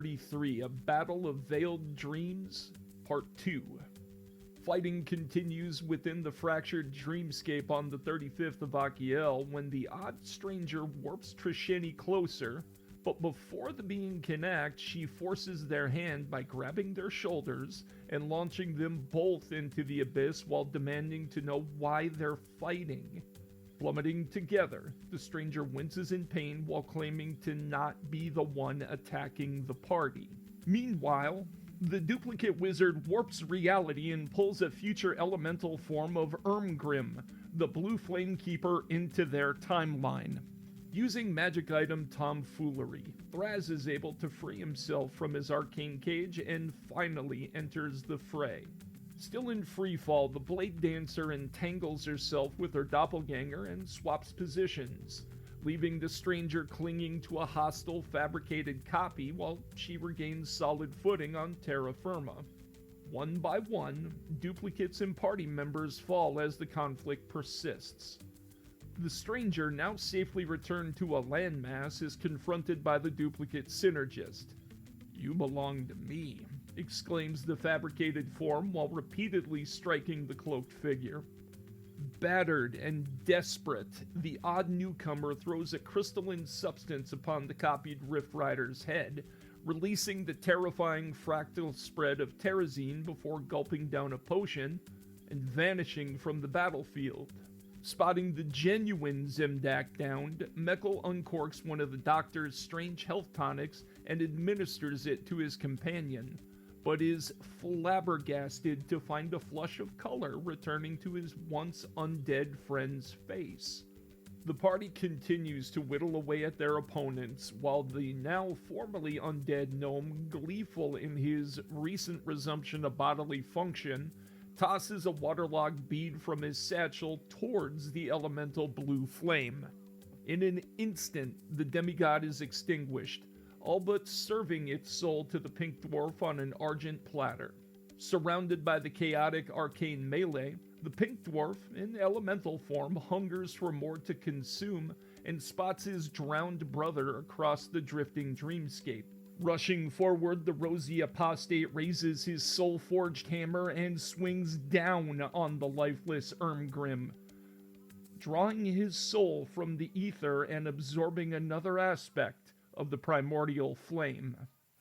33, A Battle of Veiled Dreams, Part 2. Fighting continues within the fractured dreamscape on the 35th of Achiel when the odd stranger warps Trisheni closer, but before the being can act, she forces their hand by grabbing their shoulders and launching them both into the abyss while demanding to know why they're fighting. Plummeting together, the stranger winces in pain while claiming to not be the one attacking the party. Meanwhile, the duplicate wizard warps reality and pulls a future elemental form of Ermgrim, the blue flame keeper, into their timeline. Using magic item tomfoolery, Thraz is able to free himself from his arcane cage and finally enters the fray. Still in freefall, the Blade Dancer entangles herself with her doppelganger and swaps positions, leaving the stranger clinging to a hostile fabricated copy while she regains solid footing on terra firma. One by one, duplicates and party members fall as the conflict persists. The stranger, now safely returned to a landmass, is confronted by the duplicate synergist. "You belong to me," exclaims the fabricated form while repeatedly striking the cloaked figure. Battered and desperate, the odd newcomer throws a crystalline substance upon the copied Rift Rider's head, releasing the terrifying fractal spread of Terrazine before gulping down a potion and vanishing from the battlefield. Spotting the genuine Zemdak downed, Mekkel uncorks one of the doctor's strange health tonics and administers it to his companion, but is flabbergasted to find a flush of color returning to his once undead friend's face. The party continues to whittle away at their opponents, while the now formerly undead gnome, gleeful in his recent resumption of bodily function, tosses a waterlogged bead from his satchel towards the elemental blue flame. In an instant, the demigod is extinguished, all but serving its soul to the pink dwarf on an argent platter. Surrounded by the chaotic arcane melee, the pink dwarf, in elemental form, hungers for more to consume and spots his drowned brother across the drifting dreamscape. Rushing forward, the rosy apostate raises his soul-forged hammer and swings down on the lifeless Ermgrim, drawing his soul from the ether and absorbing another aspect of the primordial flame.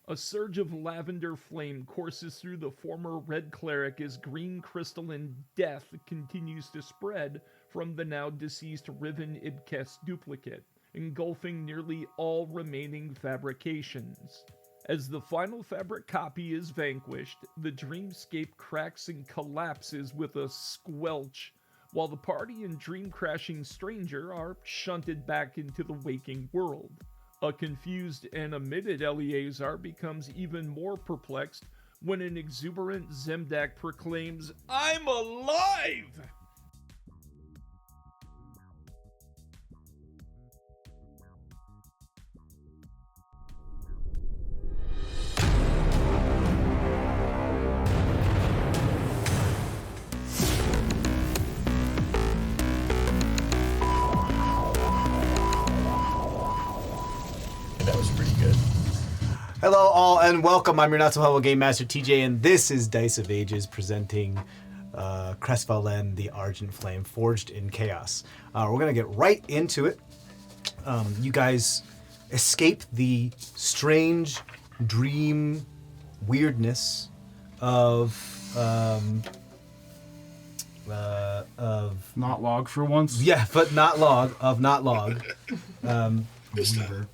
A surge of lavender flame courses through the former red cleric as green crystalline death continues to spread from the now deceased Riven Ibkes duplicate, engulfing nearly all remaining fabrications. As the final fabric copy is vanquished, the dreamscape cracks and collapses with a squelch, while the party and dream-crashing stranger are shunted back into the waking world. A confused and omitted Eleazar becomes even more perplexed when an exuberant Zemdak proclaims, "I'm alive!" That was pretty good. Hello all and welcome. I'm your not so humble Game Master TJ and this is Dice of Ages presenting CrestVahllen, the Argent Flame, Forged in Chaos. We're going to get right into it. You guys escape the strange dream weirdness of Not log for once. Yeah, but not log. Weaver.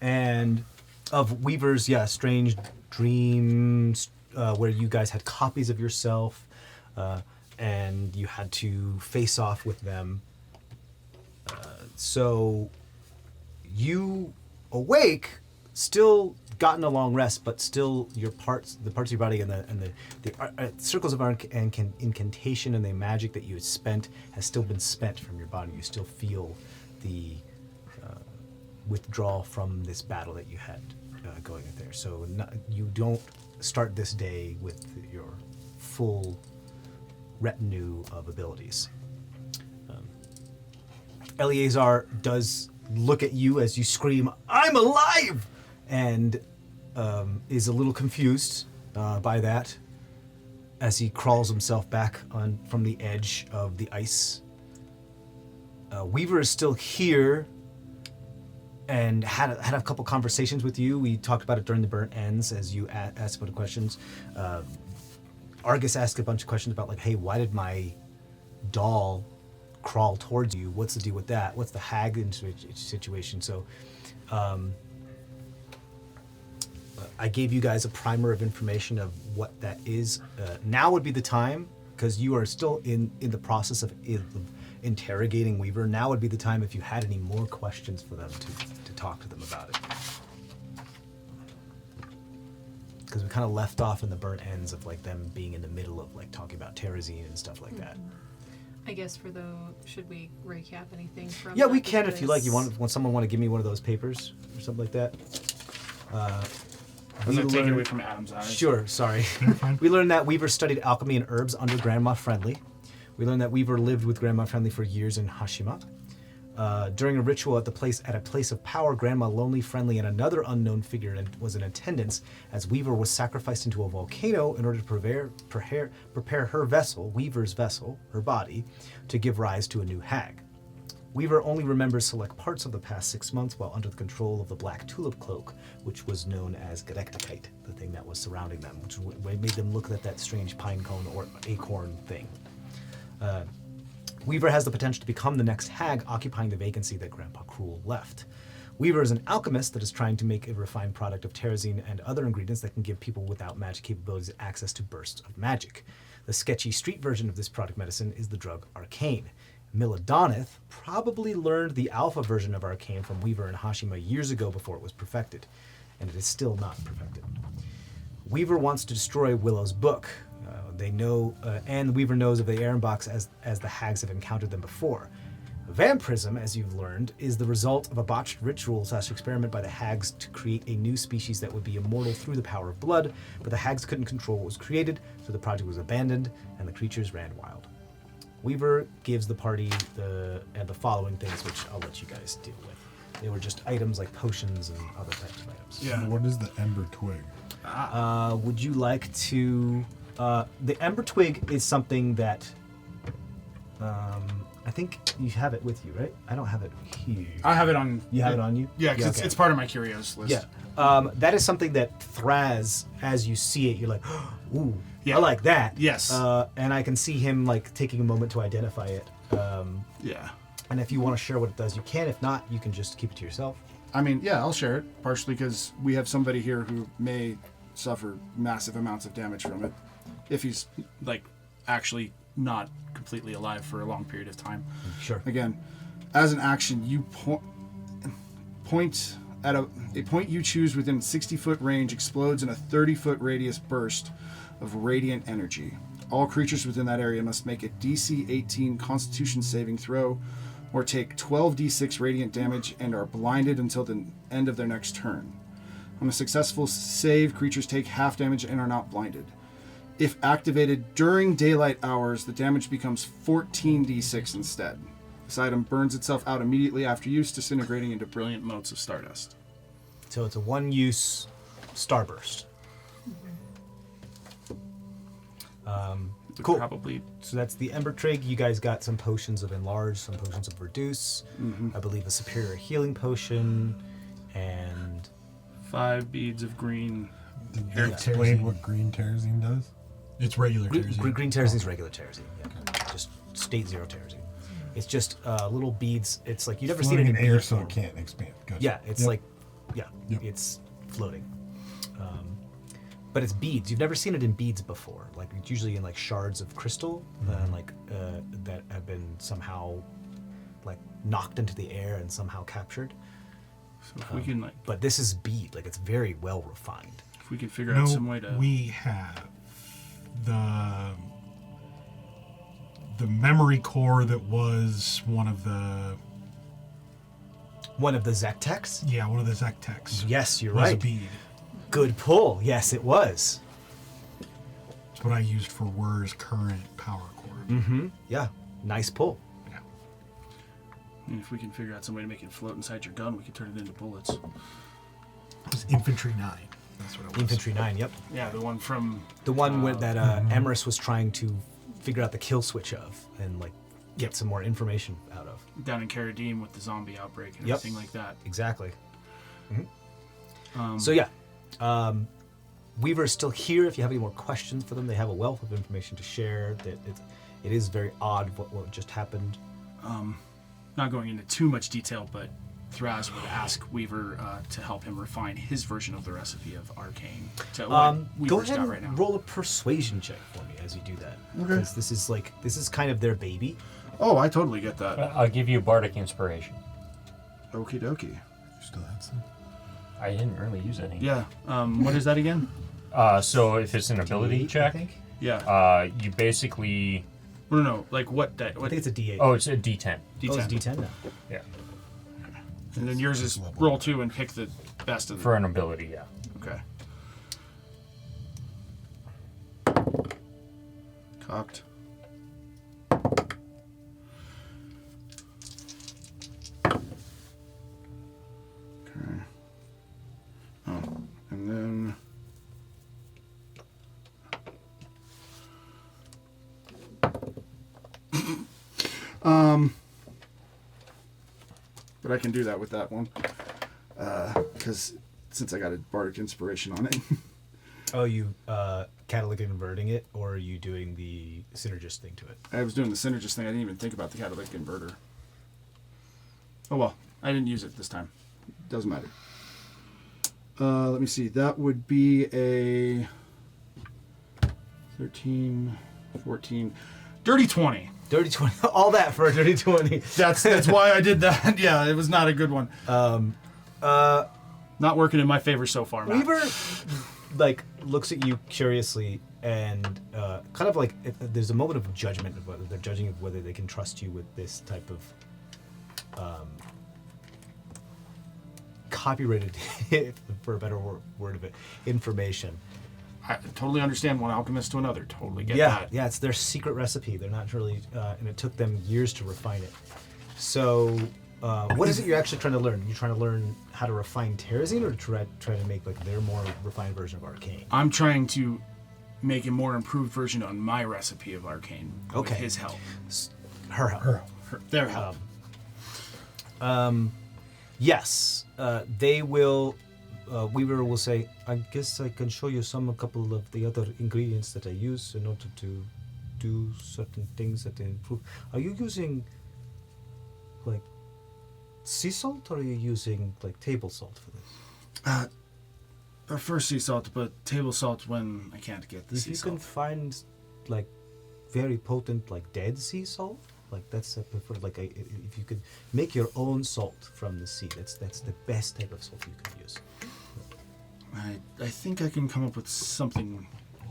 And of Weaver's, strange dreams where you guys had copies of yourself and you had to face off with them. So you awake, still gotten a long rest, but still the parts of your body and the circles of incantation and the magic that you had spent has still been spent from your body. You still feel the withdrawal from this battle that you had going there. So you don't start this day with your full retinue of abilities. Eleazar does look at you as you scream, "I'm alive!" And is a little confused by that as he crawls himself back on from the edge of the ice. Weaver is still here and had a couple conversations with you. We talked about it during the burnt ends as you asked a bunch of questions. Argus asked a bunch of questions about, like, hey, why did my doll crawl towards you? What's the deal with that? What's the hag situation? So I gave you guys a primer of information of what that is. Now would be the time, because you are still in the process of interrogating Weaver. Now would be the time if you had any more questions for them to talk to them about it. Because we kind of left off in the burnt ends of, like, them being in the middle of, like, talking about Terrazine and stuff like that. I guess should we recap anything from? Yeah, we can if you like. You want someone want to give me one of those papers or something like that? I'm going to take it away from Adam's eyes. Sure, sorry. We learned that Weaver studied alchemy and herbs under Grandma Friendly. We learned that Weaver lived with Grandma Friendly for years in Hashima. During a ritual at a place of power, Grandma Lonely Friendly and another unknown figure was in attendance as Weaver was sacrificed into a volcano in order to prepare her vessel, Weaver's vessel, her body, to give rise to a new hag. Weaver only remembers select parts of the past 6 months while under the control of the Black Tulip Cloak, which was known as Gerechtigkeit, the thing that was surrounding them, which made them look at that strange pine cone or acorn thing. Weaver has the potential to become the next hag, occupying the vacancy that Grandpa Cruel left. Weaver is an alchemist that is trying to make a refined product of terrazine and other ingredients that can give people without magic capabilities access to bursts of magic. The sketchy street version of this product medicine is the drug Arcane. Milodonith probably learned the alpha version of Arcane from Weaver and Hashima years ago before it was perfected, and it is still not perfected. Weaver wants to destroy Willow's book. They know, and Weaver knows of the Ehrenbachs as the hags have encountered them before. Vampirism, as you've learned, is the result of a botched ritual/experiment by the hags to create a new species that would be immortal through the power of blood, but the hags couldn't control what was created, so the project was abandoned, and the creatures ran wild. Weaver gives the party the following things, which I'll let you guys deal with. They were just items like potions and other types of items. Yeah. What is the ember twig? Would you like to... the ember twig is something that... I think you have it with you, right? I don't have it here. I have it on... You have it on you? Yeah, because it's part of my curios list. Yeah. That is something that Thraz, as you see it, you're like, ooh, Yeah. I like that. Yes. And I can see him, like, taking a moment to identify it. Yeah. And if you want to share what it does, you can. If not, you can just keep it to yourself. I mean, yeah, I'll share it, partially because we have somebody here who may suffer massive amounts of damage from it if he's, like, actually not completely alive for a long period of time. Sure. Again, as an action, you point at a point you choose within 60-foot range explodes in a 30-foot radius burst of radiant energy. All creatures within that area must make a DC 18 Constitution saving throw or take 12d6 radiant damage and are blinded until the end of their next turn. On a successful save, creatures take half damage and are not blinded. If activated during daylight hours, the damage becomes 14d6 instead. This item burns itself out immediately after use, disintegrating into brilliant motes of stardust. So it's a one-use starburst. Cool. Probably. So that's the Ember Trig. You guys got some potions of Enlarge, some potions of Reduce, I believe a Superior Healing Potion, and... 5 beads of green. Did you explain what green terrazine does? It's regular terrazine. Green Terrazine is regular Terrazine. Yeah. Just state 0 Terrazine. It's just little beads. It's like, you've never seen it in air bead so form. it can't expand. Gotcha. Yeah, it's Yep. like, Yep. it's floating. But it's beads. You've never seen it in beads before. Like, it's usually in like shards of crystal, that have been somehow like knocked into the air and somehow captured. So if we can, like, But this is bead. Like, it's very well refined. if we can figure out some way to... we have the memory core that was one of the Zektex? yeah, one of the Zektex. Yes, you're was right. a bead. Good pull. Yes, it was. It's what I used for Wur's current power core. Yeah, nice pull. Yeah. And if we can figure out some way to make it float inside your gun, we can turn it into bullets. It was infantry 9. That's what it was. Infantry 9, yep. Yeah, the one from... The one that Emrys was trying to figure out the kill switch of and like get some more information out of. down in Caradim with the zombie outbreak and Yep. everything like that. Exactly. So yeah, Weaver's still here. If you have any more questions for them, they have a wealth of information to share. That it is very odd what just happened. Not going into too much detail, but Thraz would ask Weaver to help him refine his version of the recipe of arcane to what Go Weaver's ahead got and right now. roll a persuasion check for me as you do that, Okay. because this is kind of their baby. Oh, I totally get that. I'll give you bardic inspiration. Okie dokie. You still had some? I didn't really use any. Yeah. What is that again? So if it's an ability D8, check, I think. Yeah. you basically. No. Like what? I think it's a D8. Oh, it's a D10. D10. Oh, it's D10 now. Yeah. And then yours is roll 2 and pick the best of them. For an ability, yeah. Okay. Cocked. Okay. Oh, and then... But I can do that with that one. Because since I got a bardic inspiration on it. Oh, you catalytic converting it, or are you doing the synergist thing to it? I was doing the synergist thing. I didn't even think about the catalytic converter. Oh well, I didn't use it this time. Doesn't matter. Let me see. That would be a 13, 14, dirty 20. Dirty 20. All that for a dirty 20. That's why I did that. Yeah, it was not a good one. Not working in my favor so far, Matt. Weaver like looks at you curiously and kind of like there's a moment of judgment of whether they're judging of whether they can trust you with this type of copyrighted, for a better word of it, information. I totally understand one alchemist to another. Totally get Yeah, that. yeah, it's their secret recipe. They're not really, and it took them years to refine it. So, what is it you're actually trying to learn? You're trying to learn how to refine Terrazine, or try to make like their more refined version of Arcane? I'm trying to make a more improved version on my recipe of arcane with Okay. his help. Her help. Their help. Yes, they will. Weaver will say, "I guess I can show you a couple of the other ingredients that I use in order to do certain things that improve." Are you using like sea salt, or are you using like table salt for this? First sea salt, but table salt when I can't get the If sea you salt. can find like very potent like dead sea salt, like that's a preferred. Like if you could make your own salt from the sea, that's the best type of salt you can use. I think I can come up with something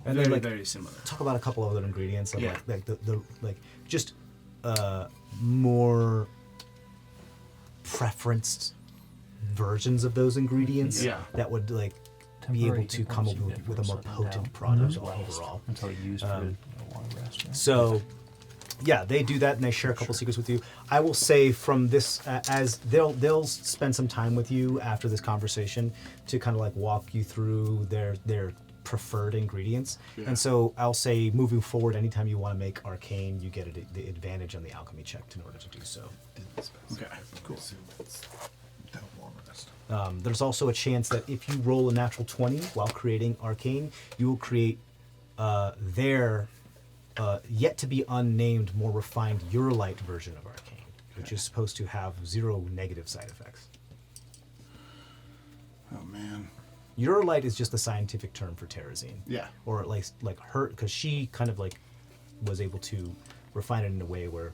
And very, then, like, very similar. Talk about a couple other ingredients, Yeah. like the like just more preferenced versions of those ingredients. Yeah. That would like be able to come up with a more potent product overall. Until used for a long rest. Right? So, yeah, they do that and they share a couple secrets with you. I will say from this, as they'll spend some time with you after this conversation to kind of like walk you through their preferred ingredients. Yeah. And so I'll say, moving forward, anytime you want to make arcane, you get the advantage on the alchemy check in order to do so. Okay, cool. That long rest. There's also a chance that if you roll a natural 20 while creating arcane, you will create their yet to be unnamed, more refined Eurolite version of arcane, which is supposed to have 0 negative side effects. Oh man. Eurolite is just the scientific term for Terrazine. Yeah. Or at least like her, because she kind of like was able to refine it in a way where,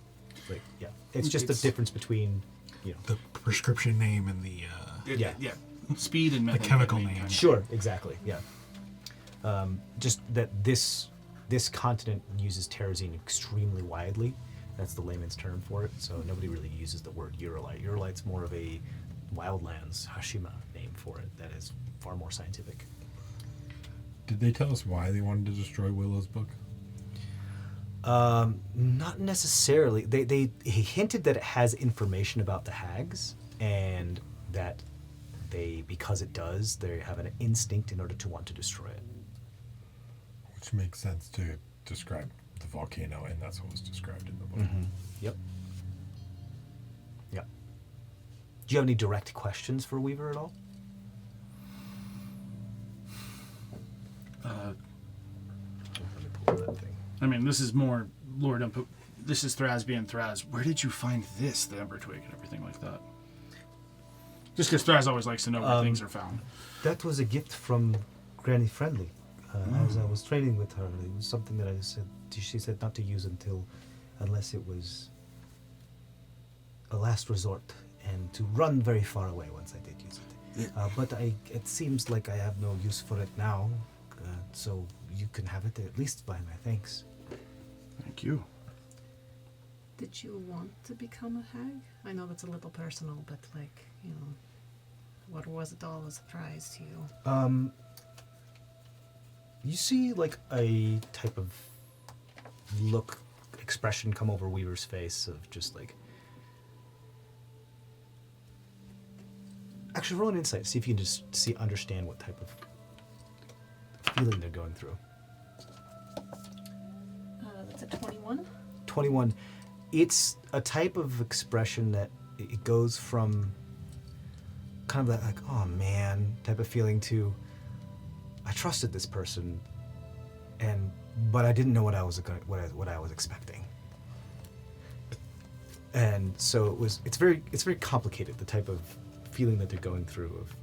like, yeah, it's just the difference between, you know. The prescription name and the Yeah. Yeah. Speed and The chemical methamphetamine name. kind of- Sure, exactly, yeah. Just that this continent uses Terrazine extremely widely. That's the layman's term for it. So nobody really uses the word Eurolite. Eurolite's more of a Wildlands Hashima name for it that is far more scientific. Did they tell us why they wanted to destroy Willow's book? Not necessarily. He hinted that it has information about the hags and that because it does, they have an instinct in order to want to destroy it. Which makes sense to describe the volcano, and that's what was described in the book. Mm-hmm. Yep. Yep. Do you have any direct questions for Weaver at all? Let me pull up that thing. I mean, this is more Lord Emperor. This is Thraz being Thraz. Where did you find this, the Ember Twig, and everything like that? Just because Thraz always likes to know where things are found. That was a gift from Granny Friendly. As I was training with her, it was something that she said not to use unless it was a last resort, and to run very far away once I did use it. But it seems like I have no use for it now, so you can have it, at least by my thanks. Thank you. Did you want to become a hag? I know that's a little personal, but what was it all a surprise to you? You see like a type of expression come over Weaver's face of just like... Actually, roll an insight, see if you can just understand what type of feeling they're going through. That's a 21. 21. It's a type of expression that it goes from kind of that like, oh man, type of feeling to, I trusted this person, but I didn't know what I was expecting. And so it's very complicated, the type of feeling that they're going through of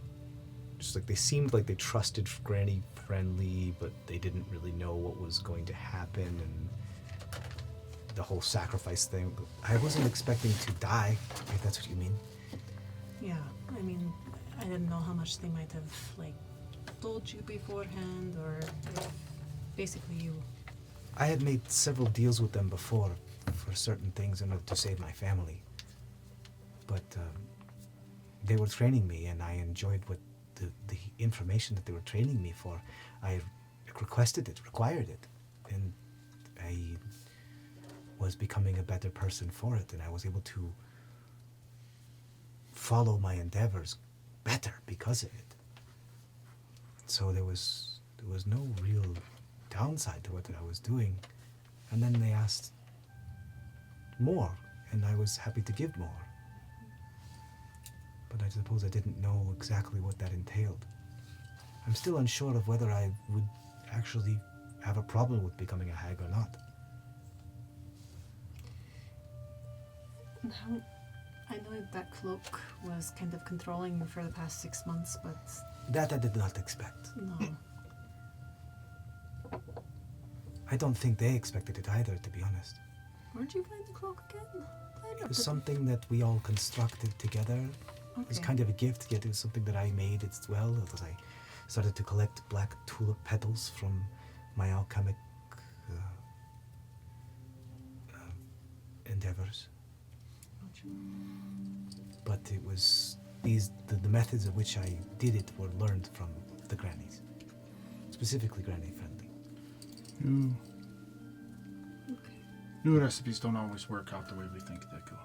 just like they seemed like they trusted Granny Friendly, but they didn't really know what was going to happen, and the whole sacrifice thing. I wasn't expecting to die, if that's what you mean. Yeah, I mean, I didn't know how much they might have told you beforehand, or if basically you... I had made several deals with them before for certain things in order to save my family. But they were training me, and I enjoyed what the information that they were training me for. I requested it, required it, and I was becoming a better person for it, and I was able to follow my endeavors better because of it. So there was no real downside to what I was doing. And then they asked more, and I was happy to give more. But I suppose I didn't know exactly what that entailed. I'm still unsure of whether I would actually have a problem with becoming a hag or not. Now, I know that cloak was kind of controlling you for the past 6 months, but... That I did not expect. No. I don't think they expected it either, to be honest. Where'd you find the cloak again? It was something that we all constructed together. Okay. It was kind of a gift, yet it was something that I made as well, as I started to collect black tulip petals from my alchemic endeavors. But it was the methods of which I did it were learned from the grannies, specifically Granny Friendly. New recipes don't always work out the way we think they go.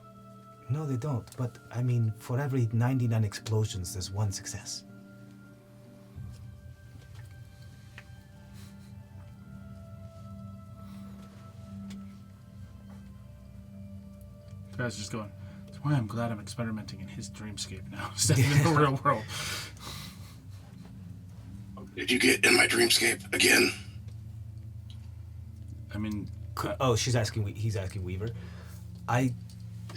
No, they don't. But I mean, for every 99 explosions, there's one success. Guy's just going, that's why I'm glad I'm experimenting in his dreamscape now instead of in the real world. Did you get in my dreamscape again? I mean... he's asking Weaver. I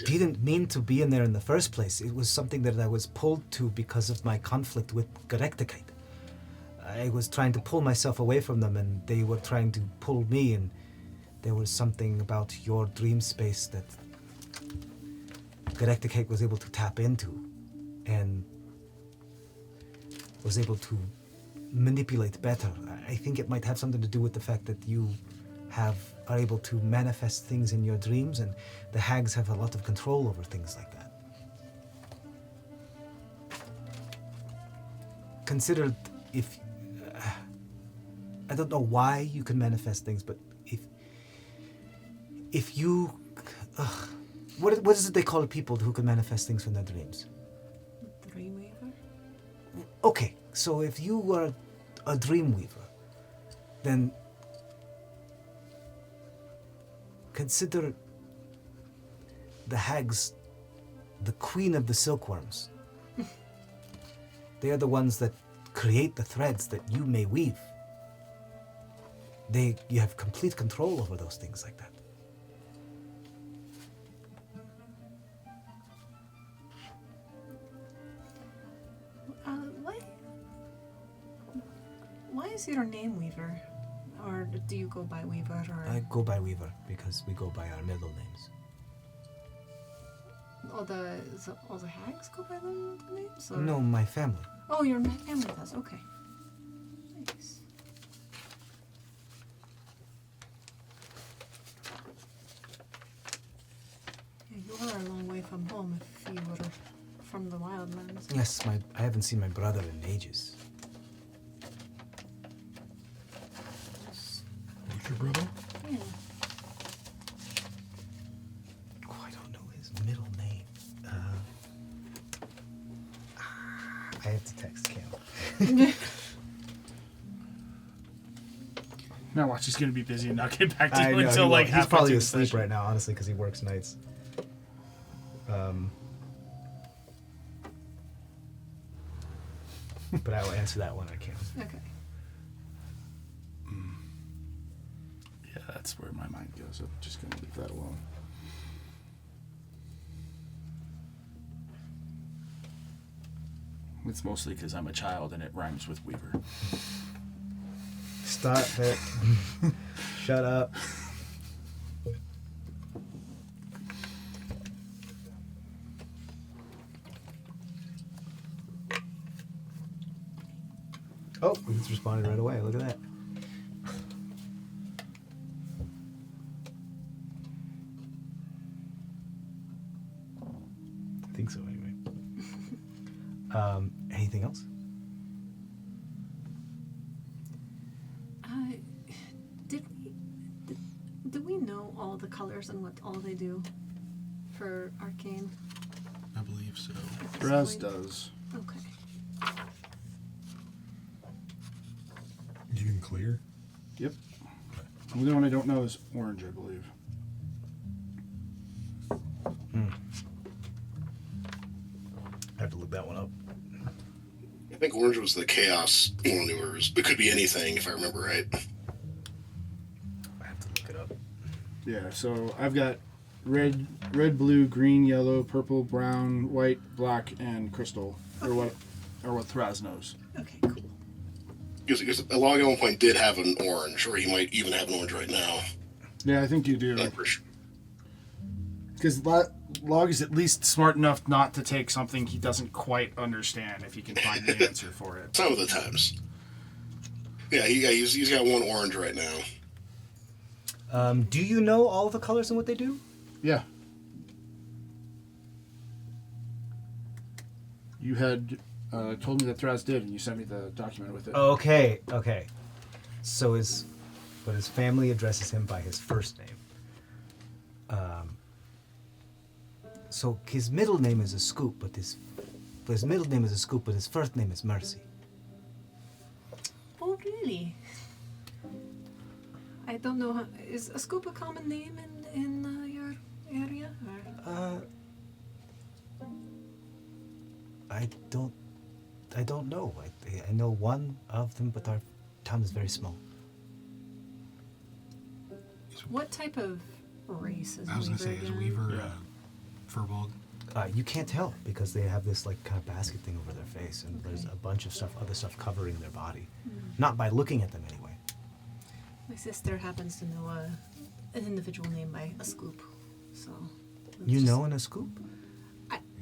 didn't mean to be in there in the first place. It was something that I was pulled to because of my conflict with Gerechtigkeit. I was trying to pull myself away from them, and they were trying to pull me, and there was something about your dream space that Gerechtigkeit was able to tap into, and was able to manipulate better. I think it might have something to do with the fact that you are able to manifest things in your dreams, and the hags have a lot of control over things like that. Consider if... I don't know why you can manifest things, but if you... what is it they call people who can manifest things from their dreams? Dreamweaver? Okay, so if you were a dreamweaver, then consider the hags the queen of the silkworms. They are the ones that create the threads that you may weave. You have complete control over those things like that. Why is your name Weaver? Or do you go by Weaver? Or I go by Weaver because we go by our middle names. all the hags go by the names? Or? No, my family. Oh, your family does. Okay. Nice. Yeah, you are a long way from home if you were from the wildlands. Yes, I haven't seen my brother in ages. Who's your brother? Yeah. Oh, I don't know his middle name. I have to text Cam. Now watch, he's gonna be busy and not get back to I you know, until like he's halfway probably through the asleep session. right now, honestly, because he works nights. But I will answer that when I can. Okay. Yeah, that's where my mind goes. I'm just gonna leave that alone. It's mostly because I'm a child and it rhymes with Weaver. Stop it. Shut up. Oh, it's responded right away. Look at that. I think so, anyway. Anything else? Do we know all the colors and what all they do for arcane? I believe so. at this Raz point? does. Okay. You can clear? Yep. The only one I don't know is orange, I believe. I have to look that one up. I think orange was the chaos one, but could be anything if I remember right. I have to look it up. Yeah, so I've got red, blue, green, yellow, purple, brown, white, black, and crystal. Or what Thraz knows. Okay, cool. Because Log at one point did have an orange, or he might even have an orange right now. Yeah, I think you do. Not for sure. Because Log is at least smart enough not to take something he doesn't quite understand if he can find the answer for it. Some of the times. Yeah, he's got one orange right now. Do you know all the colors and what they do? Yeah. You had told me that Thraz did, and you sent me the document with it. Okay. So his family addresses him by his first name. So his middle name is a Scoop, but his middle name is a Scoop, but his first name is Mercy. Oh, really? I don't know. Is a scoop a common name in your area? Or? I don't know. I know one of them, but our town is very small. What type of race is I was going to say, Weaver is again? Weaver Furbolg? You can't tell because they have this like kind of basket thing over their face, and there's a bunch of other stuff covering their body. Not by looking at them anyway. My sister happens to know an individual named by a scoop, so. You know in a Scoop?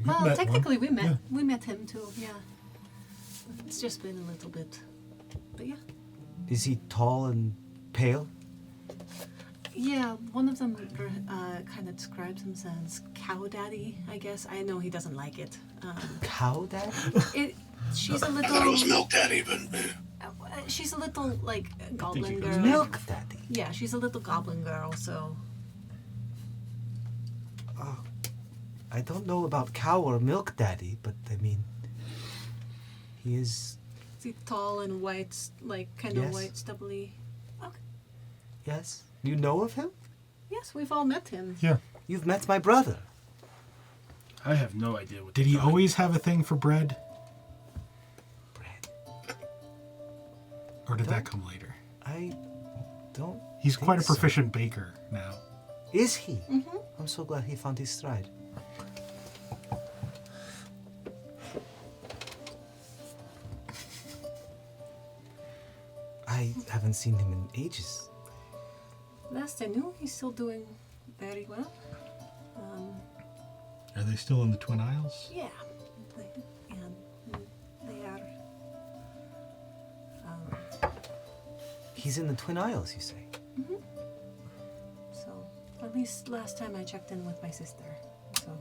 Well, met technically one. we met. Yeah. We met him too. Yeah. It's just been a little bit, but yeah. Is he tall and pale? Yeah, one of them kind of describes him as cow daddy. I guess I know he doesn't like it. Cow Dad? She's a I thought it was little. Milk Daddy, but She's a little like goblin girl. Milk Daddy. Yeah, she's a little goblin girl. So I don't know about cow or milk daddy, but I mean, He is. Is he tall and white, like kind of Yes. white, stubbly? Okay. Yes. You know of him? Yes, we've all met him. Yeah. You've met my brother. I have no idea what. Did he always have a thing for bread? Bread. Or did that come later? I don't. He's think quite a so. proficient baker now. Is he? Mm-hmm. I'm so glad he found his stride. I haven't seen him in ages. Last I knew, he's still doing very well. Are they still in the Twin Isles? Yeah, they are. He's in the Twin Isles, you say? So, at least last time I checked in with my sister. So,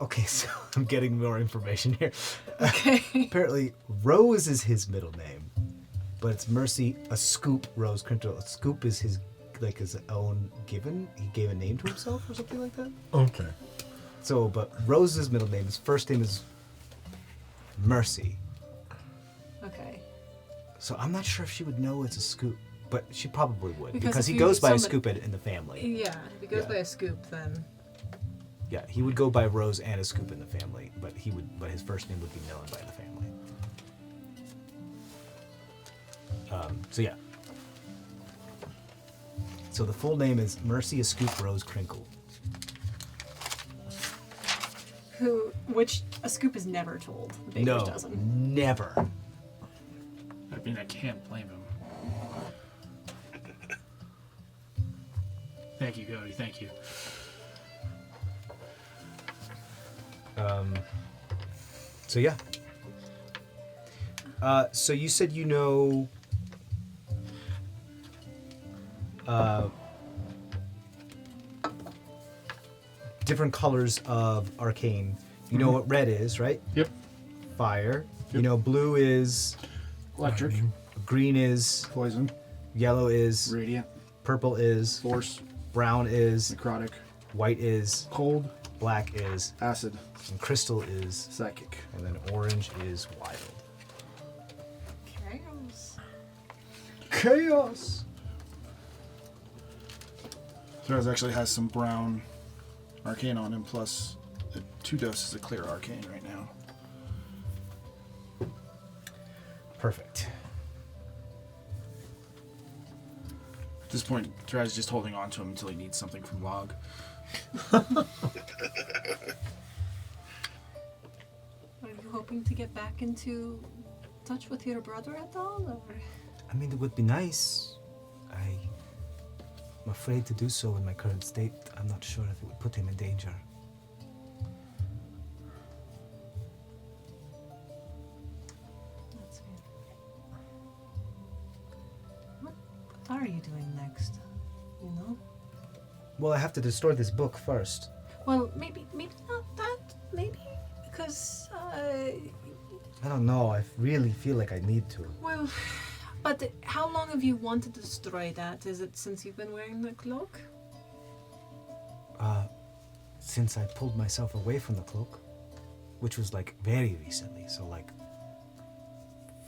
Okay, so I'm getting more information here. okay. Apparently, Rose is his middle name, but it's Mercy, a Scoop, Rose Crintle. A Scoop is his own given. He gave a name to himself or something like that. Okay. So, but Rose's middle name, his first name is Mercy. Okay. So I'm not sure if she would know it's a Scoop, but she probably would Because because if he you- goes by a somebody- Scoop in the family. Yeah, if he goes Yeah. by a scoop, then. Yeah, he would go by Rose and a Scoop in the family, but his first name would be known by the family. So yeah. So the full name is Mercy a Scoop Rose Crinkle. Which a scoop is never told. The baker's No, doesn't. never. I mean, I can't blame him. Thank you, Cody. Thank you. So yeah. So you said you know. Different colors of arcane. You know what red is, right? Yep. Fire. You know blue is. Electric, Green is. poison, Yellow is. radiant, Purple is. force, Brown is. necrotic, White is. cold, Black is. acid, And crystal is. psychic. And then orange is wild. Chaos. Chaos! Thraz actually has some brown arcane on him, plus 2 doses of clear arcane right now. Perfect. At this point, Thraz is just holding on to him until he needs something from Log. Are you hoping to get back into touch with your brother at all? Or? I mean, it would be nice. I'm afraid to do so in my current state. I'm not sure if it would put him in danger. That's fair. What are you doing next? You know? Well, I have to destroy this book first. Well, maybe not that. Maybe because I don't know. I really feel like I need to. well, but how long have you wanted to destroy that? Is it since you've been wearing the cloak? Since I pulled myself away from the cloak, which was like very recently, so like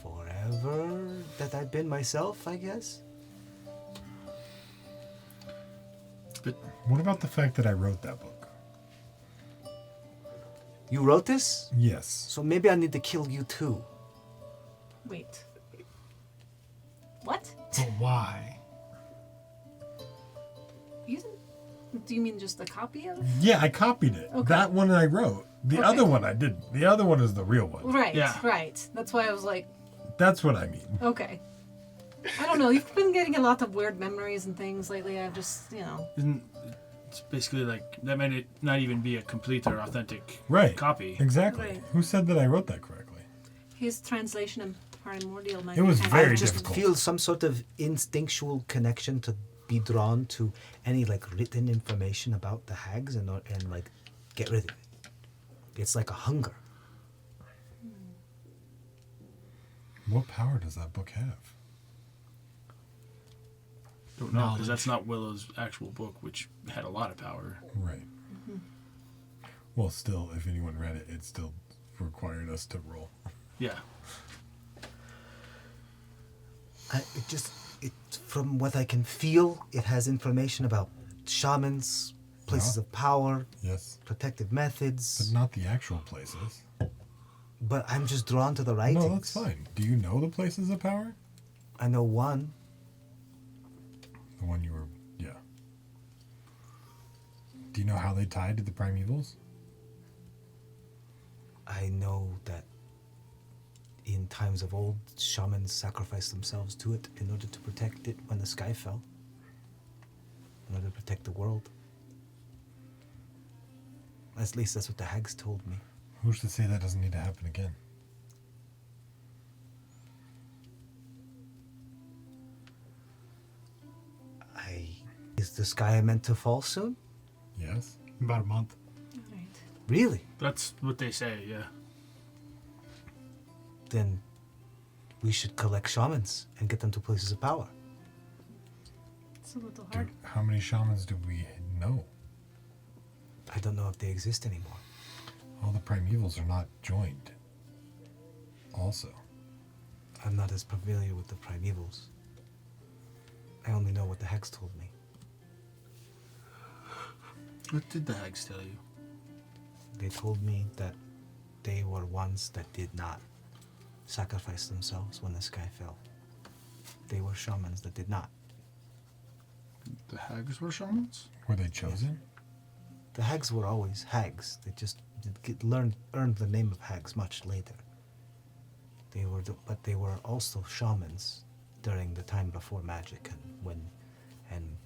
forever that I've been myself, I guess. But What about the fact that I wrote that book? You wrote this? Yes. So maybe I need to kill you too. Wait. What? But why? You didn't? Do you mean just a copy of it? Yeah, I copied it. Okay. That one I wrote. The Okay. other one I didn't. The other one is the real one. Right. Yeah. Right. That's why I was like, That's what I mean. okay. I don't know. You've been getting a lot of weird memories and things lately. I've just, it's basically like, that might not even be a complete or authentic Right. copy. Exactly. Right. Who said that I wrote that correctly? his translation and primordial might It was be very I just difficult. feel some sort of instinctual connection to be drawn to any like written information about the hags and like get rid of it. It's like a hunger. What power does that book have? Don't know, because that's not Willow's actual book, which had a lot of power. Right. Well, still, if anyone read it, it still required us to roll. Yeah. From what I can feel, it has information about shamans, places of power, Yes. protective But methods. not the actual places. But I'm just drawn to the writings. No, that's fine. Do you know the places of power? I know one. The one you were... Yeah. Do you know how they tied to the primevals? I know that in times of old, shamans sacrificed themselves to it in order to protect it when the sky fell. In order to protect the world. At least that's what the hags told me. Who's to say that doesn't need to happen again? Is the sky meant to fall soon? Yes. About a month. Right. Really? That's what they say, yeah. Then we should collect shamans and get them to places of power. It's a little Dude, hard. how many shamans do we know? I don't know if they exist anymore. All the primevals are not joined. Also. I'm not as familiar with the primevals. I only know what the hex told me. What did the hags tell you? They told me that they were ones that did not sacrifice themselves when the sky fell. They were shamans that did not. The hags were shamans? Were they chosen? The hags were always hags. They just earned the name of hags much later. But they were also shamans during the time before magic, and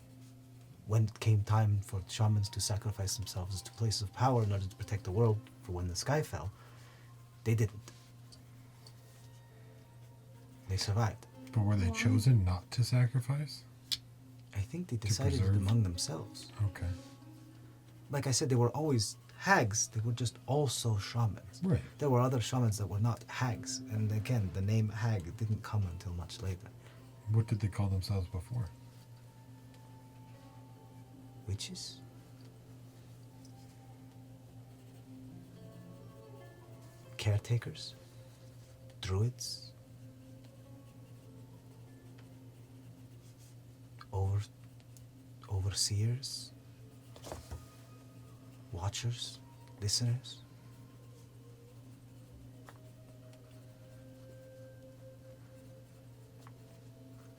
when it came time for shamans to sacrifice themselves to places of power in order to protect the world for when the sky fell, they didn't. They survived. But were they chosen not to sacrifice? I think they decided it preserve? among themselves. Okay. Like I said, they were always hags. They were just also shamans. Right. There were other shamans that were not hags. And again, the name hag didn't come until much later. What did they call themselves before? Witches? Caretakers? Druids? Overseers? Watchers? Listeners?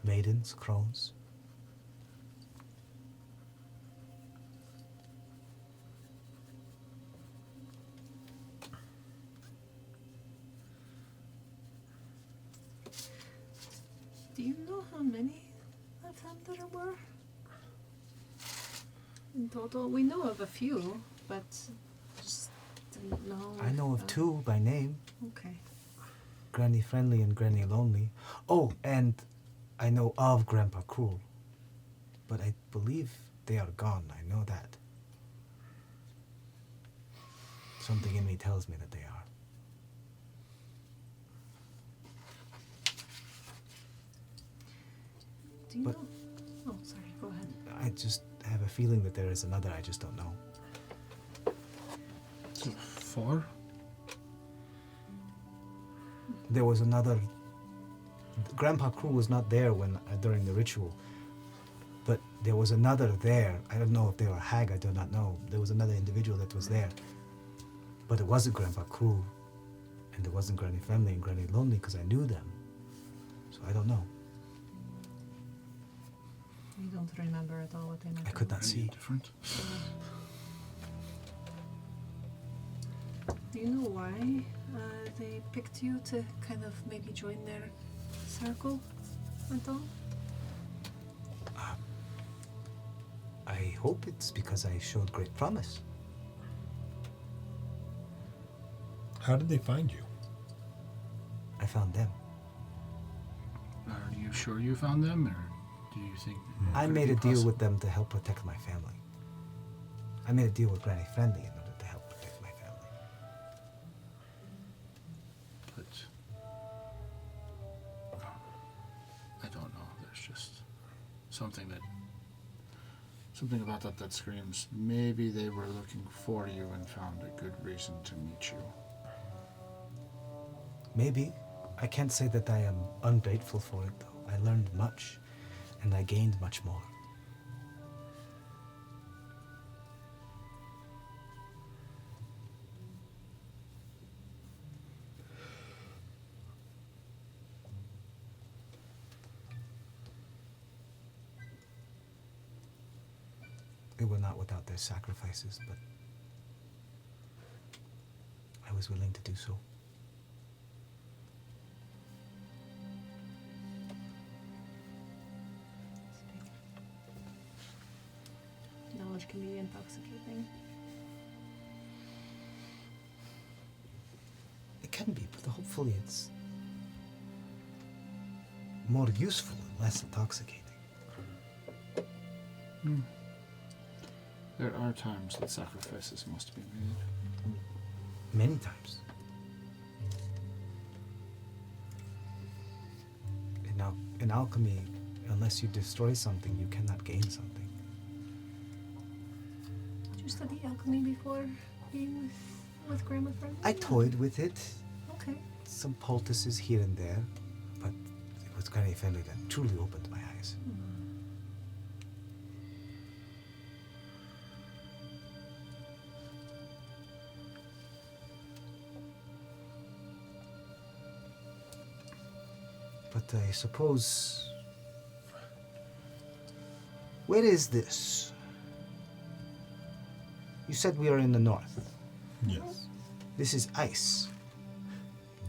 Maidens? Crones? Do you know how many of them there were? In total, we know of a few, but just didn't know. I know of two by name. Okay. Granny Friendly and Granny Lonely. Oh, and I know of Grandpa Cruel. But I believe they are gone. I know that. Something in me tells me that they are. Do you But- know? Oh, sorry. Go ahead. I just have a feeling that there is another. I just don't know. So 4? There was another. Grandpa Cruel was not there when during the ritual, but there was another there. I don't know if they were hag. I do not know. There was another individual that was there, but it wasn't Grandpa Cruel, and it wasn't Granny Friendly and Granny Lonely because I knew them. So I don't know. You don't remember at all what they meant. I could not see. Different. Do you know why they picked you to kind of maybe join their circle at all? I hope it's because I showed great promise. How did they find you? I found them. Are you sure you found them, or do you think... I made a deal with them to help protect my family. I made a deal with Granny Friendly in order to help protect my family. But... I don't know. There's just something that Something about that screams, maybe they were looking for you and found a good reason to meet you. Maybe. I can't say that I am ungrateful for it, though. I learned much, and I gained much more. They were not without their sacrifices, but I was willing to do so. Knowledge can be intoxicating. It can be, but hopefully it's more useful and less intoxicating. There are times that sacrifices must be made. Many times. In alchemy, unless you destroy something, you cannot gain something. Did you study alchemy before being with Grandma Friend? I toyed with it, Okay. some poultices here and there, but it was Granny Fenley that truly opened my eyes. But I suppose... Where is this? You said we are in the north. Yes. This is ice.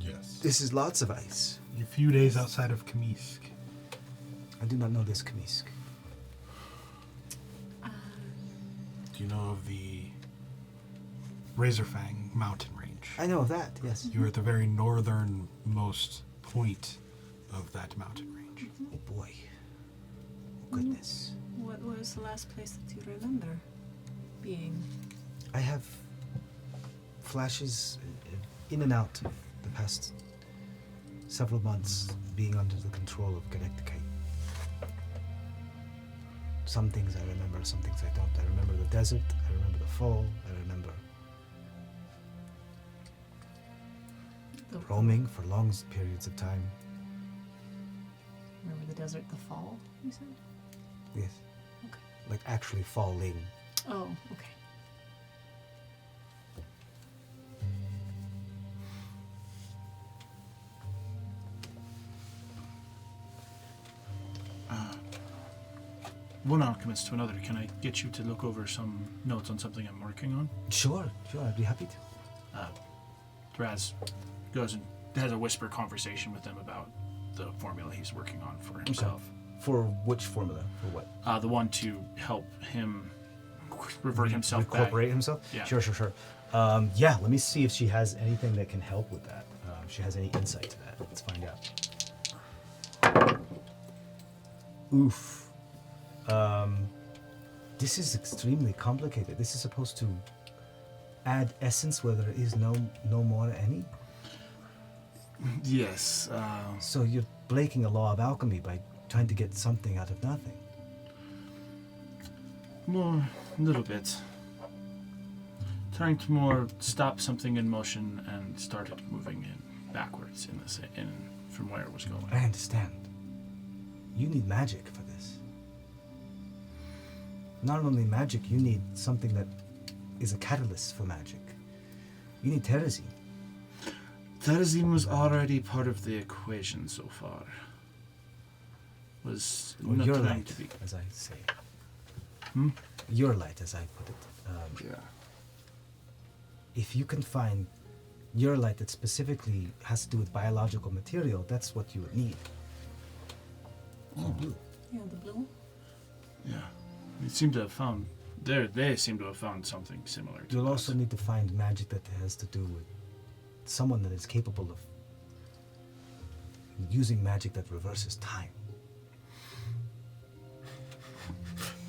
Yes. This is lots of ice. A few days outside of Kamisk. I do not know this Kamisk. Do you know of the Razorfang mountain range? I know of that, yes. You're at the very northernmost point of that mountain range. Oh boy. Goodness. What was the last place that you remember being? I have flashes in and out of the past several months being under the control of Galacticate. Some things I remember, some things I don't. I remember the desert, I remember the fall, I remember roaming for long periods of time. Remember the desert, the fall, you said? Yes. Okay. Like actually falling. Oh, okay. One alchemist to another, can I get you to look over some notes on something I'm working on? Sure, I'd be happy to. Raz goes and has a whisper conversation with them about the formula he's working on for himself. For which formula? For what? The one to help him revert himself back. Incorporate himself? Yeah. Sure. Yeah, let me see if she has anything that can help with that. If she has any insight to that. Let's find out. Oof. This is extremely complicated. This is supposed to add essence where there is no more any? Yes. So you're breaking a law of alchemy by trying to get something out of nothing. More, a little bit. Trying to more stop something in motion and start it moving in backwards from where it was going. I understand. You need magic for this. Not only magic, you need something that is a catalyst for magic. You need terrazine. Terrazine was already part of the equation so far. Was Or not your trying light, to be. as I say. Hmm? Your light, as I put it. Yeah. If you can find your light that specifically has to do with biological material, that's what you would need. Oh. Blue. Yeah, the blue. Yeah. They seem to have found something similar to You'll that. also need to find magic that has to do with someone that is capable of using magic that reverses time.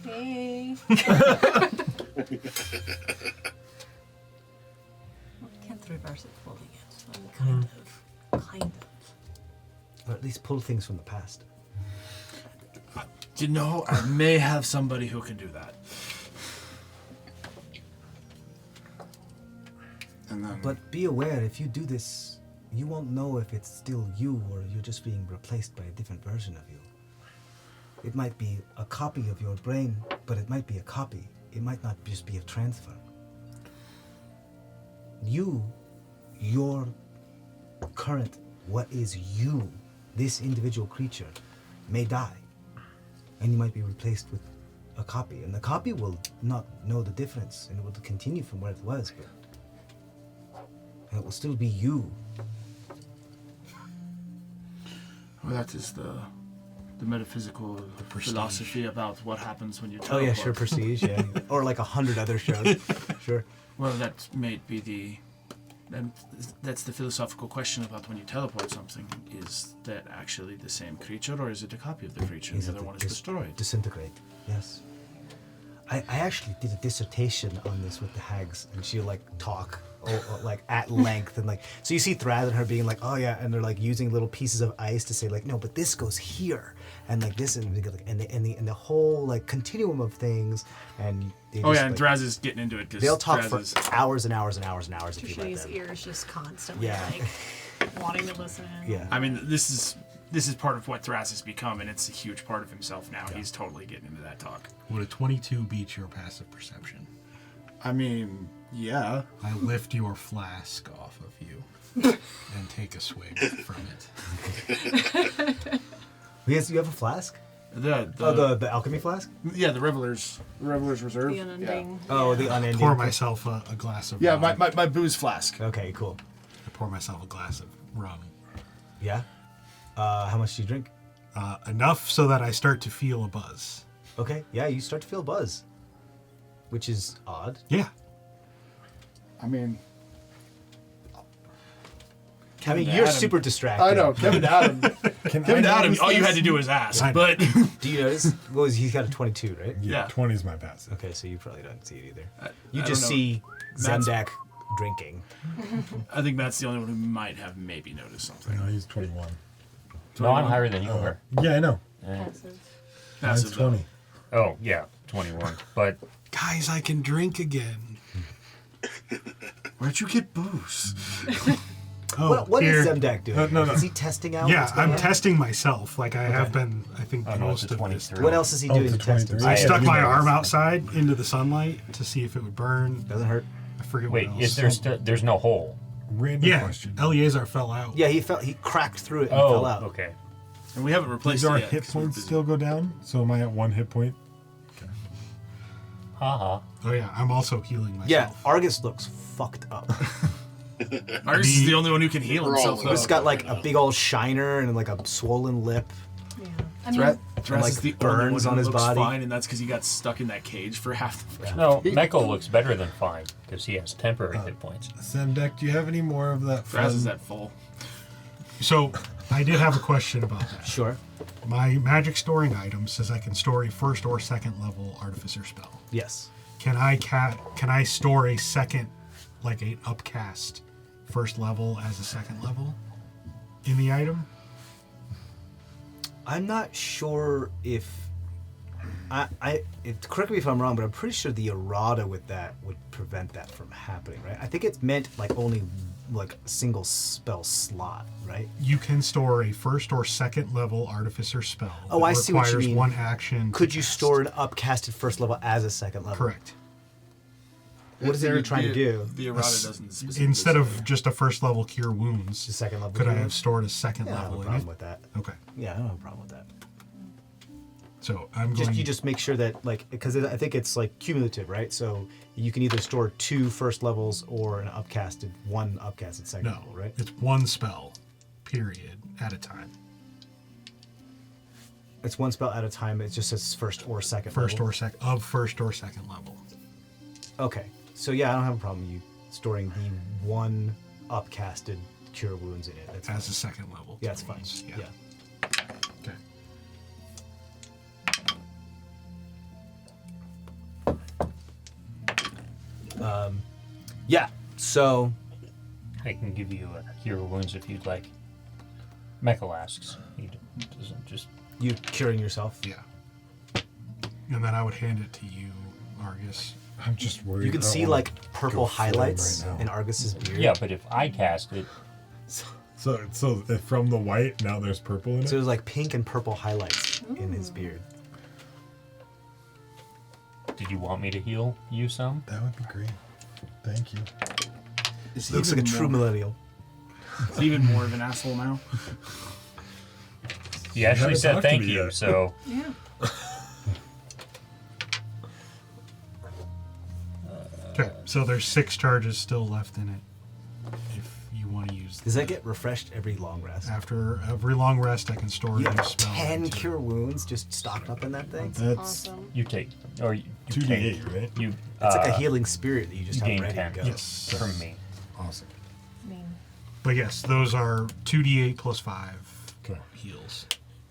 Hey. Well, I can't reverse it fully yet, so I'm kind of. Or at least pull things from the past. You know, I may have somebody who can do that. And then, But be aware, if you do this, you won't know if it's still you or you're just being replaced by a different version of you. It might be a copy of your brain, but it might be a copy. It might not just be a transfer. Your current, what is you, this individual creature, may die. And you might be replaced with a copy. And the copy will not know the difference, and it will continue from where it was, but and it will still be you. well, that is the metaphysical philosophy about what happens when you Oh teleport. yeah, sure, Prestige, yeah. Or like 100 other shows. Sure. Well, that may be the... And that's the philosophical question about when you teleport something. Is that actually the same creature, or is it a copy of the creature? Is The it other one is dis- destroyed. Disintegrate, yes. I actually did a dissertation on this with the hags, and she'll like talk like at length, and like so you see Thraz and her being like, oh yeah, and they're like using little pieces of ice to say like, no, but this goes here, and like this, and the whole like continuum of things, and they Oh just, yeah, and like, Thraz is getting into it because they'll talk Thraz for is... hours and hours and hours and hours if you let Trishani's them. ears just constantly Yeah. like wanting to listen in. Yeah. I mean, this is part of what Thraz has become, and it's a huge part of himself now. He's totally getting into that talk. Would a 22 beat your passive perception? I mean, yeah. I lift your flask off of you and take a swig from it. Yes, you have a flask? The alchemy flask? yeah, the Reveler's Reserve. The unending. Oh, the unending. Pour myself a glass of Yeah, rum. my booze flask. Okay, cool. I pour myself a glass of rum. Yeah. How much do you drink? Enough so that I start to feel a buzz. Okay. Yeah, you start to feel a buzz, which is odd. Yeah. I mean, I mean, Kevin you're Adam- super distracted. I know, Kevin Adam. Kevin Adam, all you had to do was ask. I know. But Do you notice? Well, he's got a 22, right? Yeah. 20 is my passive. Okay, so you probably don't see it either. I You don't just know. see Matt's- Zemdak drinking. I think Matt's the only one who might have maybe noticed something. No, he's 21. No, I'm higher than you are. Yeah, I know. Passive. Mine's Passive, 20. Oh, yeah, 21. But Guys, I can drink again. Where'd you get booze? Oh, What is here. Zemdak doing? No. Is he testing out? Yeah, what's going I'm on? testing myself. Like I have been, I think, Oh, no, most it's a of this. 23. What else is he Oh, doing it's to a test 23. himself? I stuck my Yeah. arm outside into the sunlight to see if it would burn. Doesn't hurt. I forget wait, what is else. there's no hole? Random Yeah, question. Eleazar fell out. Yeah, he cracked through it and Oh, fell out. okay. And we haven't replaced Does our it yet. hit 'cause we're points busy. still go down? So am I at 1 hit point? Haha. Oh yeah, I'm also healing myself. Yeah, Argus looks fucked up. Argus is the only one who can heal We're all himself. in though. He's got like a big old shiner and like a swollen lip. Yeah. I mean, Thras like, is the burns only one on who his looks body. fine, and that's because he got stuck in that cage for half the No, Meko looks better than fine because he has temporary hit points. Zemdak, do you have any more of that Thras is fun- at full. So I did have a question about that. Sure. My magic storing item says I can store a first or second level artificer spell. Yes. Can I store a second, like a upcast first level as a second level in the item? I'm not sure if correct me if I'm wrong, but I'm pretty sure the errata with that would prevent that from happening, right? I think it's meant like only like a single spell slot, right? You can store a first or second level artificer spell. Oh, that I see what you requires mean. one action. to Could you cast. store an upcasted first level as a second level? Correct. What is it you're trying to do? The errata doesn't specifically Instead say. of just a first level cure wounds, The second level. could I cure? have stored a second Yeah, I don't have a level in problem it? with that. Okay. Yeah, I don't have a problem with that. So I'm going. You just make sure that like because I think it's like cumulative, right? So you can either store 2 first levels or one upcasted second no, level, right? it's one spell, period, at a time. It's one spell at a time. It just says first or second. First level. or second level. Okay, so yeah, I don't have a problem with you storing the one upcasted cure wounds in it. That's As fine. a second level. Yeah, it's fine. wounds. Yeah. Okay. Yeah. So I can give you a cure wounds if you'd like. Meko asks. He doesn't just. you curing yourself. Yeah. And then I would hand it to you, Argus. I'm just worried. You can I don't see wanna like purple go flame highlights right now. in Argus's beard. Yeah, but if I cast it, So from the white, now there's purple in it? So there's like pink and purple highlights in his beard. did you want me to heal you some? That would be great. Thank you. Is Looks like a true millennial. It's even more of an asshole now. You actually haven't said talked to thank me you, yet. so Yeah. Okay, so there's 6 charges still left in it. If you want to use Does that get refreshed every long rest? after every long rest, I can store You a new have spell. 10 into- cure wounds just stocked up in that thing? That's Awesome. you take, or you 2d8, take, right? you. It's like a healing spirit that you just you have gain ready 10 to go. Yes. from me. Awesome. I mean, But yes, those are 2d8 plus 5 Okay. heals.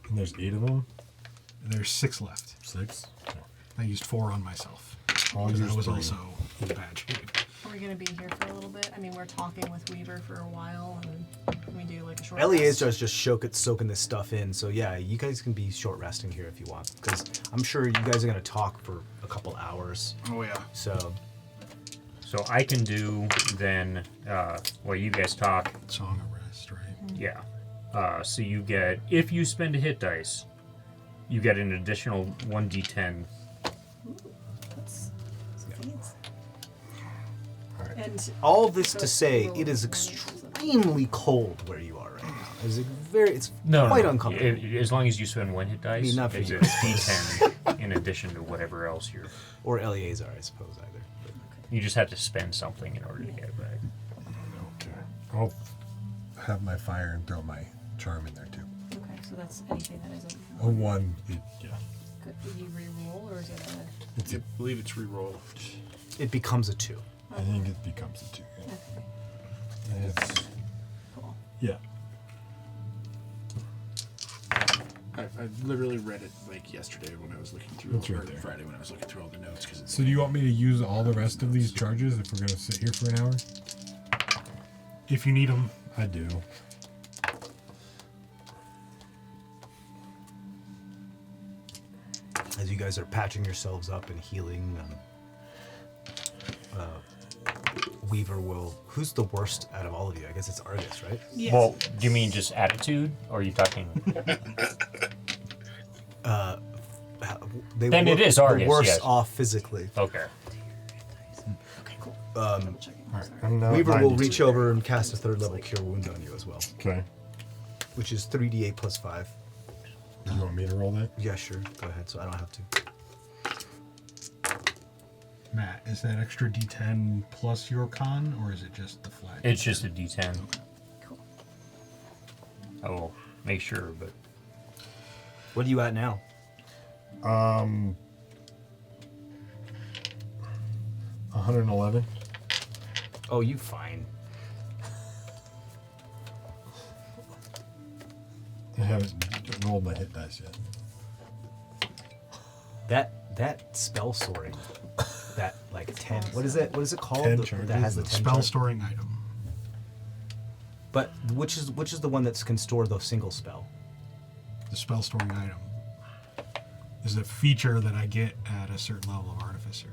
And there's 8 of them? There's 6 left. 6? Okay. I used 4 on myself. I'll Because I use was 3. also in bad shape. are we gonna be here for a little bit? I mean, we're talking with Weaver for a while, and then we do like a short Eleazar rest. is just soaking this stuff in, so yeah, you guys can be short resting here if you want, because I'm sure you guys are going to talk for a couple hours, Oh yeah. so So I can do then, while you guys talk, Song of Rest, right? yeah. So you get, if you spend a hit dice, you get an additional 1d10. That's fancy. Alright. And all this to So say, roll it is one. extremely cold where you are right now. It's No, quite no, uncomfortable. As long as you spend 1 hit dice, mean, not for it's you. a d10 in addition to whatever else you're. Or Eleazar, I suppose, either. But You just have to spend something in order to get it back. Okay. I'll have my fire and throw my charm in there too. okay, so that's anything that isn't. A 1, yeah. Could you re-roll, or is it a? It's I believe it's reroll. it becomes a 2. I think it becomes a 2. Yeah. Okay, And it's, cool. yeah. I literally read it like yesterday when I was looking through, It's right or there. Friday when I was looking through all the notes. Cause it's So do you want me to use all the rest of these charges if we're going to sit here for an hour? If you need them. I do. As you guys are patching yourselves up and healing, Weaver will. Who's the worst out of all of you? I guess it's Argus, right? Yes. Well, do you mean just attitude, or are you talking? They Then it look is Argus, the worst yes. off physically. Okay. Okay, cool. Um, Checking. Weaver will reach over and cast a 3rd level cure wound on you as well, Okay. which is 3d8 plus 5. Do you want me to roll that? Yeah, sure. Go ahead, so I don't have to. Matt, is that extra d10 plus your con, or is it just the flat? It's just a d10. Cool. I will make sure, but What are you at now? 111. Oh, you fine. I haven't rolled my hit dice yet. That spell soaring, that like 10. What is it? What is it called? 10 That has the charges? 10 Spell charge? storing item. But which is the one that can store the single spell? The spell storing item is a feature that I get at a certain level of Artificer.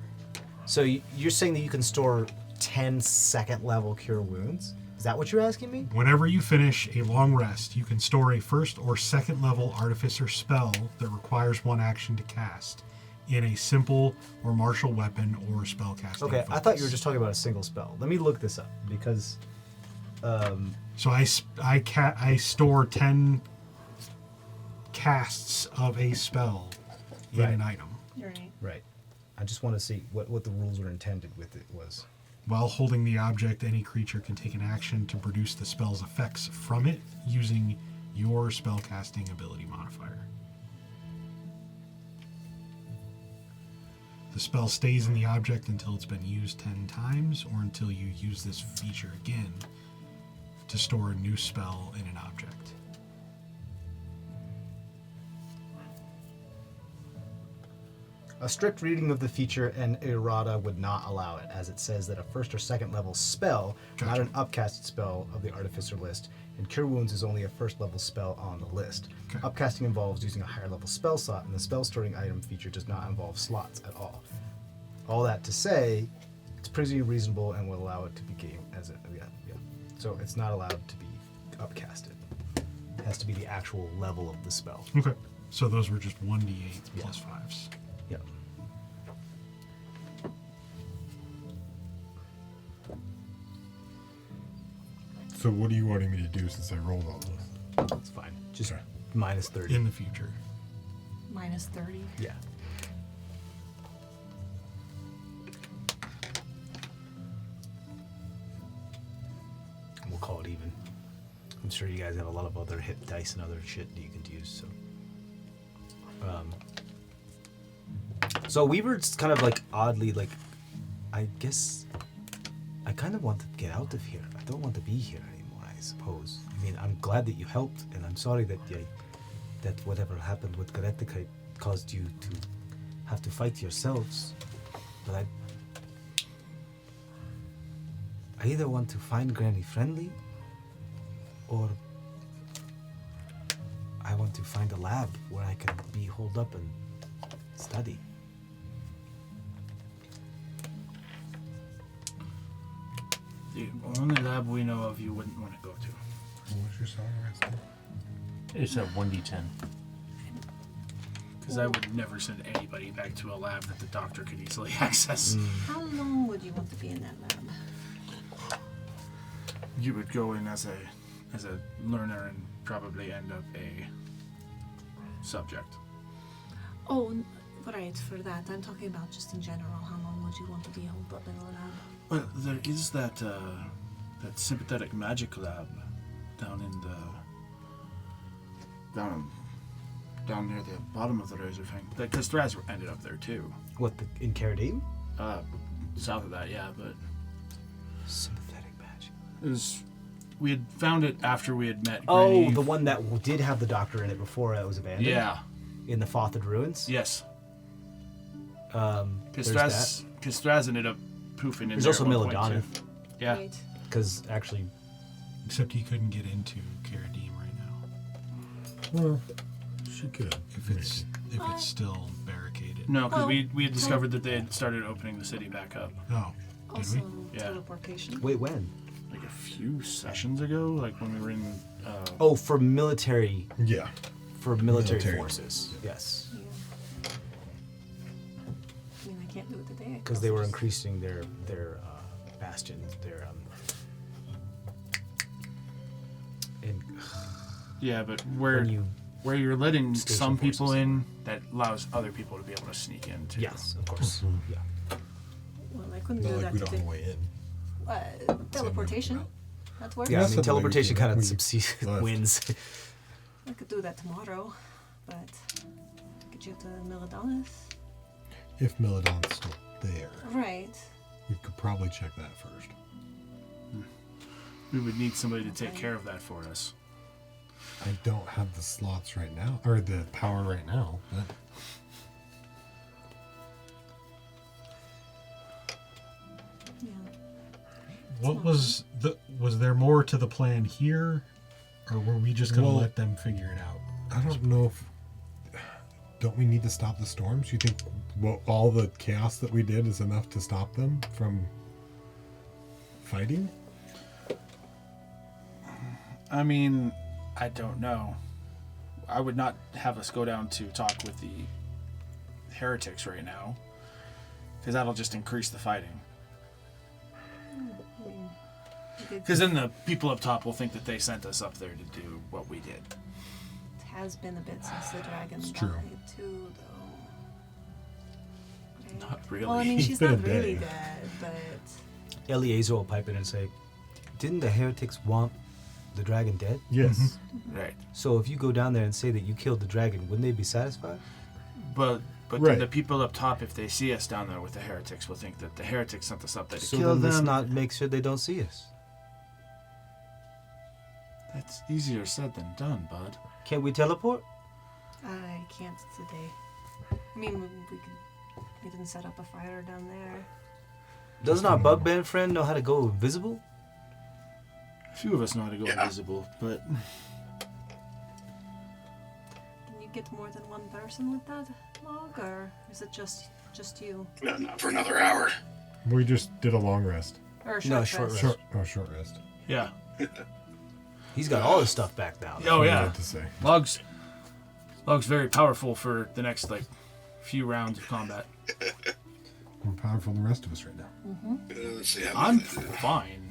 So you're saying that you can store 10 second level cure wounds? Is that what you're asking me? Whenever you finish a long rest, you can store a 1st or 2nd level Artificer spell that requires 1 action to cast in a simple or martial weapon or spell casting. Okay, I thought you were focus. just talking about a single spell. Let me look this up because So I store 10 casts of a spell in Right. an item. You're right. right. I just want to see what the rules were intended with it was. While holding the object, any creature can take an action to produce the spell's effects from it using your spellcasting ability modifier. The spell stays in the object until it's been used 10 times or until you use this feature again to store a new spell in an object. A strict reading of the feature and errata would not allow it, as it says that a 1st or 2nd level spell, not Gotcha. an upcast spell of the Artificer list, and Cure Wounds is only a first level spell on the list. Okay. Upcasting involves using a higher level spell slot, and the spell storing item feature does not involve slots at all. All that to say, it's pretty reasonable and will allow it to be game as So it's not allowed to be upcasted. It has to be the actual level of the spell. Okay. So those were just 1d8 plus 5s. Yep. So what are you wanting me to do since I rolled all this? That's fine. Just Okay. minus 30. In the future. Minus 30. Yeah. We'll call it even. I'm sure you guys have a lot of other hit dice and other shit that you can use. So Weaver's kind of like oddly like, I guess I kind of want to get out of here. I don't want to be here anymore, I suppose. I mean, I'm glad that you helped, and I'm sorry that that whatever happened with Goretika caused you to have to fight yourselves. But I either want to find Granny friendly, or I want to find a lab where I can be holed up and study. The only lab we know of you wouldn't want to go to. What was your salary rest? It's a 1d10. Because I would never send anybody back to a lab that the doctor could easily access. How long would you want to be in that lab? You would go in as a learner and probably end up a subject. Oh, right, for that. I'm talking about just in general. How long would you want to be holed up in a lab? Well, there is that sympathetic magic lab down in the down near the bottom of the Razor Fang. Because Thraz ended up there too. What, in Caradim? South of that, yeah, but Sympathetic magic. it was. We had found it after we had met. Oh, Granny. the one that did have the doctor in it before it was abandoned? Yeah. In the Fothid Ruins? Yes. There's Because Thraz ended up poofing in There's there also at one point, Milodonith. too. Yeah. Right. Because actually, Except he couldn't get into Caradim right now. Well, she could. If it's still barricaded. No, because Oh, we had discovered that they had started opening the city back up. Oh, did Also, we? Yeah. teleportation. wait, when? Like a few sessions ago, like when we were in. Oh, for military Yeah. military Military. forces. Yes. Yeah. I mean, I can't do it today. Because they were increasing their bastions, and Yeah, but when where you're letting Station some people forces. in, that allows other people to be able to sneak in too. yes, of course, yeah. Well, I couldn't Not do like that we don't have today. a way in. Teleportation. That works. Yeah, I That's mean, the way we teleportation did it. kind of We subsides left. wins. I could do that tomorrow, but get you to Milodonith. If Milodon's still there, Right. we could probably check that first. We would need somebody to take care of that for us. I don't have the slots right now, or the power right now. But Yeah. What was there more to the plan here, or were we just gonna Well- let them figure it out? I don't know if. Don't we need to stop the storms? You think all the chaos that we did is enough to stop them from fighting? I mean, I don't know. I would not have us go down to talk with the heretics right now, because that'll just increase the fighting. I mean, we did- Because then the people up top will think that they sent us up there to do what we did. It has been a bit since the dragon It's true. died too, though. Right? Not really. Well, I mean, It's she's been not a really day. dead, but Eliezer will pipe in and say, "Didn't the heretics want the dragon dead? Yes. Right. So if you go down there and say that you killed the dragon, wouldn't they be satisfied?" But Right. then the people up top, if they see us down there with the heretics, will think that the heretics sent us up there to So kill then let's them. not make sure they don't see us. That's easier said than done, bud. Can't we teleport? I can't today. I mean, we didn't set up a fire down there. Doesn't our bugbear friend know how to go invisible? few of us know how to go invisible, but Can you get more than one person with that log, or is it just you? No, not for another hour. We just did a long rest. Or No, short short rest? Short rest. yeah. He's got all his stuff back now. Oh What yeah. to say. Log's very powerful for the next like few rounds of combat. More powerful than the rest of us right now. Let's see how I'm many they do. fine.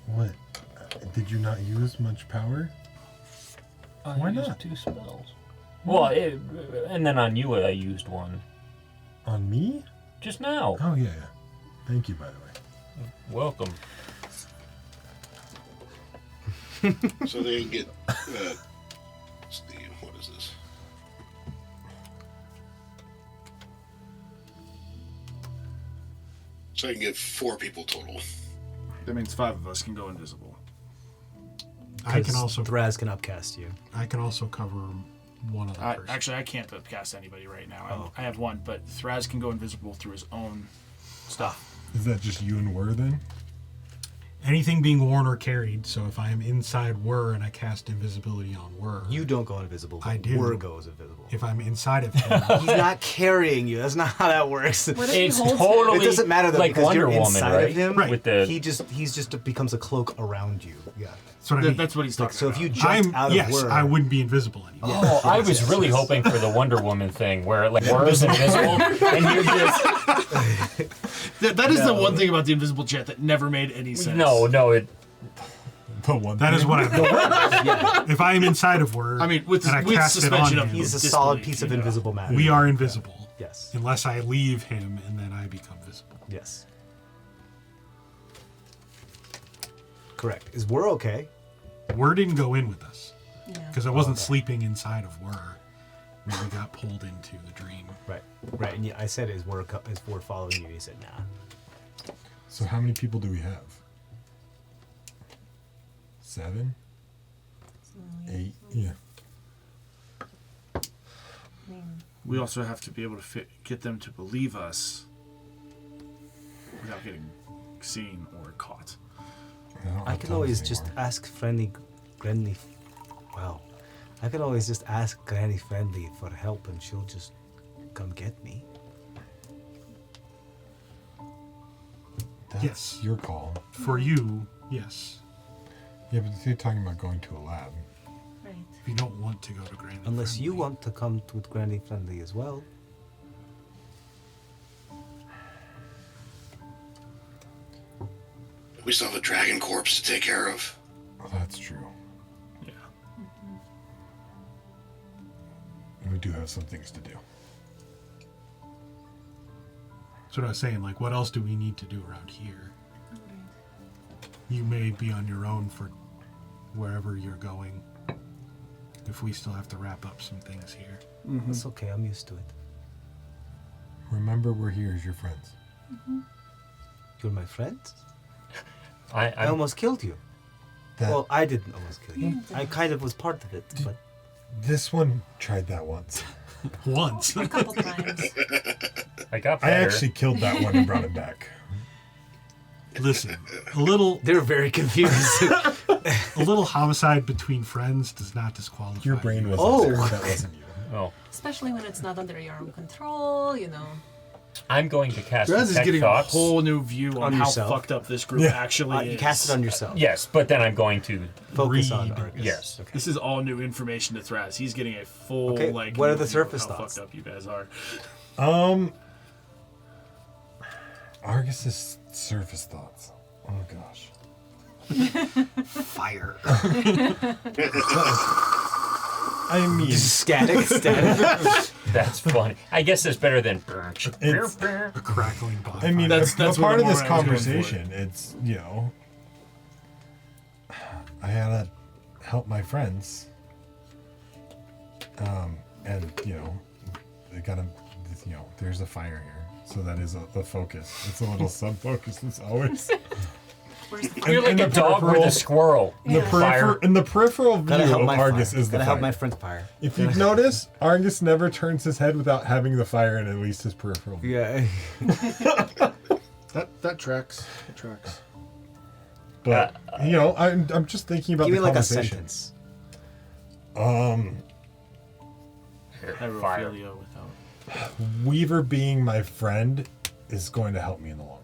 What? Did you not use much power? Why used not? 2 spells. Well, and then on you I used 1. On me? Just now. Oh yeah. Thank you, by the way. Welcome. So they can get. Steve, what is this? So I can get 4 people total. That means 5 of us can go invisible. I can also Thraz can upcast you. I can also cover one other person. Actually, I can't upcast anybody right now. Oh. I have one, but Thraz can go invisible through his own stuff. Is that just you and Wur then? Anything being worn or carried. So if I am inside Wur and I cast invisibility on Wur, You don't go invisible. I do. Wur goes invisible. if I'm inside of him, He's not carrying you. That's not how that works. What if he It's holds totally It doesn't matter though like because Wonder you're Woman, inside right? of him. Right. With the He's just becomes a cloak around you. Yeah. that's what I mean. That's what he's talking So about. if you jumped out of yes, Wur, I wouldn't be invisible anymore. Oh, I was really hoping for the Wonder Woman thing where it like Wur's invisible and you're just That is the one thing about the invisible jet that never made any sense. no, it The one. That is what I meant. If I am inside of Wur, I mean, with and I cast it on suspension of him, he's a disbelief, solid piece of you know. invisible matter. we are invisible. Yes. Unless I leave him and then I become visible. Yes. Correct. Is Wur okay? Wur didn't go in with us Yeah. because I wasn't sleeping inside of Wur when we got pulled into the dream. Right. Right. And I said, is Wur following you? He said, nah. So how many people do we have? 7? 8? Yeah. I mean, We also have to be able to get them to believe us without getting seen or caught. I can always just ask Granny. Wow. I can always just ask Granny Friendly for help and she'll just come get me. That's Yes. your call. For you, yes. Yeah, but you're talking about going to a lab. right. If you don't want to go to Granny Unless you Friendly. want to come with Granny Friendly as well. We still have a dragon corpse to take care of. Oh, that's true. Yeah. We do have some things to do. That's what I was saying. Like, what else do we need to do around here? You may be on your own for wherever you're going. If we still have to wrap up some things here. That's okay, I'm used to it. Remember, we're here as your friends. You're my friend? I I almost killed you. That Well, I didn't almost kill you. I kind of was part of it, but this one tried that once. Once. A couple times. I got I better. actually killed that one and brought it back. Listen, a little they're very confused. homicide between friends does not disqualify Your brain you. was Oh. there. That wasn't you. Oh, Especially when it's not under your own control, you know. I'm going to cast Thraz is Detect getting Thoughts. a whole new view on, On how yourself? fucked up this group Yeah. actually is. You cast it on yourself. Yes, but then I'm going to. Focus on Read. Argus. Yes. Okay. This is all new information to Thraz. He's getting a full Okay, like. what are new the view of surface how thoughts? fucked up you guys are. Argus's surface thoughts. Oh gosh. Fire. I mean, Static. That's funny. I guess it's better than. It's- A crackling bonfire. I mean, That's that's what part of I'm this more I was going for. conversation. It's I gotta help my friends, and they gotta, there's a fire here, so that is the focus. It's a little sub-focus. It's always Where's the You're like And a the dog with a peripheral- squirrel. the in the peripheral view Gotta help of my Argus fire. is the Gotta fire. help my friend fire. If you've noticed, Argus never turns his head without having the fire in at least his peripheral view. Yeah. That tracks. It tracks. But I'm just thinking about Give the me like a conversation. sentence. Fire. Pyrophilia without. Weaver being my friend is going to help me in the long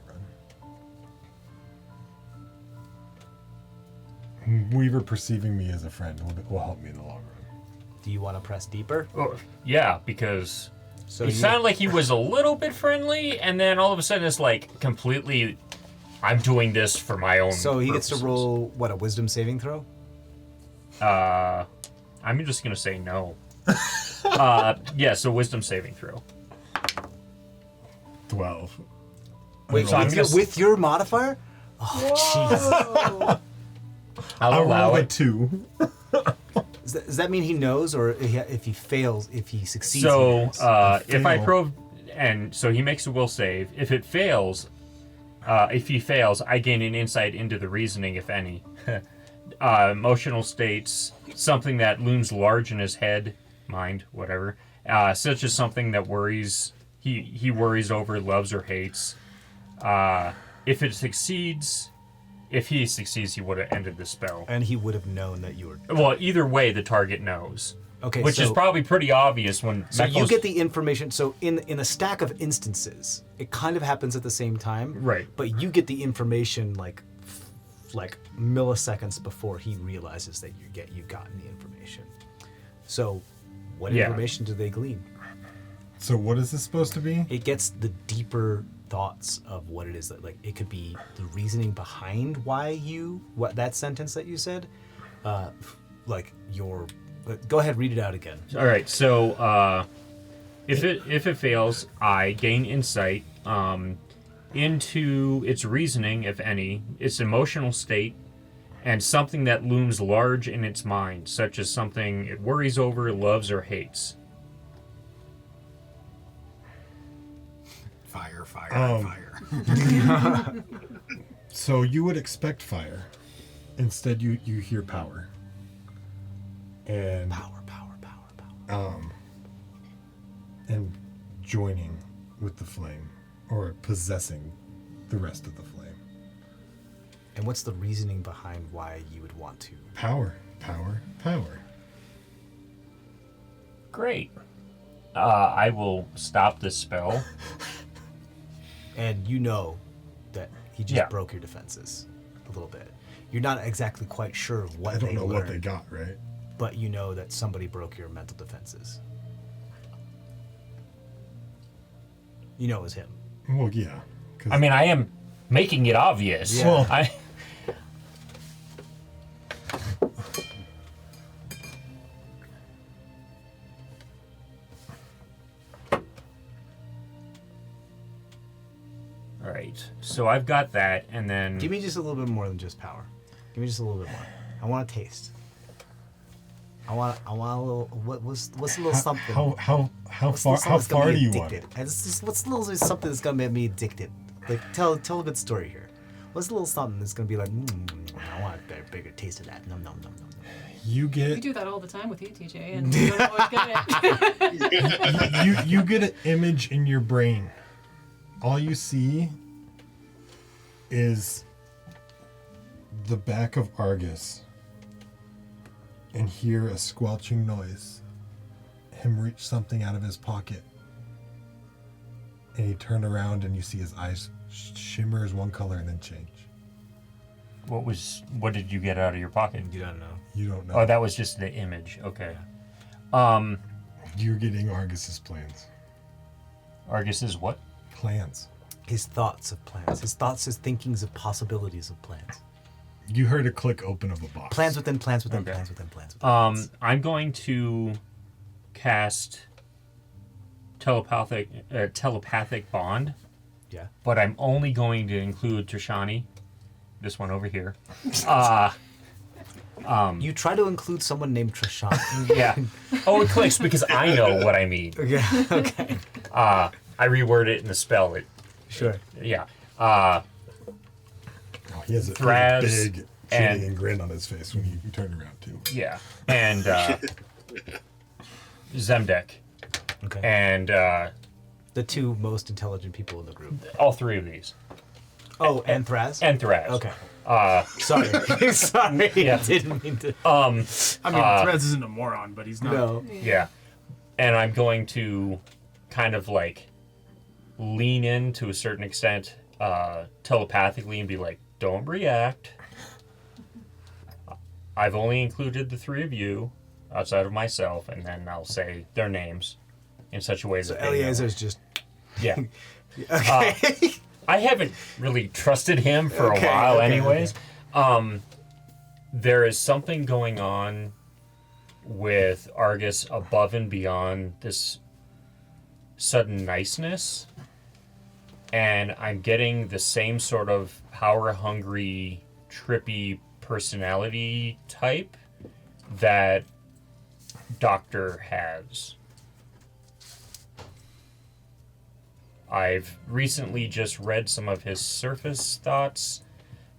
run. Weaver perceiving me as a friend will help me in the long run. Do you want to press deeper? Oh, yeah, because So it sounded like he was a little bit friendly, and then all of a sudden it's like completely, I'm doing this for my own So he gets to purposes. roll, what, a wisdom saving throw? I'm just going to say no. Yeah, so wisdom saving throw. 12. Wait, So I'm with your modifier? Oh, jeez. I'll I'll allow roll a it. 2. Does that mean he knows, or if he fails, if he succeeds? So, he knows? if I fail. prove, and so he makes a will save. If it fails, if he fails, I gain an insight into the reasoning, if any. Emotional states, something that looms large in his head, mind, whatever, such as something that worries, he worries over, loves, or hates. If he succeeds, he would have ended the spell. And he would have known that you were. Well, either way, the target knows. Okay, Which is probably pretty obvious when So you Mekos- get the information. So in a stack of instances, it kind of happens at the same time. Right. But you get the information like milliseconds before he realizes that you've gotten the information. So, what Yeah. information do they glean? So what is this supposed to be? It gets the deeper thoughts of what it is that, like, it could be the reasoning behind why what that sentence that you said, go ahead, read it out again. All right, so if it fails, I gain insight into its reasoning, if any, its emotional state, and something that looms large in its mind, such as something it worries over, loves, or hates. Fire, fire, fire. So you would expect fire. Instead, you hear power. And Power. and joining with the flame, or possessing the rest of the flame. And what's the reasoning behind why you would want to? Power. Great. I will stop this spell. And you know that he just Yeah. broke your defenses a little bit. You're not exactly quite sure of what I don't they know learned, what they got, right? but you know that somebody broke your mental defenses. You know it was him. Well, yeah. 'cause I mean, I am making it obvious. Yeah. Well- All right, so I've got that, and then Give me just a little bit more than just power. Give me just a little bit more. I want a taste. I want a little. What's a little something? how What's a little far something how that's gonna far be do you want addicted? it? And what's a little something that's gonna make me addicted? Like tell a good story here. What's a little something that's gonna be like? I want a bigger taste of that. Nom nom nom nom. nom. You We get do that all the time with you, TJ, and you don't always get it. you get an image in your brain. All you see is the back of Argus, and hear a squelching noise. Him reach something out of his pocket, and he turn around and you see his eyes shimmer as one color and then change. what did you get out of your pocket? You don't know. You don't know. Oh, that was just the image. Okay. You're getting Argus's plans. Argus is what? Plans. His thoughts of plans. His thoughts, his thinkings of possibilities of plans. You heard a click open of a box. Plans within plans within Okay. plans within plans within plans. I'm going to cast telepathic bond, Yeah. but I'm only going to include Trishani, this one over here. You try to include someone named Trishan. Yeah. Oh, it clicks because I know what I mean. Yeah. Okay. I reword it in the spell. It. Sure. Yeah. Oh, he has a Thraz big and- shitty grin on his face when you turn around too. Yeah. And Zemdek. Okay. And The two most intelligent people in the group. all three of these. Oh, and Thraz? And Thraz. Okay. Sorry. Sorry. Yeah. Didn't mean to. I mean, Thraz isn't a moron, but he's not. No. Yeah. And I'm going to kind of like lean in to a certain extent telepathically and be like, don't react. I've only included the three of you outside of myself, and then I'll say their names in such a way So that they know. Eliezer's just. Yeah. Okay. I haven't really trusted him for a Okay, while okay, anyways. There is something going on with Argus above and beyond this sudden niceness, and I'm getting the same sort of power-hungry, trippy personality type that Doctor has. I've recently just read some of his surface thoughts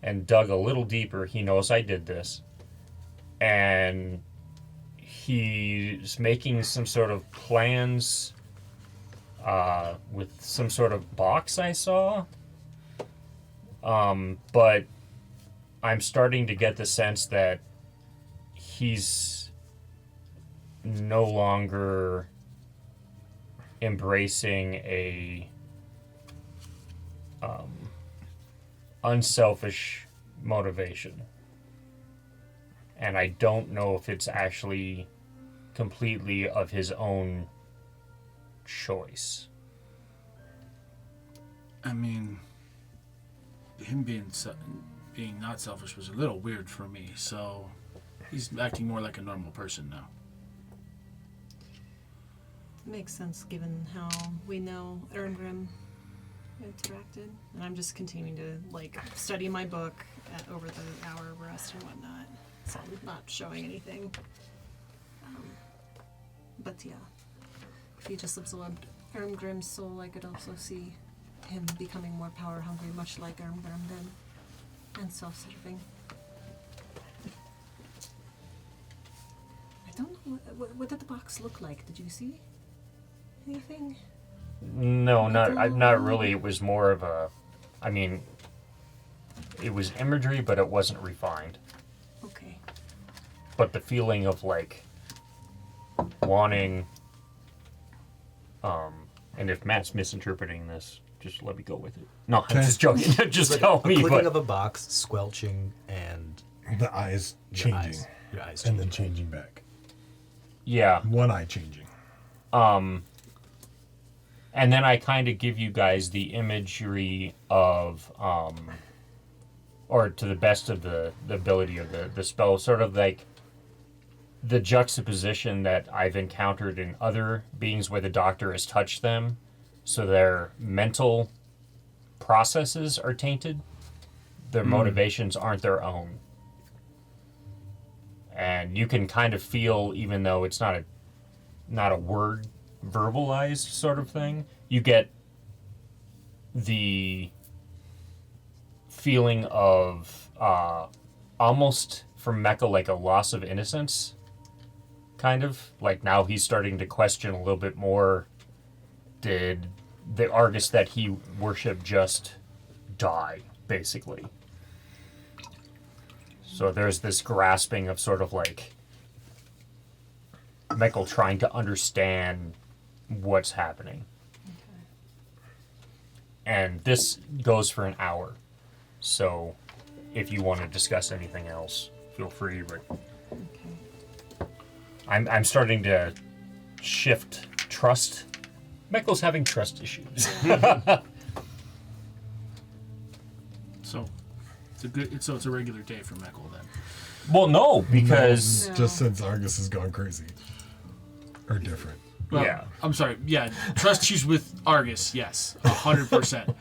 and dug a little deeper. He knows I did this. And he's making some sort of plans with some sort of box I saw. But I'm starting to get the sense that he's no longer embracing a unselfish motivation. And I don't know if it's actually completely of his own choice. I mean, him being not selfish was a little weird for me, so he's acting more like a normal person now. Makes sense given how we know Erngrim interacted. And I'm just continuing to like study my book over the hour of rest and whatnot. So I'm not showing anything. But yeah, if he just absorbed Ermgrim's soul, I could also see him becoming more power hungry, much like Ermgrim then, and self-serving. I don't know, what did the box look like? Did you see anything? No, not really. It was more of a, I mean, it was imagery, but it wasn't refined. Okay. But the feeling of like wanting, and if Matt's misinterpreting this, just let me go with it. No, I'm just joking. Just Like tell a me. clicking But of a box, squelching, and The eyes changing. your eyes And then changing. changing back. yeah, One eye changing. and then I kind of give you guys the imagery of, or to the best of the ability of the spell, sort of like the juxtaposition that I've encountered in other beings where the doctor has touched them, so their mental processes are tainted, their motivations aren't their own. And you can kind of feel, even though it's not a word verbalized sort of thing, you get the feeling of almost from Mecca like a loss of innocence, kind of like now he's starting to question a little bit more, did the Argus that he worshipped just die, basically? So there's this grasping of sort of like Michael trying to understand what's happening. And this goes for an hour. So if you want to discuss anything else, feel free. But Okay. I'm starting to shift trust. Michael's having trust issues. So it's a regular day for Meckel then. Well, no, because No. Just since Argus has gone crazy. Or different. Well, Yeah. I'm sorry. Yeah, trust issues with Argus, yes, 100%.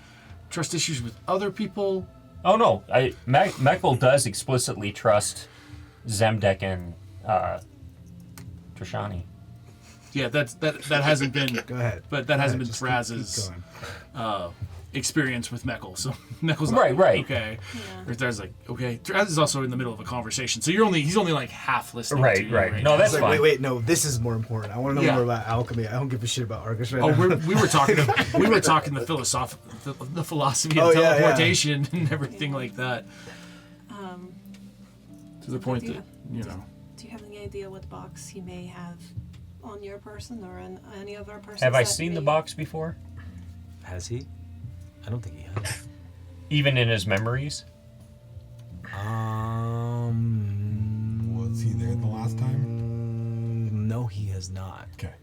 Trust issues with other people. oh no, Michael does explicitly trust Zemdek and Trishani. Yeah, that hasn't been. Go ahead. But that hasn't been Just keep Thraz's going. experience with Meckel, so Meckel's not Right. okay. Yeah. Traz is like, okay. Traz is also in the middle of a conversation, so he's only like half listening. Right, to you right. No, now. that's It's fine. like, wait, no, this is more important. I want to know Yeah. more about alchemy. I don't give a shit about Argus right Oh, now. we were talking the philosophy of Oh, yeah, yeah. teleportation and everything like that. To the point do that you- you know. Do you have any idea what box he may have on your person or on any of our persons? Have I that seen the may- box before? Has he? I don't think he has. Even in his memories? Was he there the last time? No, he has not. Okay.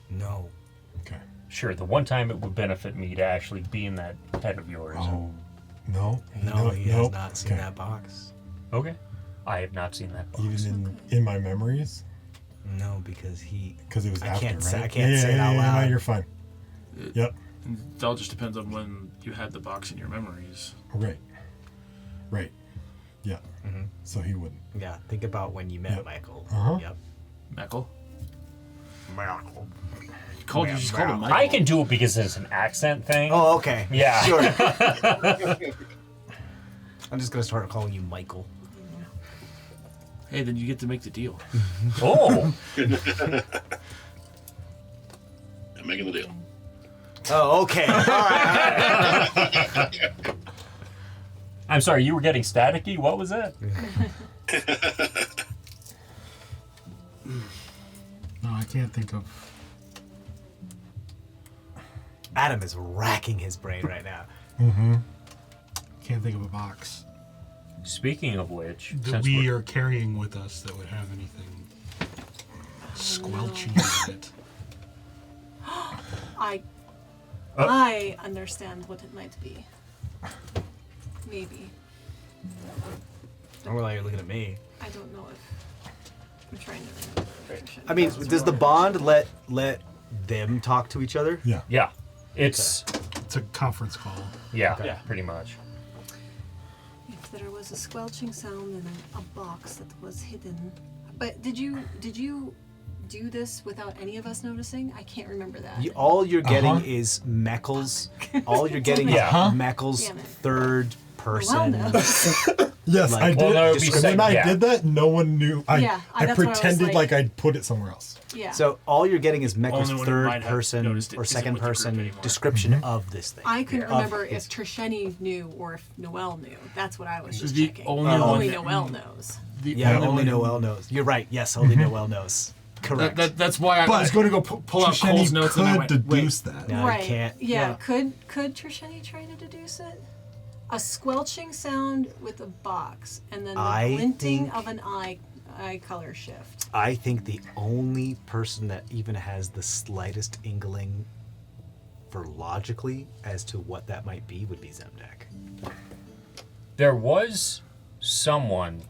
No. Okay. Sure, the one time it would benefit me to actually be in that head of yours. Oh, no. No, he has nope. not seen Okay. that box. Okay. I have not seen that box. Even in my memories, No, because he. because it was I after, can't right? say- I can't say it out No, loud. you're fine. Yep. And it all just depends on when you had the box in your memories. Right. Right. Yeah. Mhm. So he wouldn't. Yeah, think about when you met Yep. Michael. Uh-huh. Yep. Meckel. Michael. You just called him Michael. I can do it because it's an accent thing. Oh, okay. Yeah. Sure. I'm just gonna start calling you Michael. Hey, then you get to make the deal. Oh. I'm making the deal. Oh, okay. All right. I'm sorry, you were getting staticky? What was that? No, I can't think of. Adam is racking his brain right now. Can't think of a box Speaking of which, that since we we're- are carrying with us that would have anything squelching in it. I understand what it might be. Maybe. I'm like, you're looking at me. I don't know if I'm trying to remember. I mean, does the bond let them talk to each other? Yeah. Yeah. It's It's a conference call. yeah, Okay. pretty much. If there was a squelching sound in a box that was hidden. But did you do this without any of us noticing? I can't remember that. All you're getting Uh-huh. is Meckel's. All you're getting is Yeah. Meckel's Damn it. third Well, person. no. Yes, Like- I did. Well, no, it'd be and when I yeah. did that, no one knew. I Yeah, I that's what I was pretended like- I'd put it somewhere else. Yeah. So all you're getting is Meckel's Only one who third might have person noticed it or isn't second with the group person anymore. description Mm-hmm. of this thing. I couldn't Of remember if this- Trisheni knew or if Noelle knew. That's what I was just The checking. only one Only that- Noelle knows. Yeah, only only Noelle knows. You're right. Yes, only Noelle knows. Correct. That's why I But was going to go pull out Trisheni Cole's notes and I could went, deduce that. No, right. you can't. Yeah. Could Trisheni try to deduce it? A squelching sound with a box, and then the I glinting think- of an eye color shift. I think the only person that even has the slightest inkling for logically as to what that might be would be Zemdak. There was someone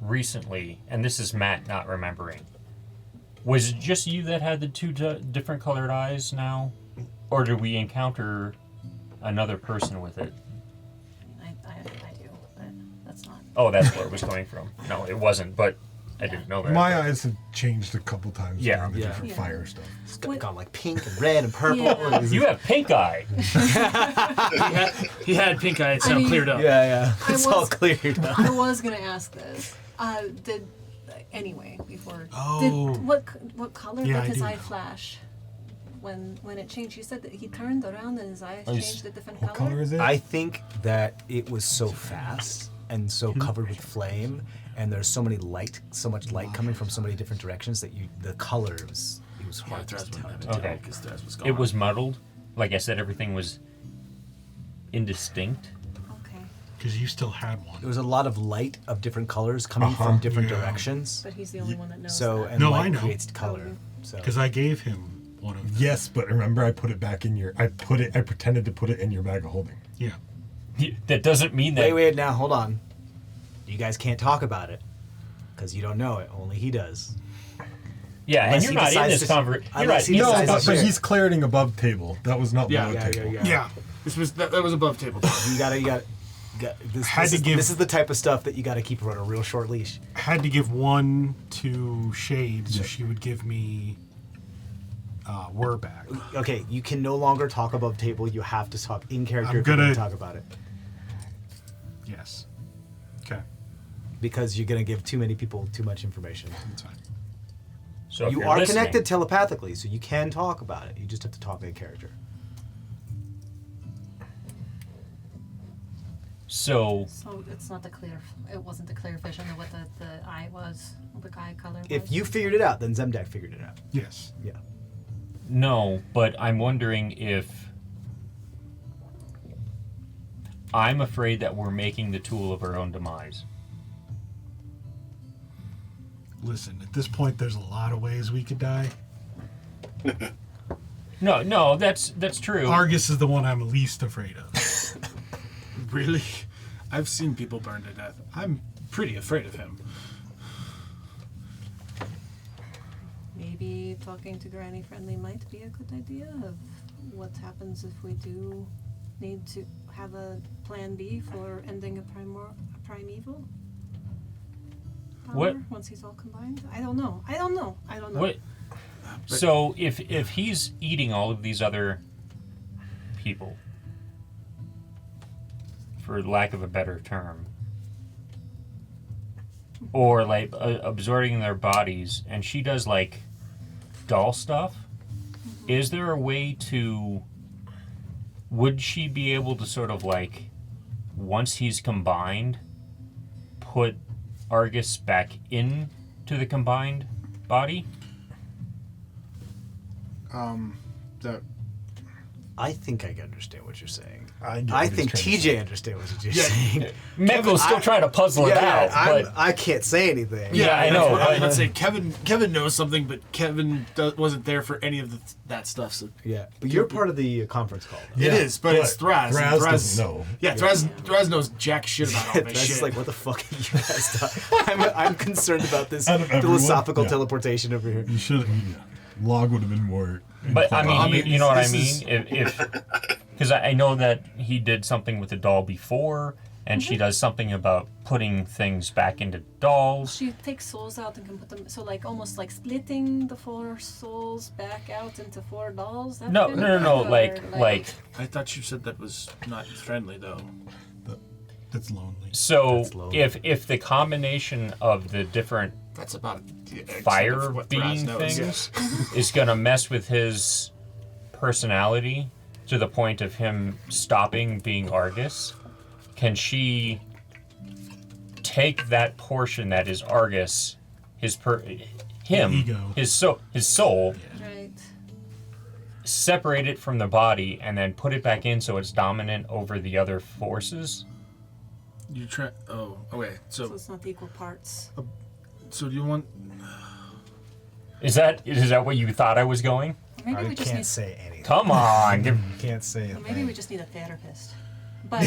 recently, and this is Matt not remembering. Was it just you that had the two different colored eyes now? Or did we encounter another person with it? I do, but that's not. Oh, that's where it was coming from. No, it wasn't, but I didn't know that. My eyes have changed a couple times Yeah. during the Yeah. different Yeah. fire stuff. It's What- gone like pink and red and purple. Yeah. You have pink eye. he had pink eye. It's I now mean- cleared up. Yeah. I It's all was- cleared up. I was gonna ask this. Anyway, before. Oh. What color Yeah, did I his do eye know. flash? When it changed, you said that he turned around and his eyes Oh, changed a different What color is it? I think that it was so fast and so covered with flame, and there's so much light coming from so many different directions that the color was Yeah, hard to Thraz tell. wouldn't have to Okay. because Thraz was gone. It was muddled. Like I said, everything was indistinct. Okay, Because you still had There one. was a lot of light of different colors coming Uh-huh. from different Yeah. directions. but he's the only one that knows. So that. and No, light I know. creates color. Okay. So Because I gave him one of them. Yes, but remember, I put it back in your. I pretended to put it in your bag of holding. Yeah. That doesn't mean that. wait, now hold on. You guys can't talk about it because you don't know it. Only he does. Yeah, and Unless you're he not in decides this to- conversation. You're unless not he in decides this to but share. he's clearing above table. That was not Yeah, below Yeah, table. Yeah. That was above table talk. You gotta this, Had this, to is, give- this is the type of stuff that you gotta keep on a real short leash. Had to give one to Shade, so Yeah. she would give me were back. Okay, you can no longer talk above table. You have to talk in character I'm if you're going gonna- to talk about it. Yes. Okay. Because you're going to give too many people too much information. That's fine. So if You you're are listening- connected telepathically, so you can talk about it. You just have to talk in character. So So it's not the clear. It wasn't the clear vision of what the eye was, the eye color was. If you figured it out, then Zemdak figured it out. Yes. Yeah. no, but I'm wondering if I'm afraid that we're making the tool of our own demise. Listen, at this point, there's a lot of ways we could die. No, that's true. Argus is the one I'm least afraid of. Really? I've seen people burn to death. I'm pretty afraid of him. Maybe talking to Granny Friendly might be a good idea of what happens if we do need to have a plan B for ending a primeval power What- once he's all combined. I don't know. What? So if he's eating all of these other people, for lack of a better term, or like absorbing their bodies, and she does like doll stuff, is there a way to? Would she be able to sort of like, once he's combined, put Argus back into the combined body? That I think I can understand what you're saying. I get I what he's think trying to TJ say. understands what you're saying. Meko's still trying to puzzle it out, but I can't say anything. Yeah, I know, I was but- about to say Kevin knows something, but Kevin wasn't there for any of that stuff. So Yeah, but you're part of the conference call. Though. it is, but it's Thraz. and Thraz doesn't know. Yeah, Thraz knows jack shit about all That's this just shit. like, what the fuck are you guys talking? I'm concerned about this Out of everyone, philosophical yeah. teleportation over here. You should. Log would have been more. But I mean, inclined. you know what I this mean? is- If because I know that he did something with the doll before, and she does something about putting things back into dolls. She takes souls out and can put them, so like almost like splitting the 4 souls back out into 4 dolls. That No, kind no, of no, no. thing, Like, or, like. I thought you said that was not friendly though. That's lonely. So That's low. if the combination of the different That's about fire what Thraz being knows, things is gonna mess with his personality to the point of him stopping being Argus, can she take that portion that is Argus, him, ego. his soul, right. separate it from the body, and then put it back in so it's dominant over the other forces? You try. Oh, okay. So it's not equal parts. So do you want? Is that what you thought I was going? Maybe I we just can't need. say anything. Come on. You can't say it. Maybe we just need a therapist. But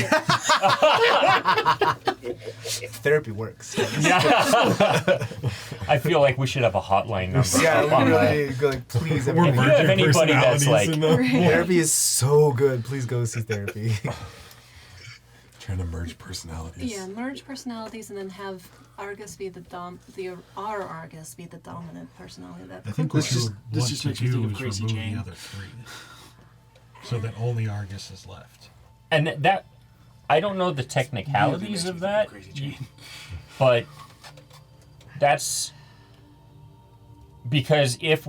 Therapy works. Yeah. I feel like we should have a hotline number. Yeah, up on that. literally go like, please. We're If you have merging anybody that's personalities like- in the- Therapy is so good. Please go see therapy. Trying to merge personalities. yeah, merge personalities and then have Argus be our Argus be the dominant personality. That I think This what just- you this want just to makes me do think of is Crazy remove Jane. the other 3, so that only Argus is left. And that, I don't know the technicalities of that, Crazy Jane. but that's because if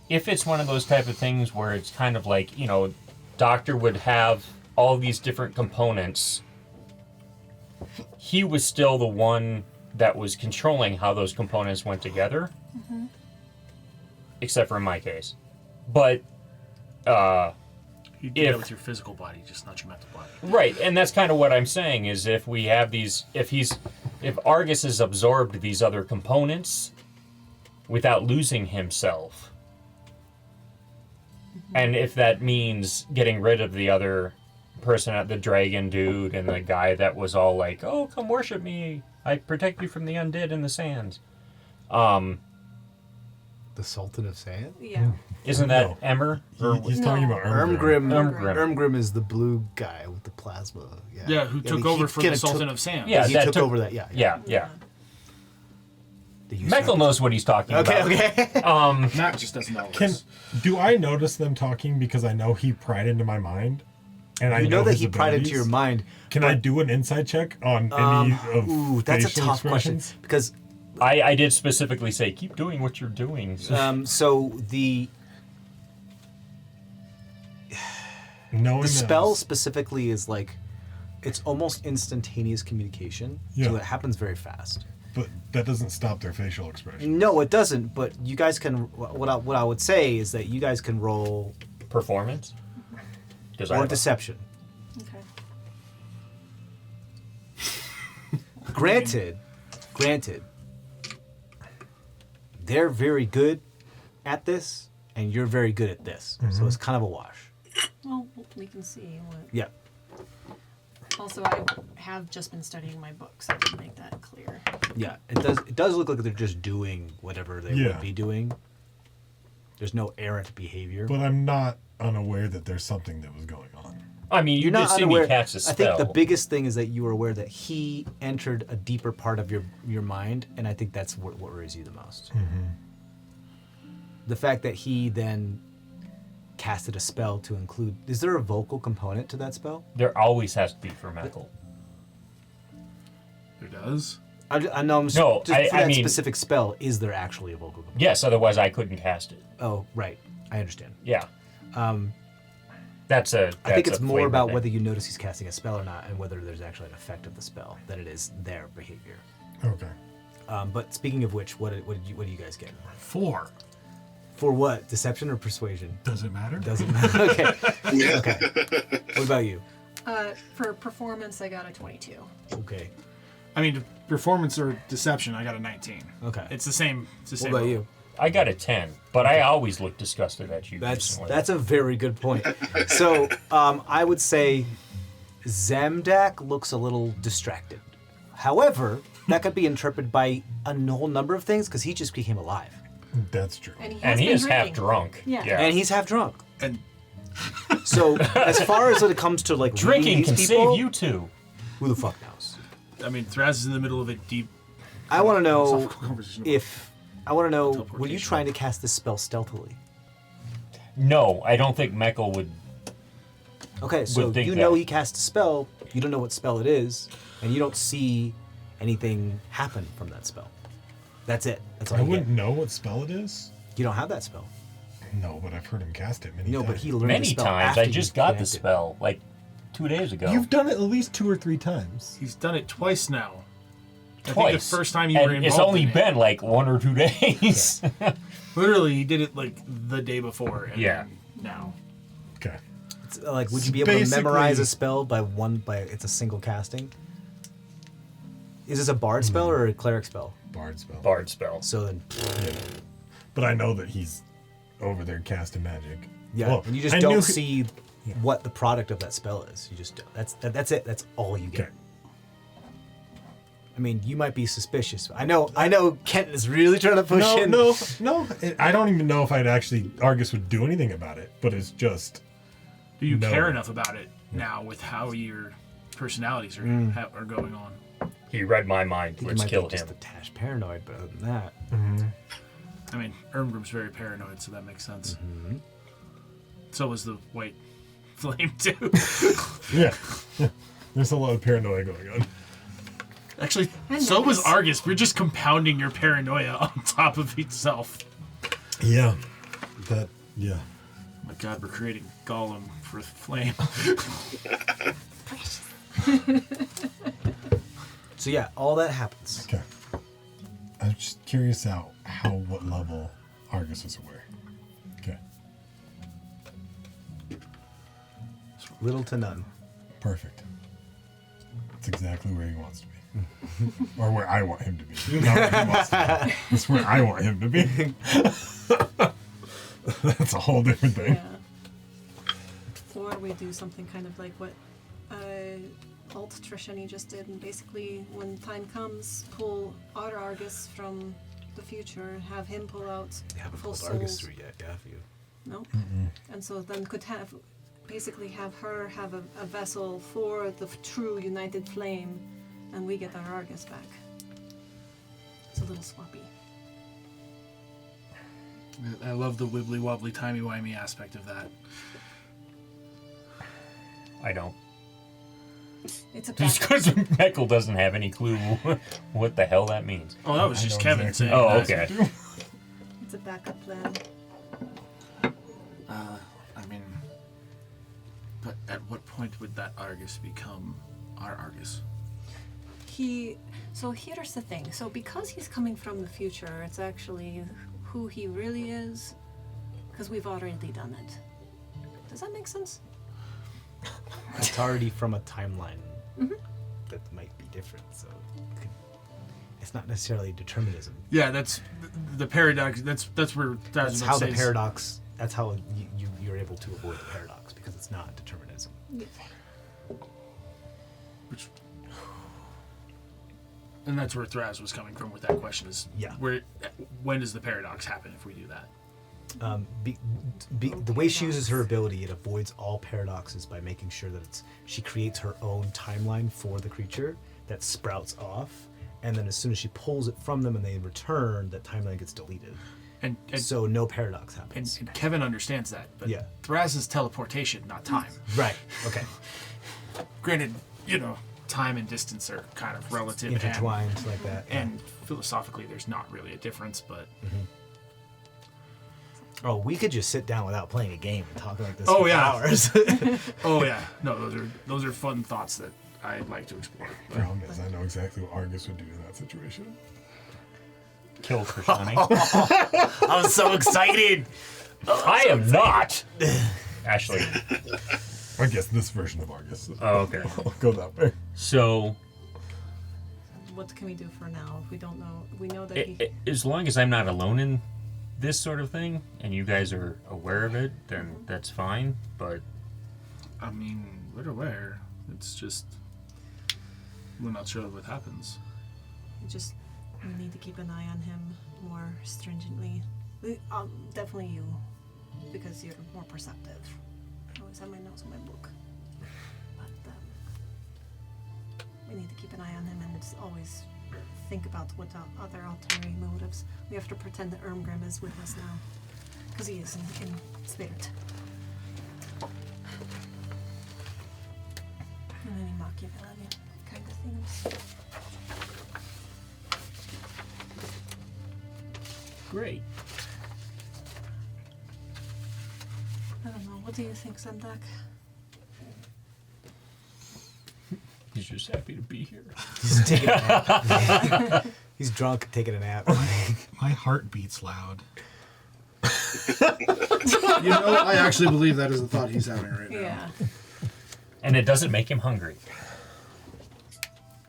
it's one of those type of things where it's kind of like, Doctor would have all these different components, he was still the one that was controlling how those components went together, except for in my case. But You do If- that with your physical body, just not your mental body. right, and that's kind of what I'm saying is if we have these, if Argus has absorbed these other components without losing himself, and if that means getting rid of the other person, the dragon dude and the guy that was all like, "Oh, come worship me, I protect you from the undead in the sands," The Sultan of Sand? yeah. isn't that No. Emmer? He's talking about Ermgrim. Ermgrim. Ermgrim is the blue guy with the plasma. Yeah, who took he over from the kinda Sultan took- of Sand. Yeah, he that took over that. Yeah. Yeah, yeah. Michael knows what he's talking about. Okay. Matt just doesn't know this. Do I notice them talking because I know he pried into my mind? And I You know that his he pried into your abilities? mind. Can I do an insight check on any of Ooh, that's a facial tough question expressions? because I did specifically say, keep doing what you're doing. so the Knowing spell that- specifically is like it's almost instantaneous communication. So Yeah. it happens very fast. but that doesn't stop their facial expression. No, it doesn't. But you guys can. What I would say is that you guys can roll Performance? or deception. Okay. Granted, they're very good at this, and you're very good at this. So it's kind of a wash. Well, we can see what. Yeah. Also, I have just been studying my books. I did make that clear. Yeah. It does look like they're just doing whatever they would be doing. There's no errant behavior. But I'm not unaware that there's something that was going on. I mean, you You're did not see me unaware. cast a I spell. think the biggest thing is that you were aware that he entered a deeper part of your mind, and I think that's what worries you the most. The fact that he then casted a spell to include. Is there a vocal component to that spell? There always has to be for Michael. There does? I know. I'm No, just I for that mean- specific spell. Is there actually a vocal component? Yes, otherwise I couldn't cast it. Oh, right. I understand. Yeah. I That's think a it's more flavor about thing. whether you notice he's casting a spell or not, and whether there's actually an effect of the spell than it is their behavior. Okay. But speaking of which, what do you guys get? 4. For what? Deception or persuasion? Does it matter? Doesn't matter. Okay. Okay. What about you? For performance, I got a 22. Okay. I mean, performance or deception, I got a 19. Okay. It's the same. It's the What same. about roll. you? I got a 10, but I always look disgusted at you. That's recently. a very good point. So I would say Zemdak looks a little distracted. However, that could be interpreted by a whole number of things because he just became alive. That's true. And he, has And he been is half drinking. drunk. Yeah. And he's half drunk. And So as far as when it comes to like Drinking reading can these people, save you too. who the fuck knows? I mean, Thraz is in the middle of a deep I want to know philosophical conversation. were you Teleportation. trying to cast this spell stealthily? No, I don't think Michael would. Okay, so think you know that. he cast a spell, you don't know what spell it is, and you don't see anything happen from that spell. That's it. That's all I you wouldn't get. know what spell it is. You don't have that spell. No, but I've heard him cast it many No, times. but he learned the Many spell times. after I you just got the connected. spell like 2 days ago. You've done it at least 2 or 3 times. He's done it twice now. I Twice. think the first time you and were involved it's only in it. been like 1 or 2 days. Literally, he did it like the day before. And Yeah. then now. Okay. It's like, would you be able to Basically- memorize a spell by it's a single casting? Is this a bard spell or a cleric spell? Bard spell. Bard spell. So then, But I know that he's over there casting magic. yeah, Well, and you just I knew don't he- see what the product of that spell is. You just that's it. That's all you get. Okay. I mean, you might be suspicious. I know. Kent is really trying to push No, in. no. I don't even know if Argus would do anything about it, but it's just. Do you No. care enough about it now with how your personalities are are going on? He read my mind. I think Let's you might kill be just him. a tash paranoid, but other than that, I mean, Ermgrim's very paranoid, so that makes sense. So was the white flame too. Yeah. There's a lot of paranoia going on. Actually, And so was nice. Argus. We're just compounding your paranoia on top of itself. Yeah. Yeah. Oh my God, we're creating Gollum for flame. so yeah, all that happens. Okay. I'm just curious what level Argus is aware. Okay. Little to none. Perfect. That's exactly where he wants to be. Or where I want him to be. Not where he wants to be. It's where I want him to be. That's a whole different thing. Yeah. Or we do something kind of like what Alt Trishani just did, and basically, when time comes, pull our Argus from the future, have him pull out You haven't full pulled Argus souls. through yet, have you? No. And so then could basically have her have a vessel for the true united flame, and we get our Argus back. It's a little swappy. I love the wibbly wobbly timey wimey aspect of that. I don't. It's a Just because Michael doesn't have any clue what the hell that means. Oh, that was just Kevin saying. Oh, that. okay. It's a backup plan. I mean, but at what point would that Argus become our Argus? So here's the thing. So because he's coming from the future, it's actually who he really is, because we've already done it. Does that make sense? It's already from a timeline that might be different, so it's not necessarily determinism. Yeah, that's the paradox. That's where That's how the paradox. That's how you're able to avoid the paradox, because it's not determinism. Which, and that's where Thraz was coming from with that question. Is when does the paradox happen if we do that? The way she uses her ability, it avoids all paradoxes by making sure that she creates her own timeline for the creature that sprouts off, and then as soon as she pulls it from them and they return, that timeline gets deleted. And so no paradox happens. And Kevin understands that, but Thraz is teleportation, not time. Right. Okay. Granted, time and distance are kind of relative, Intertwined like that. And philosophically, there's not really a difference, but. Oh, we could just sit down without playing a game and talk like this for for hours. Oh yeah, no, those are fun thoughts that I'd like to explore. Problem is, I know exactly what Argus would do in that situation. Kill Krishani. I was so excited. I am not. Ashley. I guess this version of Argus. Oh, okay. I'll go that way. So. What can we do for now? If we don't know, we know that As long as I'm not alone in this sort of thing, and you guys are aware of it, then that's fine, but... I mean, we're aware. It's just... we're not sure what happens. we just need to keep an eye on him more stringently. Definitely you, because you're more perceptive. I always have my notes in my book. But we need to keep an eye on him and always think about what other ulterior motives. We have to pretend that Ermgrim is with us now, because he is in spirit. And any Machiavellian kind of things. Great. I don't know. What do you think, Zendak? He's just happy to be here. He's taking a nap. He's drunk, taking a nap. My heart beats loud. I actually believe that is the thought he's having right now. Yeah. And it doesn't make him hungry.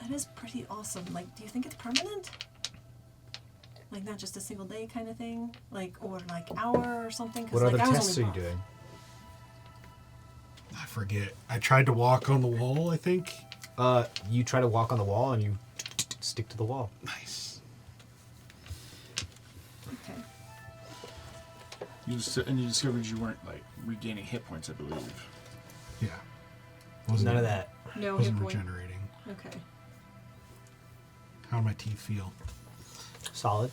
That is pretty awesome. Like, do you think it's permanent? Like, not just a single day kind of thing? Like, or like hour or something? What other tests are you doing? I forget. I tried to walk on the wall, I think. You try to walk on the wall and you stick to the wall. Nice. Okay. You discovered you weren't like regaining hit points, I believe. Yeah. None of that. No hit Wasn't point. regenerating. Okay. How do my teeth feel? Solid.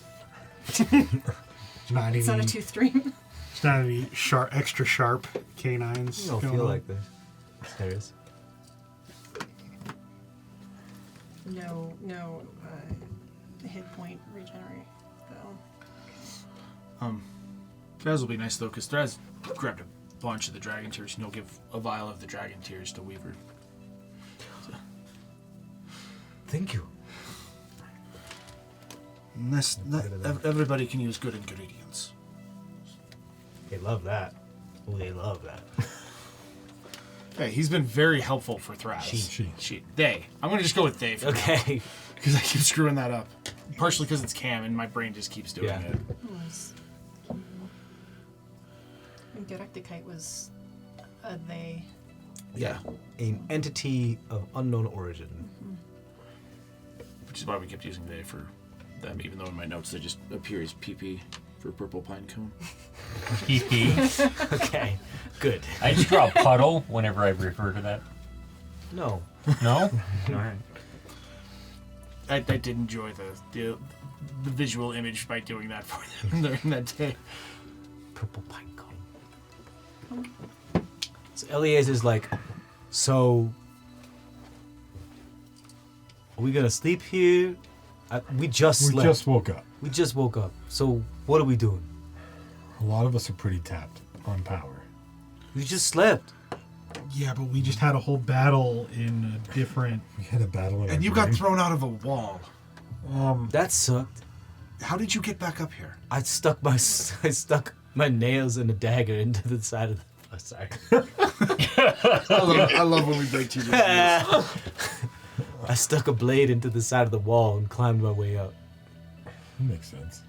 Not It's not a any, tooth dream. it's not any extra sharp canines. You don't going feel on. like this. There is. No hit point regenerate, though. Thraz will be nice though, because Thraz grabbed a bunch of the dragon tears, and he'll give a vial of the dragon tears to Weaver. Thank you. Everybody can use good ingredients. They love that. Oh, they love that. Hey, he's been very helpful for Thraz. She. They. I'm gonna just go with they. Okay. Because I keep screwing that up. Partially because it's Cam, and my brain just keeps doing it. And Galacticite was a they. Yeah. An entity of unknown origin. Which is why we kept using they for them, even though in my notes they just appear as PP for purple pine cone. PP. Okay. Good. I just draw a puddle whenever I refer to that. No. No? Alright. I did enjoy the visual image by doing that for them during that day. purple pine cone. So Eliezer's like, so are we gonna sleep here? We just slept. We just woke up. We just woke up. So what are we doing? A lot of us are pretty tapped on power. We just slept. Yeah, but we just had a whole battle in a different. We had a battle in And our you got brain. thrown out of a wall. That sucked. How did you get back up here? I stuck my nails and a dagger into the side of the. Oh, sorry. I love when we break TJ's news. I stuck a blade into the side of the wall and climbed my way up. That makes sense.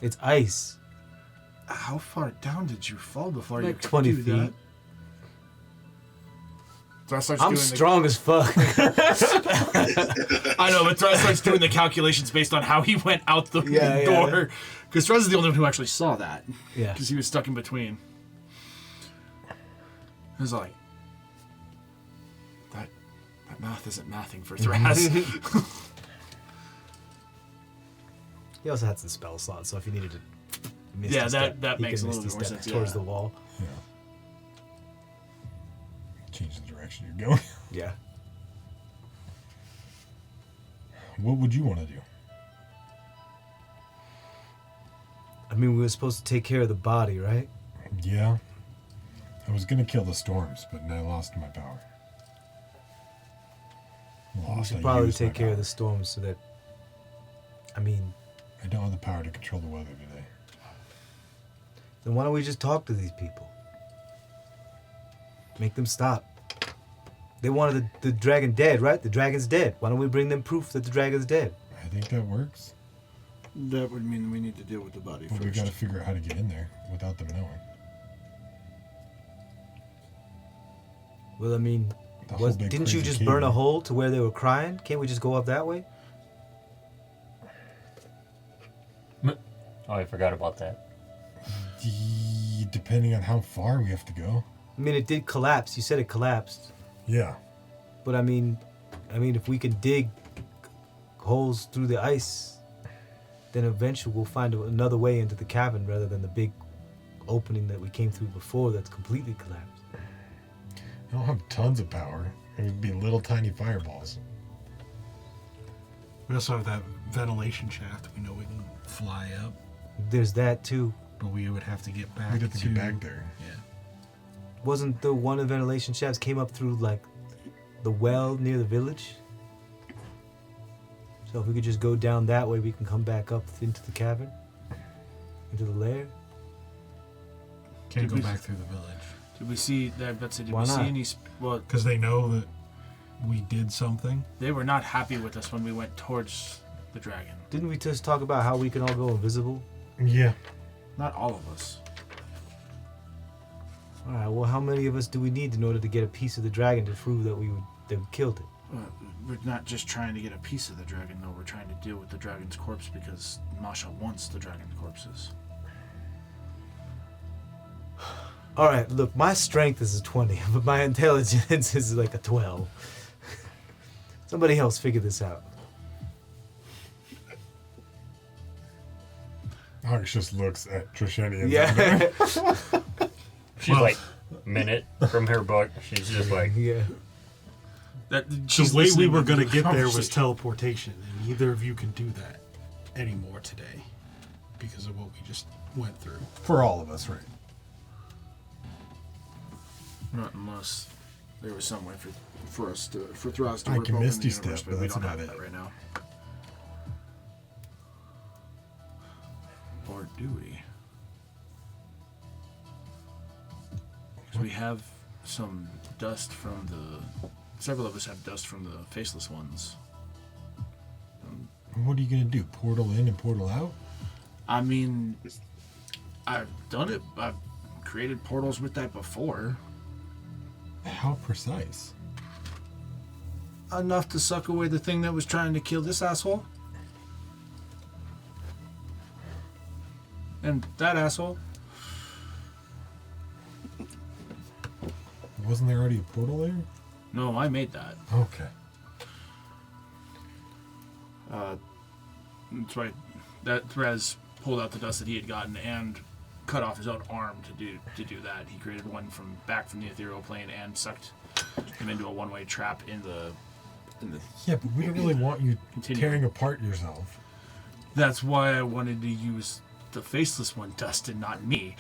It's ice. How far down did you fall before you Like could 20 do feet. that? Thras starts I'm doing strong as fuck. I know, but Thras starts doing the calculations based on how he went out the Yeah, door. Because Thras is the only one who actually saw that. Yeah. Because he was stuck in between. It was like, that math isn't mathing for Thras. He also had some spell slots, so if he needed to miss Yeah, a step, that he makes could a little misty bit more step sense, towards yeah. the wall. Yeah. Change the direction you're going. Yeah. What would you want to do? I mean, we were supposed to take care of the body, right? Yeah. I was gonna kill the storms, but I lost my power. We should probably take care of the storm so that. I mean, I don't have the power to control the weather today. then why don't we just talk to these people? Make them stop. They wanted the dragon dead, right? The dragon's dead. Why don't we bring them proof that the dragon's dead? I think that works. That would mean we need to deal with the body But we first. gotta figure out how to get in there without them knowing. Well, I mean, The whole big didn't you crazy just burn a cave. hole to where they were crying? Can't we just go up that way? Oh, I forgot about that. Depending on how far we have to go. I mean, it did collapse. You said it collapsed. Yeah. But I mean, if we can dig holes through the ice, then eventually we'll find another way into the cavern rather than the big opening that we came through before that's completely collapsed. I don't have tons of power. It would be little tiny fireballs. We also have that ventilation shaft. We know we can fly up, There's that too. but we would have to get back. We'd have to get back there. Yeah. Wasn't the one of the ventilation shafts came up through like the well near the village? So if we could just go down that way, we can come back up into the cavern, into the lair. Can't Did go we- back through the village Did we see, did Why we see not? any, well, because they know that we did something. they were not happy with us when we went towards the dragon. Didn't we just talk about how we can all go invisible? Yeah. Not all of us. All right. Well, how many of us do we need in order to get a piece of the dragon to prove that we killed it? We're not just trying to get a piece of the dragon, though. We're trying to deal with the dragon's corpse because Masha wants the dragon's corpses. All right. Look, my strength is a 20, but my intelligence is like a 12. Somebody else figure this out. Alex just looks at Trisheni and Yeah. She's like, minute from her book. She's just like, Yeah. That The she's way we listening were to going to the get there was conversation. teleportation, and neither of you can do that anymore today because of what we just went through. For all of us, right? Not unless there was some way for us to for Thras to I rip can open Misty the universe, Step, but but we that's don't about have it. that right now. Or do we? 'Cause we have some dust from the. Several of us have dust from the faceless ones. What are you gonna do? Portal in and portal out? I mean, I've done it. I've created portals with that before. How precise? Enough to suck away the thing that was trying to kill this asshole. And that asshole. Wasn't there already a portal there? No, I made that. Okay. That's right. That Thras pulled out the dust that he had gotten and cut off his own arm to do that. He created one back from the ethereal plane and sucked him into a one-way trap in the. Yeah, but we don't really want you Continue. tearing apart yourself. That's why I wanted to use the faceless one dust and not me.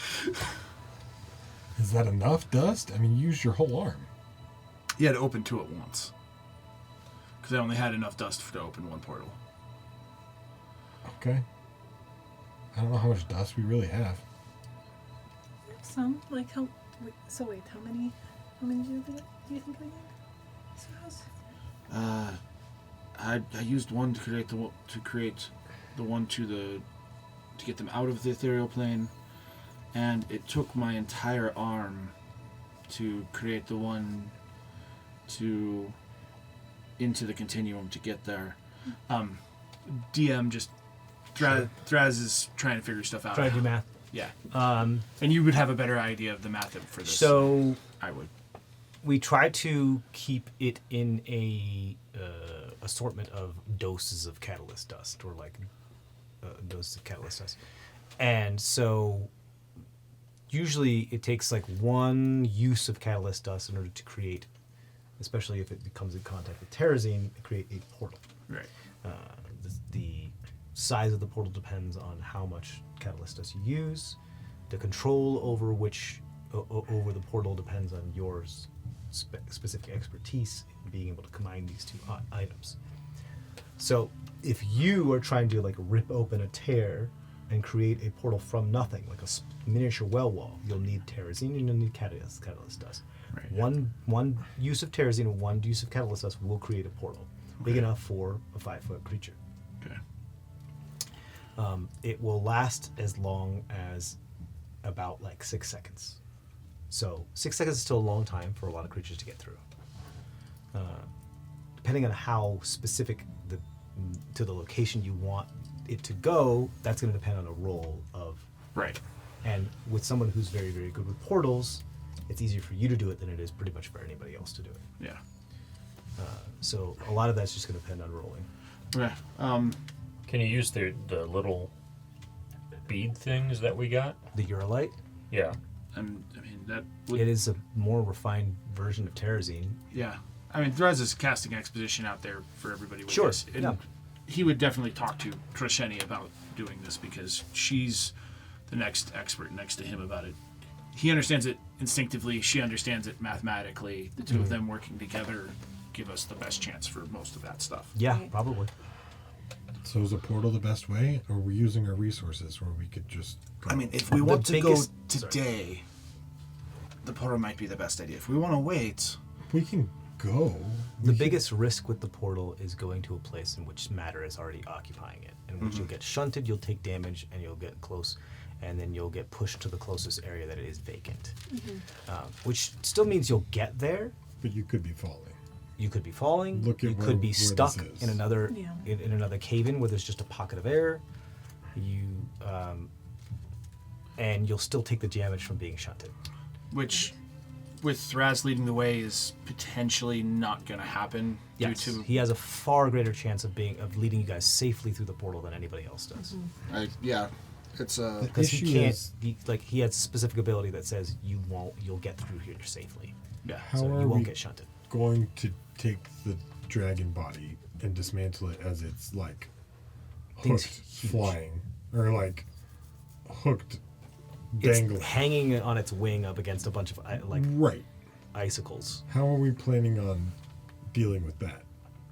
Is that enough dust? I mean, use your whole arm. He had opened to it once. Because I only had enough dust to open one portal. Okay. I don't know how much dust we really have. Some, like, how... Wait, so wait, how many do you think we need? I used one to create the one to get them out of the ethereal plane, and it took my entire arm to create the one into the continuum to get there. DM just Thraz is trying to figure stuff out. Try to do math. Yeah. And you would have a better idea of the math for this. So I would. we try to keep it in a assortment of doses of catalyst dust, or like doses of catalyst dust. And so usually it takes like one use of catalyst dust in order to create, especially if it comes in contact with terrazine, create a portal. Right. The size of the portal depends on how much catalyst dust you use. The control over over the portal depends on your specific expertise in being able to combine these two items. So if you are trying to like rip open a tear and create a portal from nothing, like a miniature well wall, you'll need terrazine and you'll need catalyst dust. Right. One use of terrazine and one use of catalyst dust will create a portal big enough for a 5-foot creature. Okay. It will last as long as about like 6 seconds. So 6 seconds is still a long time for a lot of creatures to get through. Depending on how specific to the location you want it to go, that's going to depend on a roll of. Right. And with someone who's very, very good with portals, it's easier for you to do it than it is pretty much for anybody else to do it. Yeah. So a lot of that's just going to depend on rolling. Okay. Can you use the little bead things that we got? The Urolite, Yeah. I mean that would. it is a more refined version of terrazine. Yeah. I mean, Thraz is casting exposition out there for everybody with Sure, this. And yeah. he would definitely talk to Krisheni about doing this because she's the next expert next to him about it. He understands it instinctively. She understands it mathematically. The two of them working together give us the best chance for most of that stuff. Yeah, Right. probably. So is a portal the best way, or are we using our resources where we could just go? I mean, if we The want to biggest- go today, the portal might be the best idea. If we want to wait, we can go. The biggest risk with the portal is going to a place in which matter is already occupying it, in which you'll get shunted, you'll take damage, and you'll get close, and then you'll get pushed to the closest area that is vacant. Which still means you'll get there. But you could be falling. You could be falling. Look at you where- could be where this stuck is. in another Yeah. in another cave-in where there's just a pocket of air. You and you'll still take the damage from being shunted. which with Thraz leading the way is potentially not going to happen Yes, due to he has a far greater chance of leading you guys safely through the portal than anybody else does. it's Because he issue can't. is- He has specific ability that says you'll get through here safely. yeah. How So are you won't we get shunted. going to take the dragon body and dismantle it as it's like Thing's hooked, huge. flying, or like hooked, It's dangling? hanging on its wing up against a bunch of like Right. icicles. How are we planning on dealing with that?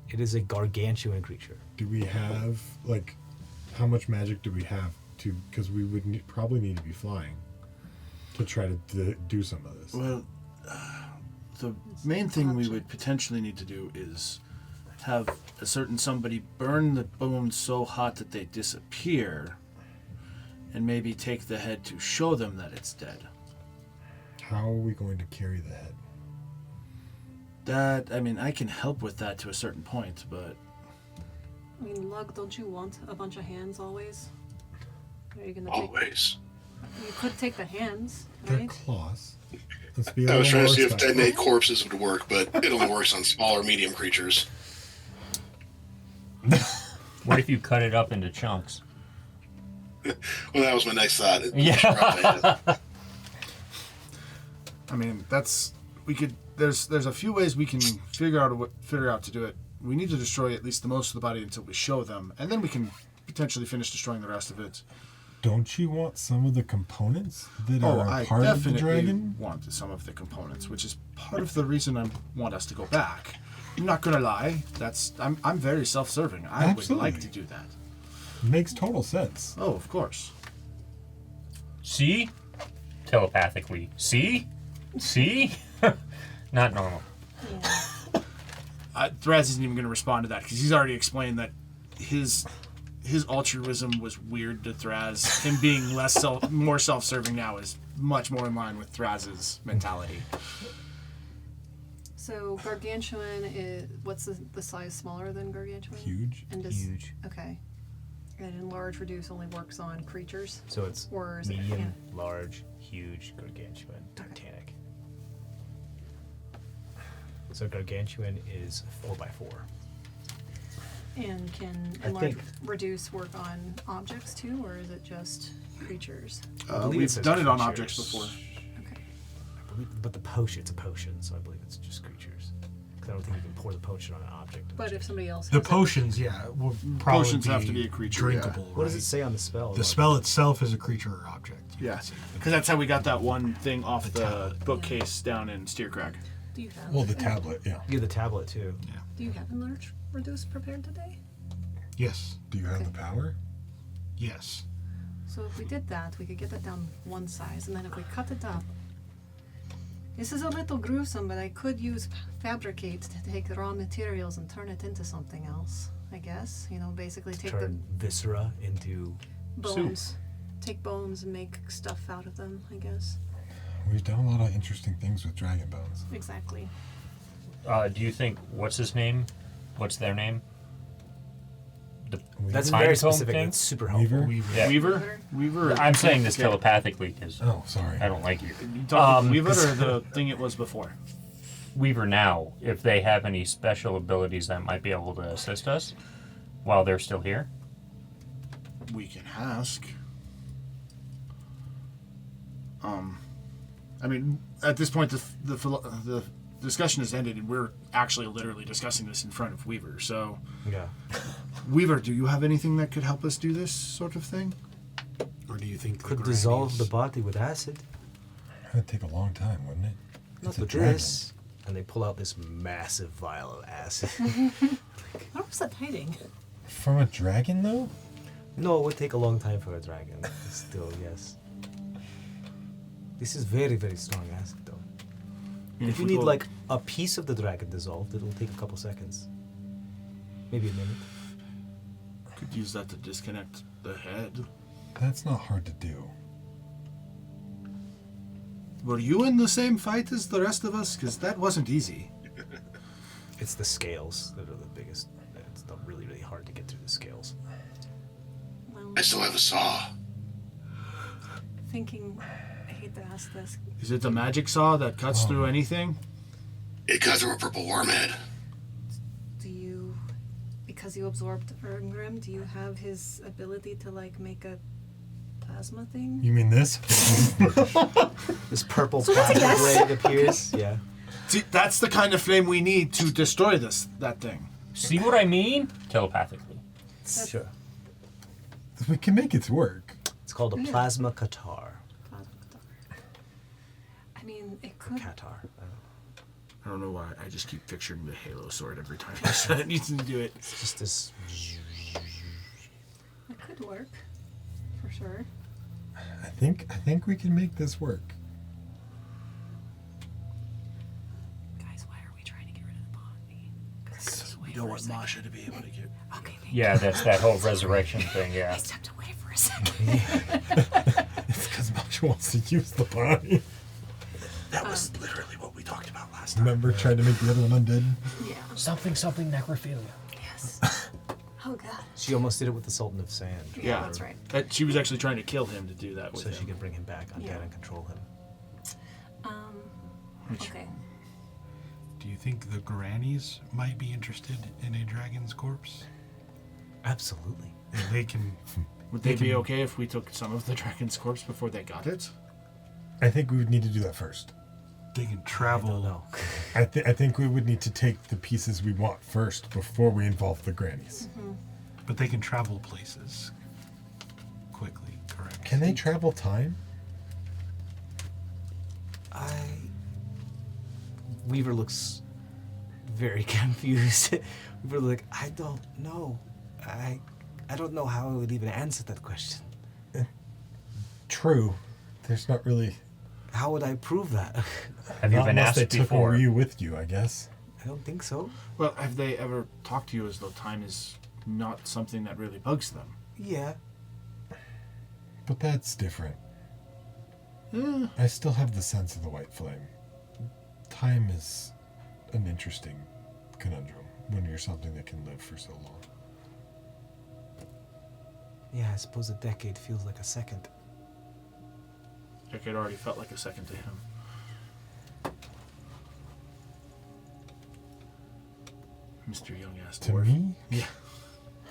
It is a gargantuan creature. Do we have like how much magic do we have to? Because we would probably need to be flying to try to do some of this. Well, the main thing we would potentially need to do is have a certain somebody burn the bones so hot that they disappear, and maybe take the head to show them that it's dead. How are we going to carry the head? That, I mean, I can help with that to a certain point, but I mean, Lug, don't you want a bunch of hands always? Are you gonna take? Always. You could take the hands, They're right? claws. Let's be a I was little trying to see more if respectful. detonate corpses would work, but it only works on smaller, medium creatures. What if you cut it up into chunks? Well, that was my next thought. Yeah. I mean, there's a few ways we can figure out to do it. We need to destroy at least the most of the body until we show them, and then we can potentially finish destroying the rest of it. Don't you want some of the components that are I part of the definitely dragon? want some of the components, which is part of the reason I want us to go back. I'm not gonna lie. I'm very self-serving. I would Absolutely. like to do that. Makes total sense. Oh, of course. See? Telepathically. See? See? Not normal. Thraz isn't even going to respond to that because he's already explained that his altruism was weird to Thraz. Him being more self-serving now is much more in line with Thraz's mentality. So gargantuan is what's the size smaller than gargantuan? Huge. And does, Huge. Okay. And enlarge reduce only works on creatures. So it's Or is it- medium, large, huge, gargantuan, titanic. So gargantuan is 4x4. And can I enlarge think- reduce work on objects too, or is it just creatures? believe it We've says done it on creatures. objects before. Okay. I believe, but it's a potion, so I believe it's just creatures. Because I don't think you can pour the potion on an object. But if somebody else The has it- potions, will probably Potions have to be a creature, yeah. drinkable. What does right? it say on the spell? The spell itself is a creature or object. Yeah, because that's how we got that one thing off the bookcase down in Steercrag. Do you have? Well, the tablet, yeah. You get the tablet too. Do you have enlarge reduce prepared today? Yes. Do you have the power? Yes. So if we did that, we could get that down one size, and then if we cut it up, this is a little gruesome, but I could use fabricate to take the raw materials and turn it into something else. I guess basically take Turn viscera into the bones, take bones and make stuff out of them. I guess We've done a lot of interesting things with dragon bones. exactly. Do you think, what's his name? What's their name? The That's Pine very Cone specific. thing? That's super helpful. Weaver? Yeah. Weaver. I'm saying this Okay. telepathically because Oh, sorry. I don't like you. You talking Weaver or the thing it was before? Weaver now, if they have any special abilities that might be able to assist us while they're still here. We can ask. I mean, at this point, the discussion has ended, and we're actually literally discussing this in front of Weaver. So, Yeah. Weaver, do you have anything that could help us do this sort of thing? Or do you think Could dissolve the body with acid. That'd take a long time, wouldn't it? Not It's a with dragon. this. And they pull out this massive vial of acid. What was that hiding? From a dragon, though? No, it would take a long time for a dragon. Still, yes. This is very, very strong acid, though. If you need like a piece of the dragon dissolved, it'll take a couple seconds. Maybe a minute. Could use that to disconnect the head. That's not hard to do. Were you in the same fight as the rest of us? Because that wasn't easy. It's the scales that are the biggest. It's not really, really hard to get through the scales. Well, I still have a saw. thinking. I hate to ask this. Is it the magic saw that cuts through anything? It cut through a purple wormhead. Do you, because you absorbed Erngrim, do you have his ability to like make a plasma thing? You mean this? This purple plasma blade appears. Yeah. See, that's the kind of flame we need to destroy that thing. See what I mean? Telepathically. Sure. We can make it work. It's called a plasma Qatar. I mean, it could. Qatar. I don't know why. I just keep picturing the Halo sword every time I said it needs to do it. It's just this. It could work, for sure. I think we can make this work. Guys, why are we trying to get rid of the body? We don't want Masha to be able to get. Okay, thank Yeah, that's that whole resurrection thing, you. I yeah. stepped away for a second. It's because Masha wants to use the body. That was literally what we talked about last time. Remember trying to make the other one undead? Yeah. Something necrophilia. Yes. Oh god. She almost did it with the Sultan of Sand. Yeah, that's right. She was actually trying to kill him to do that with So she him. could bring him back undead Yeah. and control him. Okay. Do you think the grannies might be interested in a dragon's corpse? Absolutely. And they can Would they be okay if we took some of the dragon's corpse before they got it? I think we would need to do that first. They can I travel. don't know. I think we would need to take the pieces we want first before we involve the grannies. But they can travel places quickly, correct? Can they travel time? Weaver looks very confused. Weaver like, I don't know. I don't know how I would even answer that question. True. There's not really. How would I prove that? Have you Not been unless asked they took before? Ryu with you, I guess. I don't think so. Well, have they ever talked to you as though time is not something that really bugs them? Yeah. But that's different. I still have the sense of the white flame. Time is an interesting conundrum when you're something that can live for so long. Yeah, I suppose a decade feels like a second. Like it already felt like a second to him. Mr. Young ass To dwarf. me? Yeah.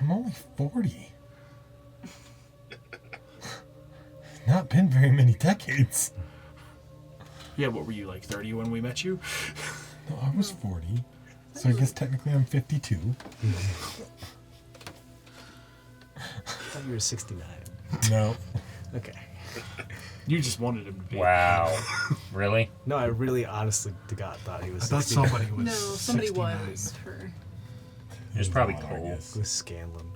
I'm only 40. Not been very many decades. Yeah, what were you, like 30 when we met you? No, I was 40. So I guess technically I'm 52. I thought you were 69. No. Okay. You just wanted him to be. Wow. Really? No, I really honestly to God thought he was I thought 69. somebody was No, somebody 69. was for. It was probably odd, I Cole. guess. It was Scanlon.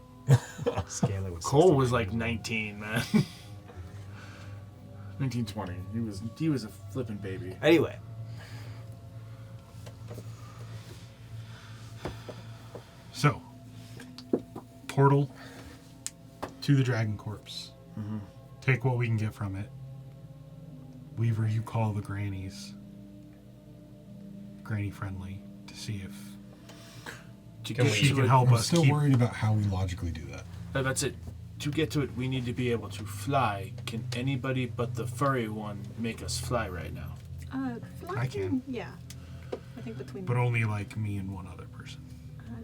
Scanlon was Cole was 69. like 19, man. 1920. He was a flippin' baby. Anyway. So, portal to the dragon corpse. Take what we can get from it. Weaver, you call the grannies. Granny friendly to see if To Can get we- she to can it, help I'm us still keep. worried about how we logically do that. that's it. To get to it, we need to be able to fly. Can anybody but the furry one make us fly right now? Flying, I can. Yeah. I think between. But only like me and one other person.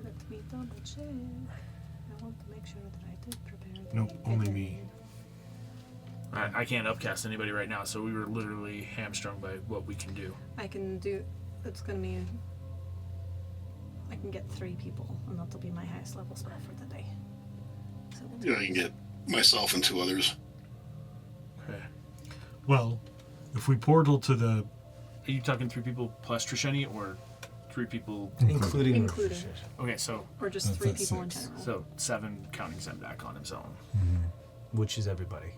Let me double check. I want to make sure that I did prepare. Nope, only me. I can't upcast anybody right now, so we were literally hamstrung by what we can do. I can do. It's gonna be. I can get 3 people, and that'll be my highest level spell for the day. So we'll do You can get myself and 2 others. Okay. Well, if we portal to the Are you talking 3 people plus Trisheni, or 3 people? Including. Including. Okay, so Or just That's 3 at people in 6. general. so 7 counting Zemdak on his own. Which is everybody.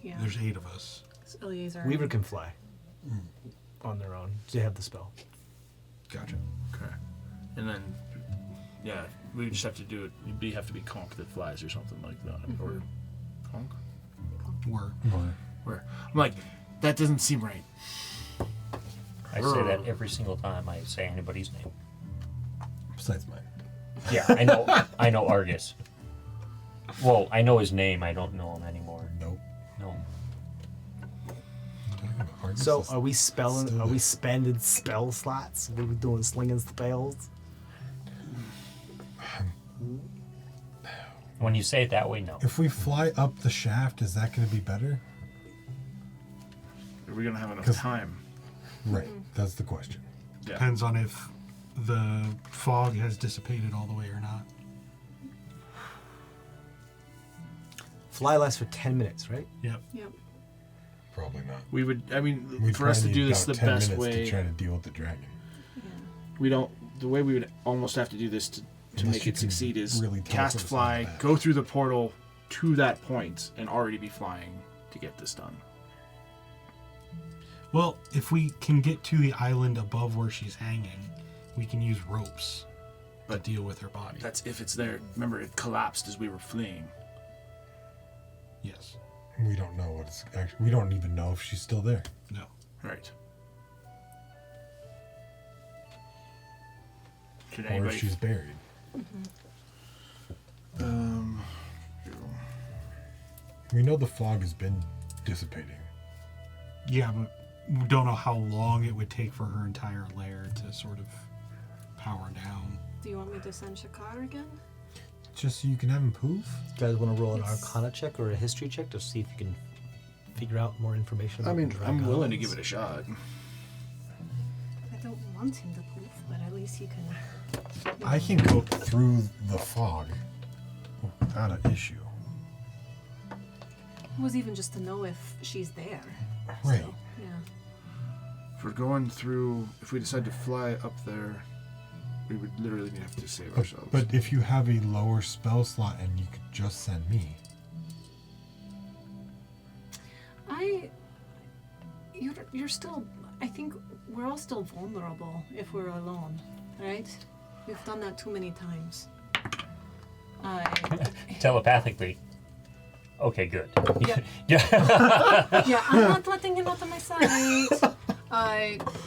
Yeah. there's 8 of us. So Eleazar. Weaver can fly. On their own. They have the spell. Gotcha. Okay. And then, yeah, we just have to do it. You have to be conch that flies or something like that, or conch. We're Where I'm like, that doesn't seem right. I say that every single time I say anybody's name. Besides mine. Yeah, I know Argus. Well, I know his name. I don't know him anymore. Nope. No. So are we spelling? Still Are we there. spending spell slots? What are we doing? Slinging spells? When you say it that way, no. If we fly up the shaft, is that going to be better? Are we gonna have enough 'Cause- time? Right. That's the question. Yeah. depends on if the fog has dissipated all the way or not. Fly lasts for 10 minutes, right? Yep. Yep. Probably not. We would. I mean, We'd for us to probably do need this the about 10 best minutes way, to try to deal with the dragon. Yeah. we don't. The way we would almost have to do this to Unless make you it can succeed is really cast teleport us fly, back. go through the portal to that point, and already be flying to get this done. Well, if we can get to the island above where she's hanging, we can use ropes to deal with her body. That's if it's there. Remember, it collapsed as we were fleeing. Yes. We don't know what it's actually. We don't even know if she's still there. No. Right. Should Or anybody? if she's buried. We know the fog has been dissipating. Yeah, but we don't know how long it would take for her entire lair to sort of power down. Do you want me to send Shakar again? Just so you can have him poof? You guys want to roll an Arcana check or a history check to see if you can figure out more information about I'm willing to dragons? give it a shot. I don't want him to poof, but at least you can. I can go through the fog without an issue. It was even just to know if she's there. Right. So, yeah. If we're going through, if we decide to fly up there, we would literally have to save ourselves. But if you have a lower spell slot and you could just send me. You're still. I think we're all still vulnerable if we're alone, right? We've done that too many times. Telepathically. Okay, good. Yeah. Yeah. Yeah, I'm not letting him out of my sight.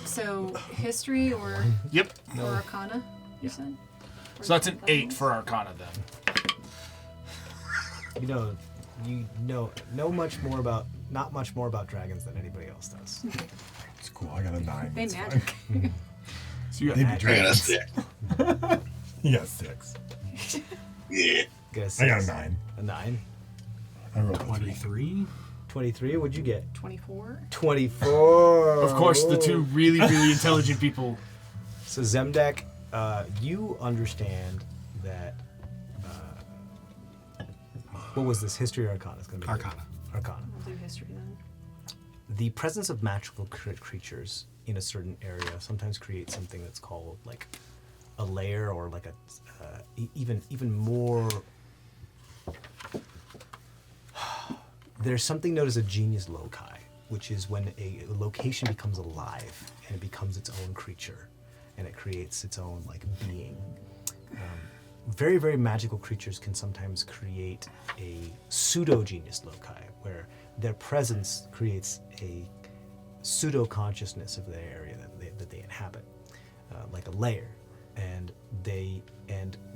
So history or Yep. or Arcana, you said? So that's an 8 for Arcana then. You know not much more about dragons than anybody else does. It's cool. I got a 9. They It's magic. fine. So you got Maybe magic. I got a dragons. 6. Yeah, 6. Yeah. Guess I got a 9. A 9. I rolled a 3. 23. 23. What'd you get? 24. 24. Of course, the two really, really intelligent people. So Zemdek, you understand that. What was this? History or Arcana? It's gonna be Arcana. Arcana. We'll do history then. The presence of magical creatures in a certain area sometimes creates something that's called like a layer, or like a even more. There's something known as a genius loci, which is when a location becomes alive and it becomes its own creature, and it creates its own like being. Very, very magical creatures can sometimes create a pseudo-genius loci, where their presence creates a pseudo-consciousness of the area that they inhabit, like a layer. And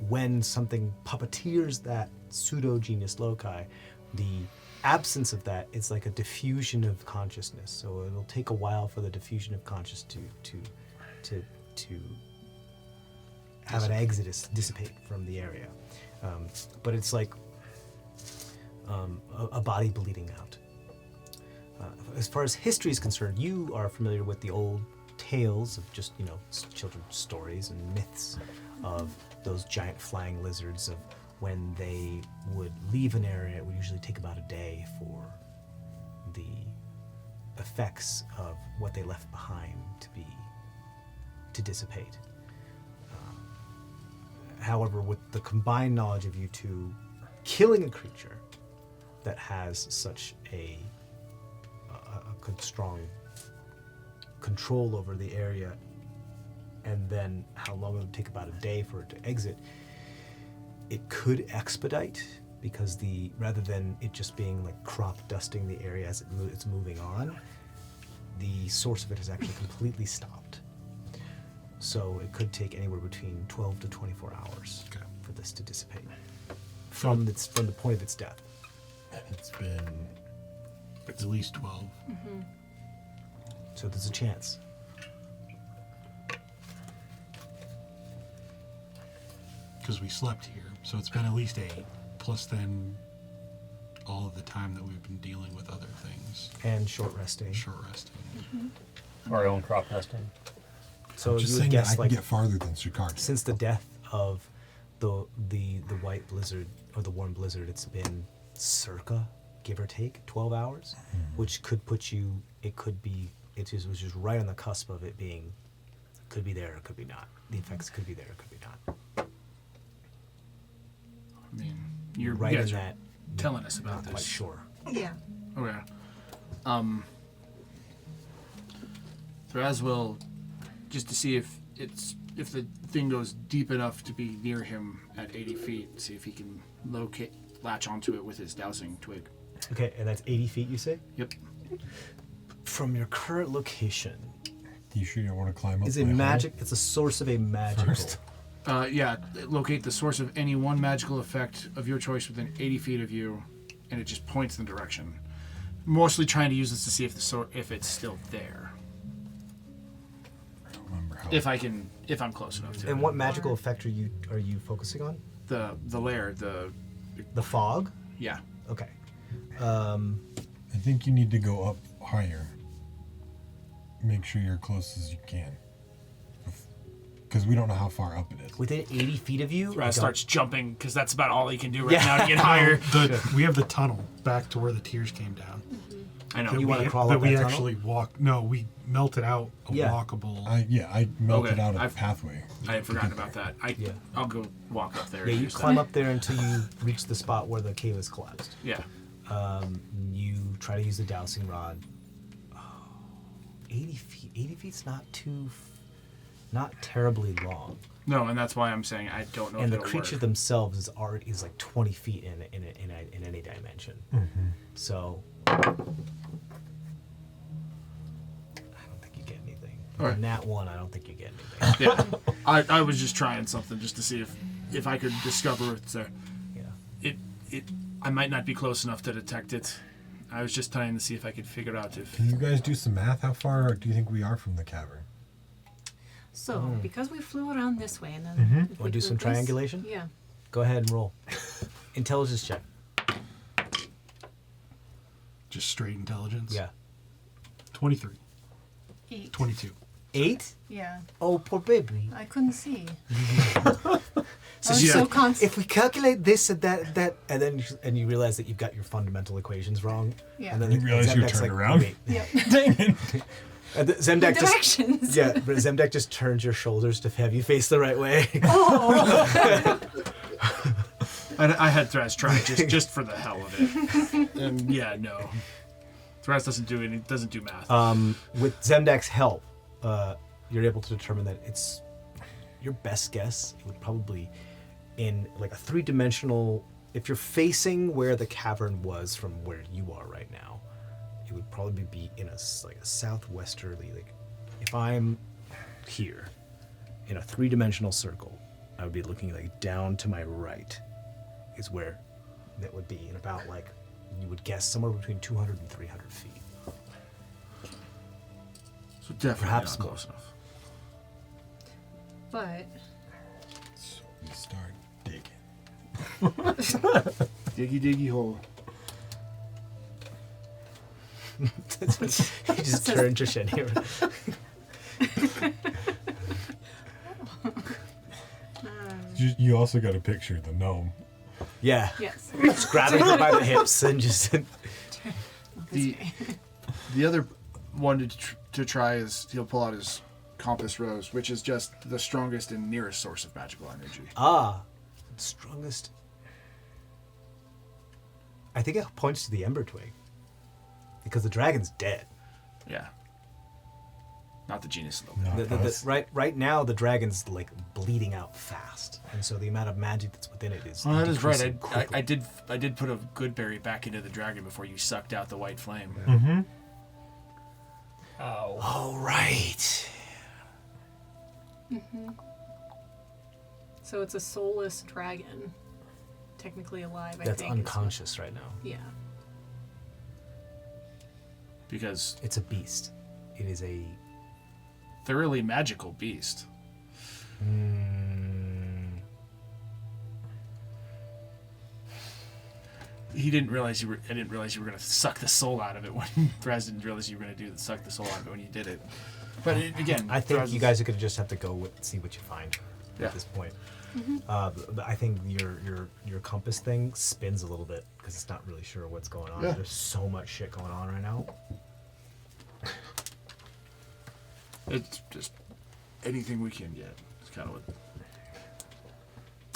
when something puppeteers that pseudo-genius loci, the absence of that is like a diffusion of consciousness. So it'll take a while for the diffusion of consciousness to have an exodus, dissipate from the area. But it's like a body bleeding out. As far as history is concerned, you are familiar with the old tales of just, children's stories and myths of those giant flying lizards, of when they would leave an area. It would usually take about a day for the effects of what they left behind to dissipate. However, with the combined knowledge of you two killing a creature that has such a strong control over the area, and then how long it would take about a day for it to exit, it could expedite, because rather than it just being like crop dusting the area as it's moving on, the source of it has actually completely stopped. So it could take anywhere between 12 to 24 hours for this to dissipate from the point of its death. And it's been At least 12. Mm-hmm. So there's a chance. Because we slept here. So it's been at least 8. Plus then all of the time that we've been dealing with other things. And short resting. Short resting. Our own crop testing. So I'm just you would saying guess, that I like, can get farther than Sukar. since the death of the white blizzard or the warm blizzard, it's been circa, give or take, 12 hours, which could put you. It was just right on the cusp of it being. Could be there, it could be not. The effects could be there, it could be not. I mean, you're Right you guys in are that. telling us about Not this. quite sure. Yeah. Okay. So as well, just to see if the thing goes deep enough to be near him at 80 feet, see if he can latch onto it with his dowsing twig. Okay, and that's 80 feet, you say? Yep. From your current location, You sure you don't want to climb up? is a my magic. It's a source of a magical. First. Yeah, locate the source of any one magical effect of your choice within 80 feet of you, and it just points in the direction. Mostly trying to use this to see if it's still there. I don't remember how. If I'm close enough to. And what magical effect are you focusing on? the lair, The fog? yeah. Okay. I think you need to go up higher. Make sure you're close as you can. Because we don't know how far up it is. Within 80 feet of you? Thraz starts jumping because that's about all he can do right Yeah. now to get higher. We have the tunnel back to where the tears came down. I know. You want to crawl That up we that tunnel? actually walk. No, we melted out a Yeah. walkable. I melted Okay, out a I've- pathway. I had forgotten about that. Yeah. I'll go walk up there. Yeah, and you use climb that. up there until you reach the spot where the cave is collapsed. Yeah. You try to use the dowsing rod. Oh, 80 feet. 80 feet's not terribly long. No, and that's why I'm saying I don't know And if the it'll creature work. themselves is like 20 feet in any dimension. So I don't think you get anything. All right. On that one, I don't think you get anything. Yeah. I was just trying something just to see if I could discover it's there. Yeah. I might not be close enough to detect it. I was just trying to see if I could figure out if. Can you guys do some math? How far do you think we are from the cavern? So, because we flew around this way, and then if Wanna do we some this- triangulation? Yeah. Go ahead and roll. Intelligence check. Just straight intelligence. Yeah. 23. 8. 22. 8? Yeah. Oh, poor baby. I couldn't see. So I was she's so like, constant. if we calculate this and that, and then you realize that you've got your fundamental equations wrong. Yeah. And then You realize you Zemdek's turned like, around? wait. Yep. And Zemdek just Directions. yeah, but Zemdek just turns your shoulders to have you face the right way. Oh. I had Thraz try just for the hell of it. And yeah, no. Thraz doesn't do math. With Zemdek's help, you're able to determine that it's your best guess. It would probably in like a 3-dimensional. If you're facing where the cavern was from where you are right now, it would probably be in a southwesterly. Like if I'm here in a 3-dimensional circle, I would be looking like down to my right is where that would be, in about like you would guess somewhere between 200 and 300 feet. So definitely perhaps not more. close enough. But So we start digging. Diggy hole. You just turn to Shania. You also got to picture the gnome. Yeah. yes. Just grabbing her by the hips and just. The other one to try is he'll pull out his compass rose, which is just the strongest and nearest source of magical energy. Strongest. I think it points to the Ember Twig. Because the dragon's dead. Yeah. Not the genius of No, Right now, the dragon's like bleeding out fast. And so the amount of magic that's within it is. Well, that is right. decreasing quickly. I did put a good berry back into the dragon before you sucked out the white flame. Mm-hmm. Ow. Oh, right. So it's a soulless dragon, technically alive. That's I think. unconscious right now. Yeah. Because It's a beast. It is a. thoroughly magical beast. He didn't realize you were. I didn't realize you were going to suck the soul out of it when Thraz didn't realize you were going to suck the soul out of it when you did it. But again, I think Thraz you is- guys are gonna just have to go see what you find Yeah. at this point. But I think your compass thing spins a little bit because it's not really sure what's going on. Yeah. There's so much shit going on right now. It's just anything we can get. It's kind of what.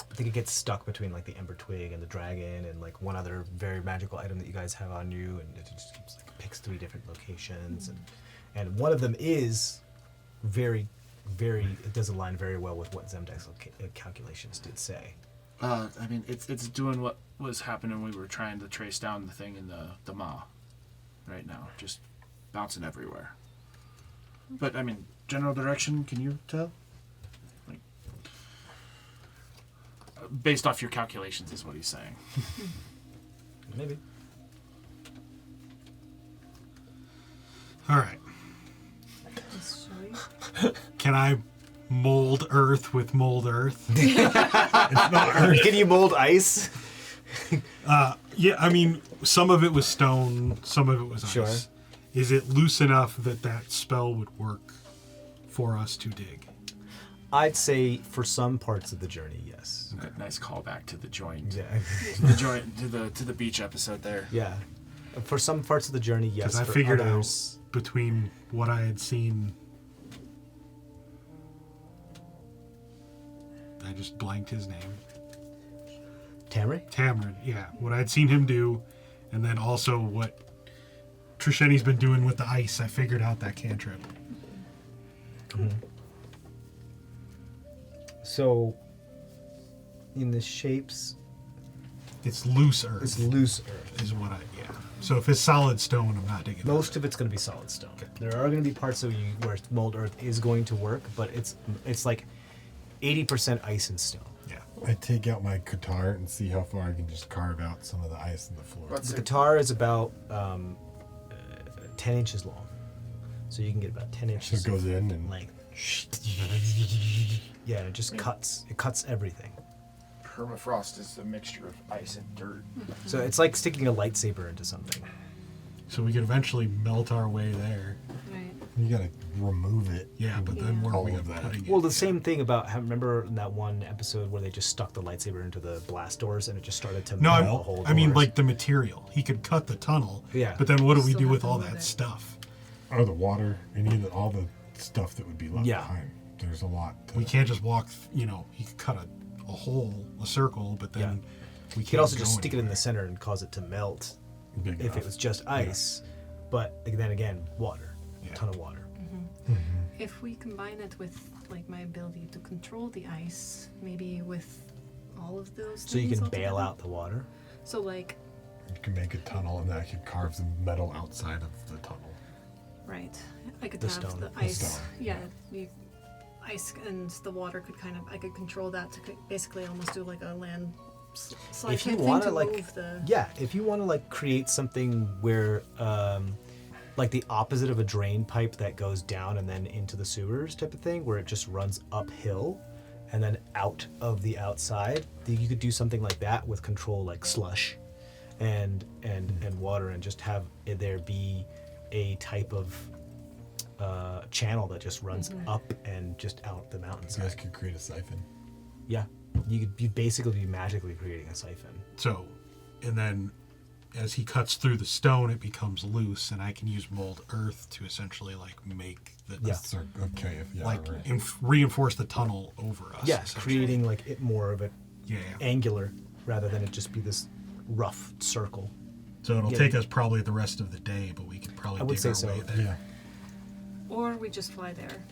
I think it gets stuck between like the Ember Twig and the dragon and like one other very magical item that you guys have on you, and it just keeps like picks 3 different locations, and one of them is very, very. It does align very well with what Zemdek's calculations did say. I mean, it's doing what was happening when we were trying to trace down the thing in the maw. Right now, just bouncing everywhere. But I mean, general direction. Can you tell? Like, based off your calculations, is what he's saying. Maybe. All right. Shall we? Can I mold earth with mold earth. It's not earth. Can you mold ice? Yeah, I mean, some of it was stone, some of it was ice. Sure. Is it loose enough that that spell would work for us to dig? I'd say for some parts of the journey, yes. Good, nice callback to the joint. Yeah. The joint to the beach episode there. Yeah. For some parts of the journey, yes. Because I For figured others, out between what I had seen, I just blanked his name. Tamrin, yeah. What I'd seen him do, and then also what Trisheni's been doing with the ice, I figured out that cantrip. Mm-hmm. So, in the shapes, It's loose earth. it's loose earth. Is what yeah. So if it's solid stone, I'm not digging. Most of it's going to be solid stone. There are going to be parts of you where mold earth is going to work, but it's like 80% ice and stone. Yeah. I take out my guitar and see how far I can just carve out some of the ice in the floor. The guitar is about 10 inches long, so you can get about 10 So inches it goes in and length. Yeah, it just cuts. It cuts everything. Permafrost is a mixture of ice and dirt. So it's like sticking a lightsaber into something. So we could eventually melt our way there. Right. you gotta remove it. Yeah, but then where are All we of that. putting it? Well, the same thing about remember in that one episode where they just stuck the lightsaber into the blast doors and it just started to No, melt the whole I mean doors. like the material. He could cut the tunnel. Yeah. But then what do we Still do have with to all move that it. stuff? Or the water, any of all the stuff that would be left Yeah. behind. There's a lot. We can't just walk. He could cut a hole, a circle, but then we You can't. could also go just stick it in anywhere. the center and cause it to melt Big if enough. it was just ice. But then again, water, Yeah. a ton of water. If we combine it with like my ability to control the ice, maybe with all of those So you things can bail altogether. out the water. So like, You can make a tunnel, and that could carve the metal outside of the tunnel. right, I could The have stone. the The ice. stone, Yeah, the ice and the water could I could control that to basically almost do like a land slide If you type thing want to to like, move the. yeah, if you want to like create something where, like the opposite of a drain pipe that goes down and then into the sewers type of thing, where it just runs uphill and then out of the outside, you could do something like that with control like slush and water, and just have there be a type of channel that just runs up and just out the You mountainside. guys could create a siphon. Yeah, you'd basically be magically creating a siphon. So, and then as he cuts through the stone, it becomes loose, and I can use mold earth to essentially like make the Yeah. So, okay, if yeah, like right. reinforce the tunnel over us. Yeah, essentially. creating like it more of it Yeah. angular rather than it just be this rough circle. So it'll Yeah. take us probably the rest of the day, but we could probably I would dig say our so. way there. Yeah. Or we just fly there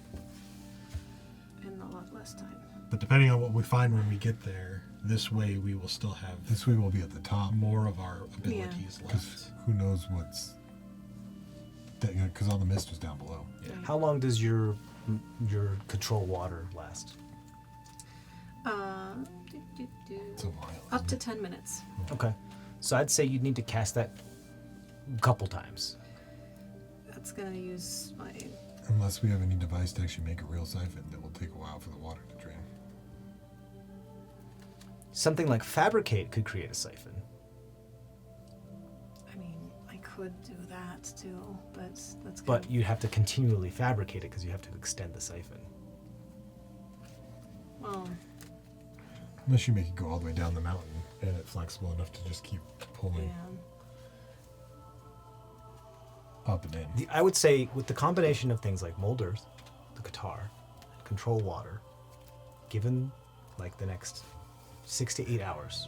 in a lot less time. But depending on what we find when we get there, this way we will still have This way we'll be at the top. more of our abilities Because left. who knows what's. Because all the mist was down below. How long does your control water last? It's a while. Up to 10 minutes. Okay, so I'd say you'd need to cast that a couple times. That's gonna use my. Unless we have any device to actually make a real siphon, that will take a while for the water to drain. Something like fabricate could create a siphon. I mean, I could do that too, but that's. But kind you'd have to continually fabricate it because you have to extend the siphon. Well, Unless you make it go all the way down the mountain and it's flexible enough to just keep pulling yeah. up and in. I would say with the combination of things like mold earth, the guitar, control water, given like the next 6 to 8 hours,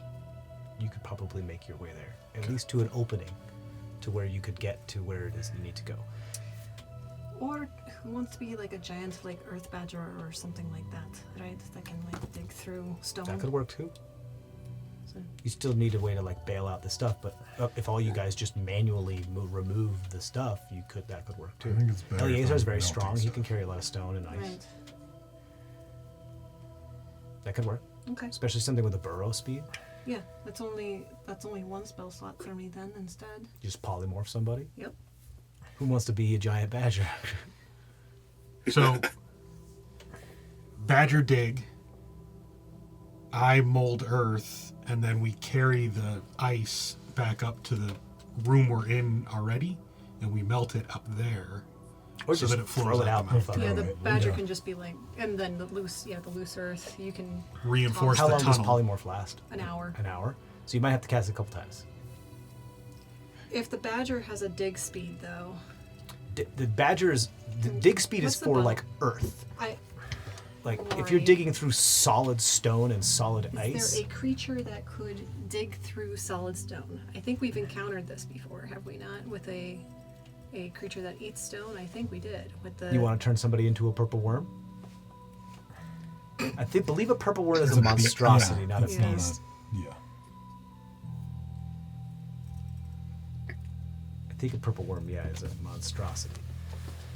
you could probably make your way there, at least to an opening to where you could get to where it is you need to go. Or who wants to be like a giant like earth badger or something like that, right? That can like dig through stone. That could work too. So, You still need a way to like bail out the stuff, but if all you guys just manually remove the stuff, that could work too. I think it's better. if Eleazar's I'm very melting strong. He stuff. can carry a lot of stone and ice. right. That could work, Okay. especially something with a burrow speed. Yeah, that's only one spell slot for me then instead. You just polymorph somebody. Yep. Who wants to be a giant badger? So Badger dig. I mold earth, and then we carry the ice back up to the room we're in already, and we melt it up there, Or so just that it flows throw it out. the mountain. Fuck. Yeah, the Right, badger yeah. can just be like, and then the loose earth. You can Reinforce How the long does tunnel. polymorph last? an hour. An hour. So you might have to cast it a couple times. If the badger has a dig speed, though, The badger's the dig speed is What's the for bow? like earth. I Like if you're Right. digging through solid stone and solid is ice. there a creature that could dig through solid stone? I think we've encountered this before, have we not? With a creature that eats stone. I think we did with the. You want to turn somebody into a purple worm? Believe a purple worm is It's a a bee- monstrosity, yeah, not a it's not beast. Yeah. I think a purple worm, is a monstrosity.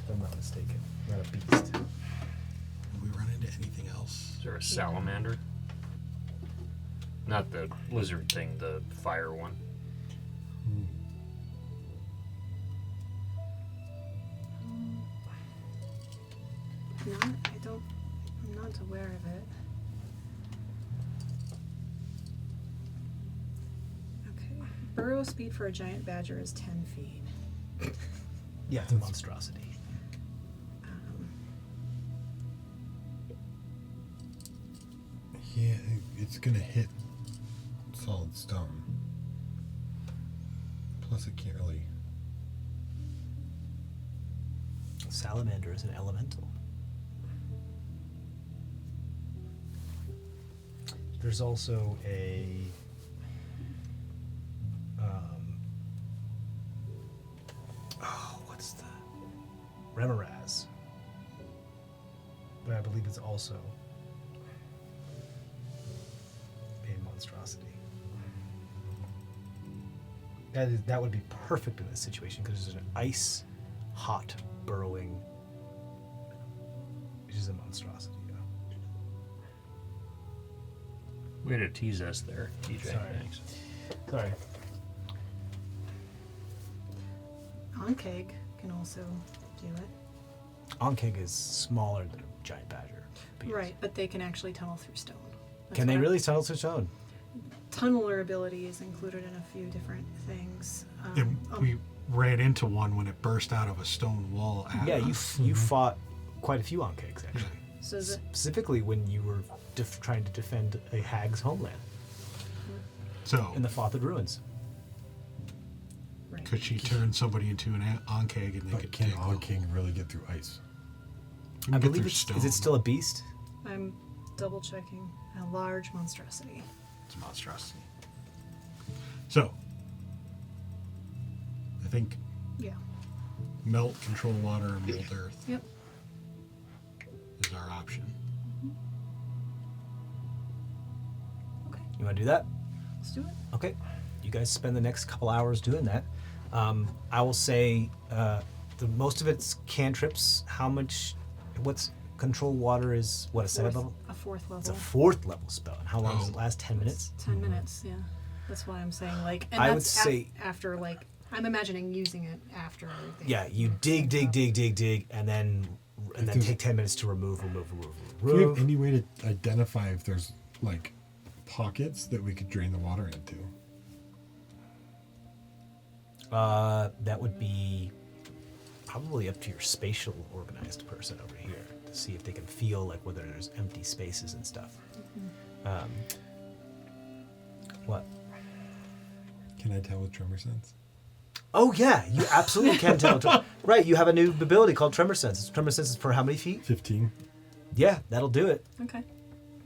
If I'm not mistaken, not a beast. Did we run into anything else? Is there a salamander? Not the lizard thing, the fire one. I'm not aware of it. Okay. Burrow speed for a giant badger is 10 feet. Yeah, it's a monstrosity. Yeah, it's gonna hit solid stone. Plus, it can't really. Salamander is an elemental. There's also a what's the Remoraz, but I believe it's also a monstrosity. That would be perfect in this situation because there's an ice hot burrowing, which is a monstrosity. Way to tease us there, TJ. Sorry. Thanks. Sorry. Onkeg can also do it. Onkeg is smaller than a giant badger. But yes. Right, but they can actually tunnel through stone. That's Can they what really tunnel through stone? Tunneler ability is included in a few different things. And we ran into one when it burst out of a stone wall at Yeah, us. you fought quite a few Onkegs actually. So the, Specifically when you were trying to defend a hag's homeland So, in the Fothid Ruins. right. could she turn somebody into an Onkeg and they But could can dig? Og King really get through ice? You can I get believe through it's, stone. is it still a beast? I'm double checking. A large monstrosity. It's a monstrosity. So, I think Yeah. melt, control water, and mold earth Yep. is our option. Okay. You want to do that? Let's do it. Okay. You guys spend the next couple hours doing that. I will say the most of it's cantrips. What's control water is what, a second level? A fourth level. It's a fourth level spell. And how long does it last? 10 minutes? 10 minutes, yeah. That's why I'm saying, like, and I would that's say- after, like, I'm imagining using it after everything. Yeah, you dig, and then there's- take 10 minutes to remove. Do you have any way to identify if there's like pockets that we could drain the water into? That would be probably up to your spatial organized person over here to see if they can feel like whether there's empty spaces and stuff. What? Can I tell with tremor sense? Oh yeah, you absolutely can tell. Right, you have a new ability called Tremor Sense. Tremor Sense is for how many feet? 15. Yeah, that'll do it. Okay.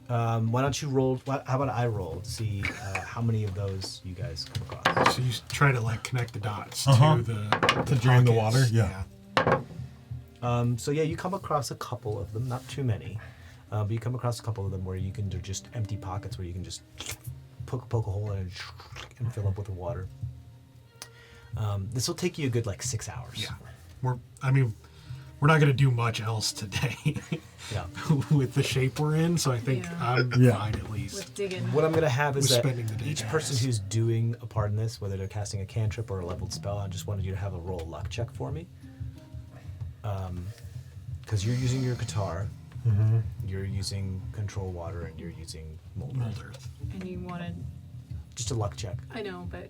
Why don't you roll? How about I roll to see how many of those you guys come across? So you try to like connect the dots Uh-huh. to the To drain the pockets. water? Yeah. So yeah, you come across a couple of them, not too many, but you come across a couple of them where you can, they're just empty pockets where you can just poke a hole in and fill up with the water. This will take you a good like 6 hours. Yeah. We're not going to do much else today Yeah. with the shape we're in, so I think Yeah. I'm Yeah. fine at least. With digging. What I'm gonna have is We're that spending the day each to person ask. who's doing a part in this, whether they're casting a cantrip or a leveled spell, I just wanted you to have a roll luck check for me. Because you're using your guitar, You're using control water, and you're using mold earth. And you wanted, Just a luck check. I know, but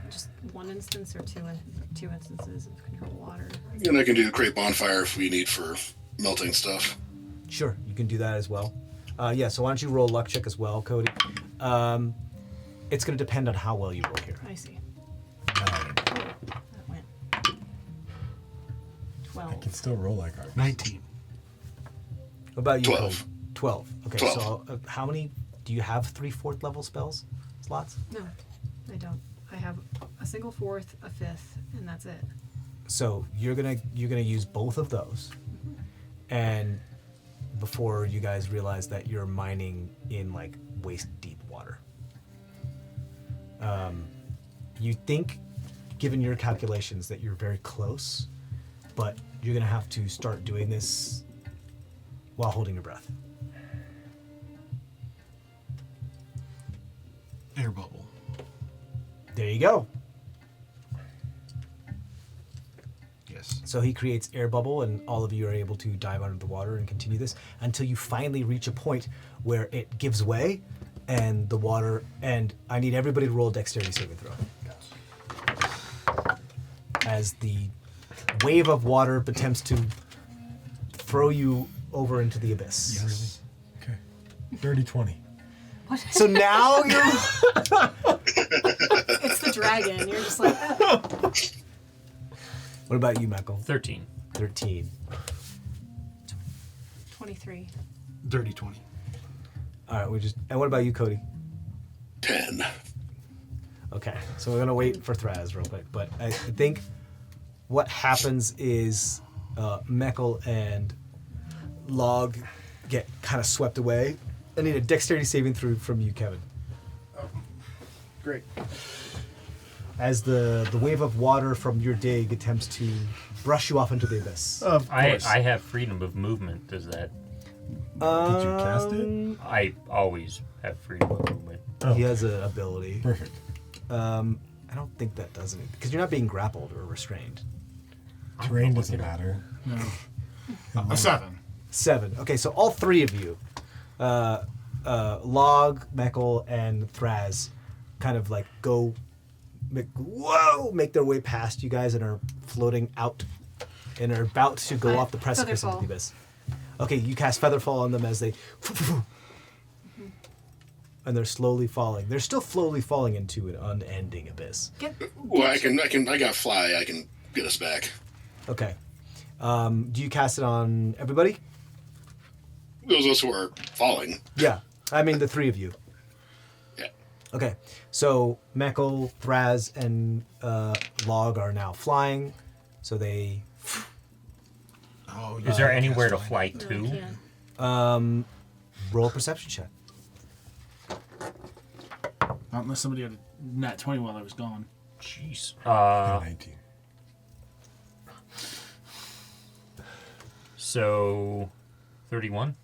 just one instance or two instances of control water. And I can do create bonfire if we need for melting stuff. Sure, you can do that as well. Yeah, so why don't you roll a luck check as well, Cody? It's going to depend on how well you roll here. I see. 9. That went. I 12. can still roll like ours. 19. What about you, 12. Cody? 12. Okay, 12. so how many? Do you have 3 4th level spells slots? No, I don't. I have a single 4th, a 5th, and that's it. So you're gonna use both of those, and before you guys realize that you're mining in like waist deep water. You think, given your calculations, that you're very close, but you're gonna have to start doing this while holding your breath. Air bubble. There you go. Yes. So he creates air bubble, and all of you are able to dive under the water and continue this until you finally reach a point where it gives way, and the water. And I need everybody to roll a dexterity saving throw. As the wave of water attempts to throw you over into the abyss. Yes. Okay. Dirty 20. So now you're. It's the dragon. You're just like, What about you, Michael? 13. 13. 23. Dirty 20. All right, and what about you, Cody? 10. Okay, so we're gonna wait for Thraz real quick, but I think what happens is Meckel and Log get kind of swept away. I need a dexterity saving throw from you, Kevin. Great. As the wave of water from your dig attempts to brush you off into the abyss. Of course. I have freedom of movement. Does that? Did you cast it? I always have freedom of movement. Oh, He has an ability. perfect. I don't think that does anything because you're not being grappled or restrained. Terrain doesn't matter. No. A 7. 7. Okay, so all three of you, Log, Meckel, and Thraz, kind of like make their way past you guys and are floating out and are about to go off the precipice into the Featherfall. abyss. Okay, you cast Featherfall on them as they. And they're slowly falling. They're still slowly falling into an unending abyss. Well, I got fly. I can get us back. Okay. Do you cast it on everybody? Those of us who are falling. Yeah. I mean, the three of you. Yeah. Okay. So Meckel, Thraz, and Log are now flying. So they. Oh, Is there anywhere to that's fly No, I to? can't. Roll a perception check. Not unless somebody had a nat 20 while I was gone. Jeez. 19. So, 31.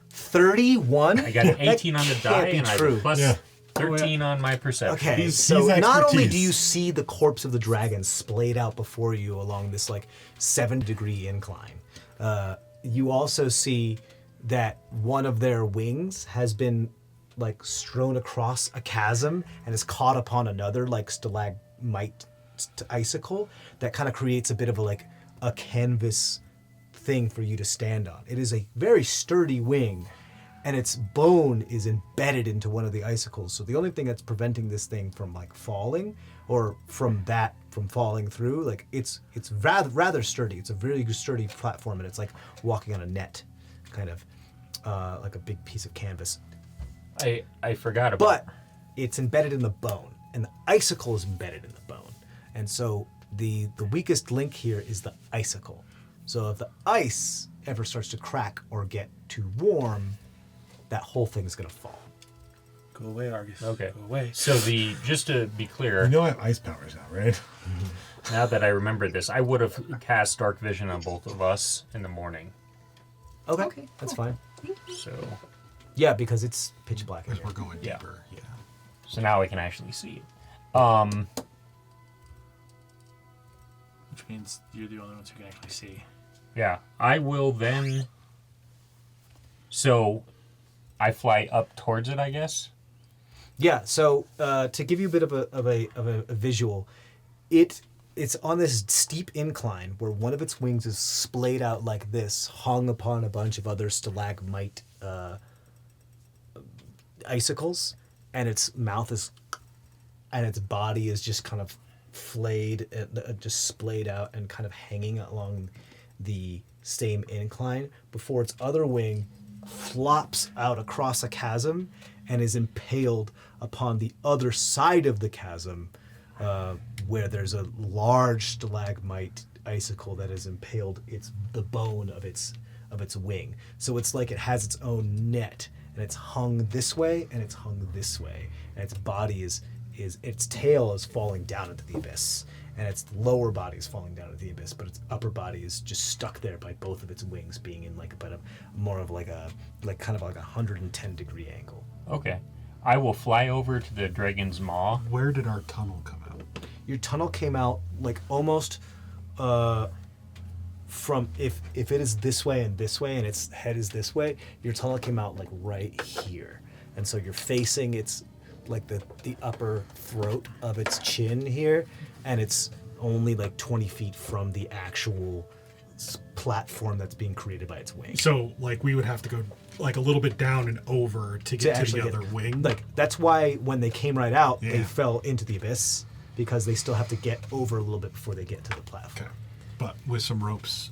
31? I got an 18 on the die, can't be and I have true. a plus Yeah. 13 on my perception. Okay, He's so not only do expertise. you see the corpse of the dragon splayed out before you along this like 7-degree incline, you also see that one of their wings has been like strewn across a chasm and is caught upon another like stalagmite icicle that kind of creates a bit of a canvas thing for you to stand on. It is a very sturdy wing, and its bone is embedded into one of the icicles. So the only thing that's preventing this thing from like falling or from falling through, like it's rather sturdy. It's a really sturdy platform, and it's like walking on a net, kind of like a big piece of canvas. I forgot about But it's embedded in the bone, and the icicle is embedded in the bone. And so the weakest link here is the icicle. So if the ice ever starts to crack or get too warm, that whole thing's gonna fall. Go away, Argus. Okay. Go away. So just to be clear, You know I have ice powers now, right? now that I remember this, I would have cast Dark Vision on both of us in the morning. Okay, that's fine. So Yeah, because it's pitch black in Because here. we're going Yeah. deeper. Yeah. so now I can actually see it. Which means you're the only ones who can actually see. Yeah, I will then So I fly up towards it, I guess. Yeah. So to give you a bit of a visual, it's on this steep incline where one of its wings is splayed out like this, hung upon a bunch of other stalagmite icicles, and its mouth is, and its body is just kind of flayed, just splayed out and kind of hanging along the same incline before its other wing flops out across a chasm and is impaled upon the other side of the chasm, where there's a large stalagmite icicle that has impaled the bone of its wing. So it's like it has its own net, and it's hung this way and it's hung this way, and its body is its tail is falling down into the abyss, and its lower body is falling down into the abyss, but its upper body is just stuck there by both of its wings being in like a more of like a kind of like a 110-degree angle. Okay. I will fly over to the dragon's maw. Where did our tunnel come out? Your tunnel came out like almost from if it is this way and its head is this way, your tunnel came out like right here, and so you're facing its like the upper throat of its chin here, and it's only like 20 feet from the actual platform that's being created by its wing. So, like, we would have to go like a little bit down and over to get to the other wing. Like, that's why when they came right out, they fell into the abyss, because they still have to get over a little bit before they get to the platform. Okay. But with some ropes.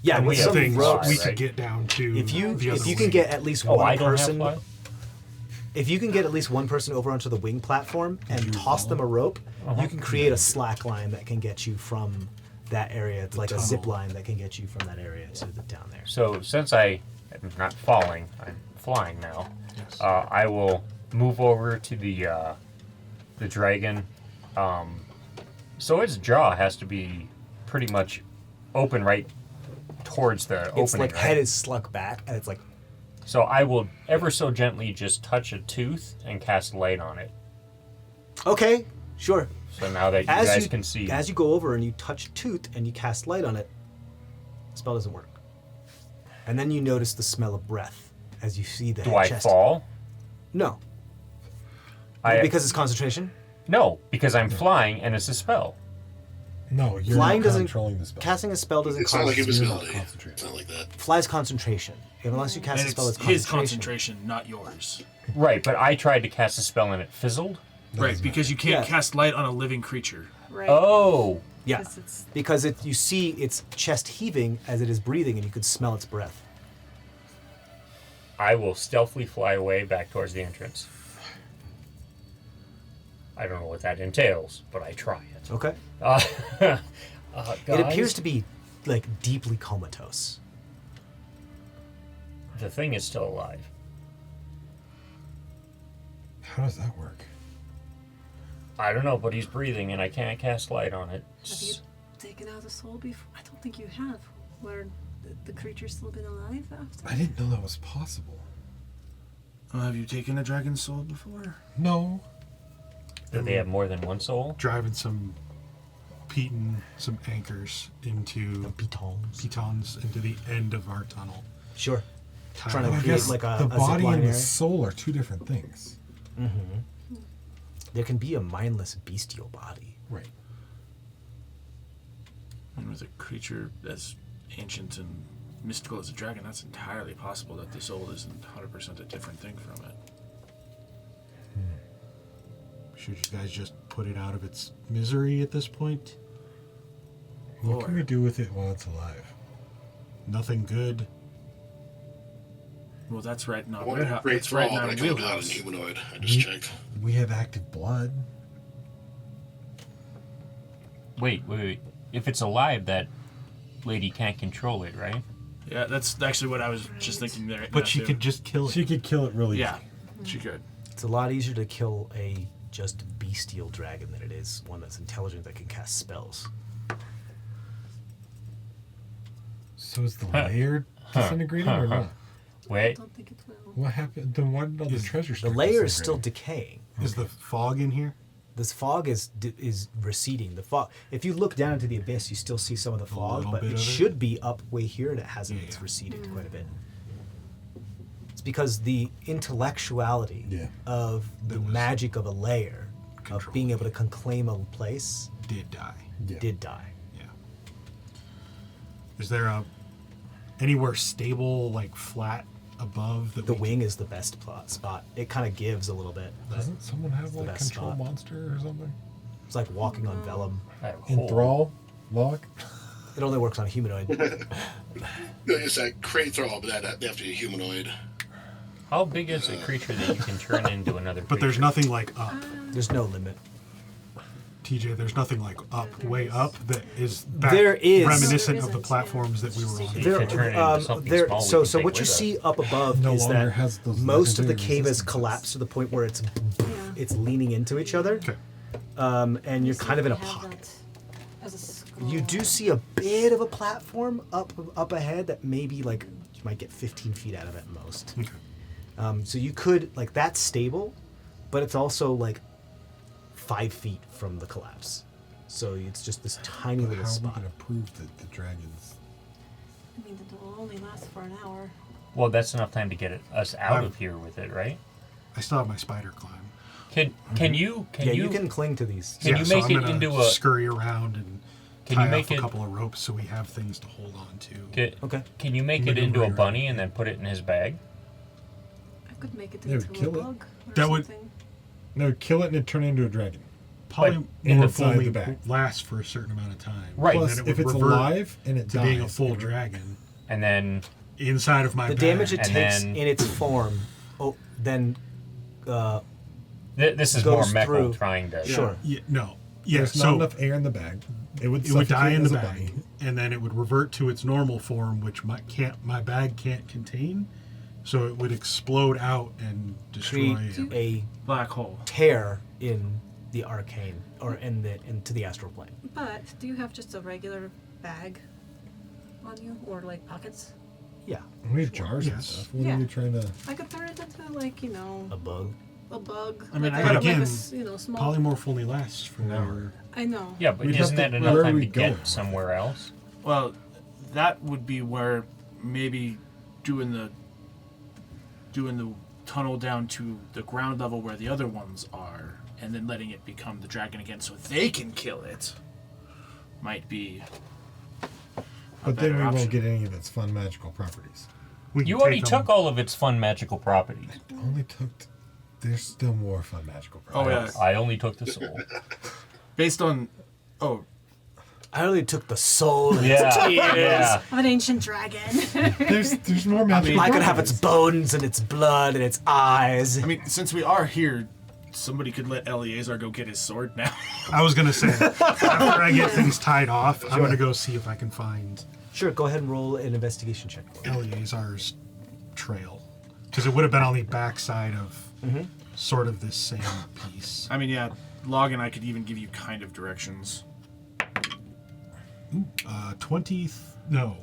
Yeah, with some things ropes, we could get down to. If you the other can wing. get at least Oh, one I don't person, have fly? if you can get at least one person over onto the wing platform and toss them a rope, you can create a slack line that can get you from that area. It's like a zip line that can get you from that area to down there. So since I am not falling, I'm flying now. Yes. I will move over to the dragon. So its jaw has to be pretty much open right towards the opening. Its like right? head is slunk back, and it's like. So I will ever so gently just touch a tooth and cast light on it. Okay, sure. So now that you guys can see. As you go over and you touch a tooth and you cast light on it, the spell doesn't work. And then you notice the smell of breath as you see the Do head I chest. fall? No. I- Because it's concentration? No, because I'm flying and it's a spell. No, you're Flying not doesn't. controlling the spell. Casting a spell doesn't It's not like concentrate. invisibility. concentrate. It's not like that. Fly's concentration. Unless you cast And a spell, it's it's his concentration. concentration, not yours. Right, but I tried to cast a spell and it fizzled. Right, because you can't Yeah. cast light on a living creature. Right. Oh, Yeah, Because it's because you see its chest heaving as it is breathing, and you could smell its breath. I will stealthily fly away back towards the entrance. I don't know what that entails, but I try it. Okay. It It appears to be like deeply comatose. The thing is still alive. How does that work? I don't know, but he's breathing and I can't cast light on it. have you taken out a soul before? I don't think you have. Where the creature's still been alive after? I didn't know that was possible. Have you taken a dragon's soul before? No. Do they have more than one soul? Driving some some anchors into pitons into the end of our tunnel. Sure. Tie Trying them to I create guess like a the zip body line and the area. soul are two different things. There can be a mindless bestial body. Right. And with a creature as ancient and mystical as a dragon, that's entirely possible that the soul isn't 100% a different thing from it. Should you guys just put it out of its misery at this point? What can we do with it while it's alive? Nothing good. Well, that's right in our I wanted to warehouse. create That's right in thrall, our but I can't do that in wheelhouse. humanoid. I just checked. We have active blood. Wait. If it's alive, that lady can't control it, right? Yeah, that's actually what I was just thinking there. But she could just kill it. She could kill it really Yeah, easy. she could. It's a lot easier to kill a just bestial dragon than it is one that's intelligent that can cast spells. So is the layer disintegrating or not? I Wait. don't think it will. What happened? Then why did all the treasure The start layer is still disintegrating? decaying. Is the fog in here? This fog is receding. The fog. If you look down into the abyss, you still see some of the fog, little but bit it of it? should be up way here, and it hasn't. Yeah. It's receded quite a bit. because the intellectuality of the magic of a layer, of being able to claim a place, did die. Did die. Yeah. Is there anywhere stable, like flat above The wing is the best spot. It kind of gives a little bit. but Doesn't someone have it's the like best control spot. monster or something? It's like walking on vellum. Enthrall? Log? It only works on a humanoid. It's that crate throw, but they have to be humanoid. How big is a creature that you can turn into another creature? But there's nothing like up. There's no limit. TJ, there's nothing like up, way up that is back, There is. reminiscent No, there of the isn't, platforms that we were on. You can turn it into something small we so can take what you with us. see up above No is longer that has those most of the legendary cave has resistances. collapsed to the point where it's leaning into each other, Okay. and you're kind of in a pocket. You do see a bit of a platform up ahead that maybe like you might get 15 feet out of at most. Okay. So you could like that's stable, but it's also like 5 feet from the collapse. So it's just this tiny But little how are we spot. going to prove that the dragons... I mean, it will only last for an hour. Well, that's enough time to get us out I'm- of here with it, right? I still have my spider climb. Can you you can cling to these. Can you so make I'm it gonna into a scurry around and Can tie you make off a it couple of ropes so we have things to hold on to. Okay. Can you make it into a bunny and then put it in his bag? I could make it They would into a kill it. bug or That would- something. No, kill it and it turn into a dragon. Polymorph inside only the bag. lasts for a certain amount of time. Right. And Plus, then it if would it's revert alive and it to being a dies, full it- dragon And then inside of my The bag. damage it And takes then- in its form, then this is more goes Meckel through. trying to. Sure. Yeah, no. Yeah, There's so not enough air in the bag. It would it would die suffocate in as the a bag, bunny. and then it would revert to its normal form, which my bag can't contain. So it would explode out and destroy create it. a Black hole. tear in the arcane or into the astral plane. But do you have just a regular bag on you, or like pockets? Yeah, We have jars and Yes. stuff. What Yeah. are we trying to... I could turn it into like a bug. a bug. I mean, like I a, gotta- like a again, small. Polymorph only lasts for an hour. I know. Yeah, but We'd have isn't to- that where enough are time we to get going? somewhere else? Well, that would be where maybe doing the tunnel down to the ground level where the other ones are, and then letting it become the dragon again so they can kill it, might be. But then we better option. won't get any of its fun magical properties. We can You already take 'em- took all of its fun magical properties. Only took... There's still more fun magical Oh properties. yeah, I only took the soul. based on. Oh, I only took the soul. And Yeah, its tears. yeah. Of an ancient dragon. There's more magical I could have its properties. bones and its blood and its eyes. I mean, since we are here, somebody could let Eleazar go get his sword now. I was gonna say after I get things tied off, I'm gonna go see if I can find Sure, go ahead and roll an investigation check for me. Eleazar's trail, because it would have been on the backside of sort of this same piece. I mean, yeah, Log and I could even give you kind of directions. 20. No.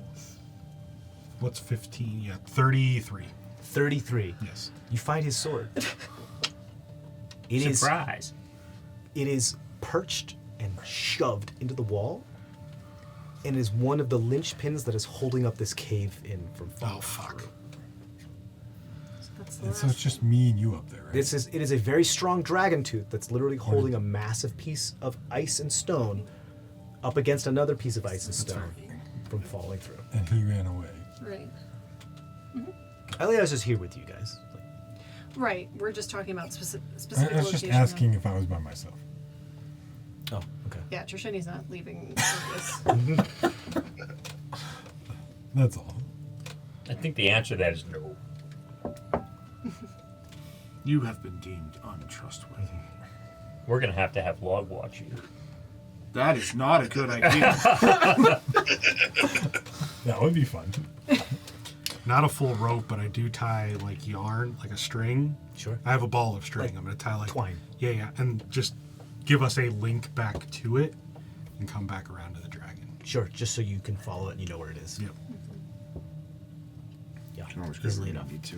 What's 15? Yeah, 33. 33. Yes. You find his sword. It Surprise. is perched and shoved into the wall, and is one of the linchpins that is holding up this cave in from falling. Oh fuck. through. That's the And so last. it's just me and you up there, right? It is a very strong dragon tooth that's literally holding a massive piece of ice and stone up against another piece of ice and stone from falling through. And he ran away. Right. Elias is here with you guys. Right. We're just talking about specific I was just location. asking if I was by myself. Oh, okay. Yeah, Trishani's not leaving for this. That's all. I think the answer to that is no. You have been deemed untrustworthy. We're gonna have Log watch you. That is not a good idea. That would be fun. Not a full rope, but I do tie like yarn, like a string. Sure. I have a ball of string. Like I'm gonna tie like twine. Yeah, and just give us a link back to it, and come back around to the dragon. Sure, just so you can follow it and you know where it is. Yep. Yeah, Can always go easily where you enough. need to.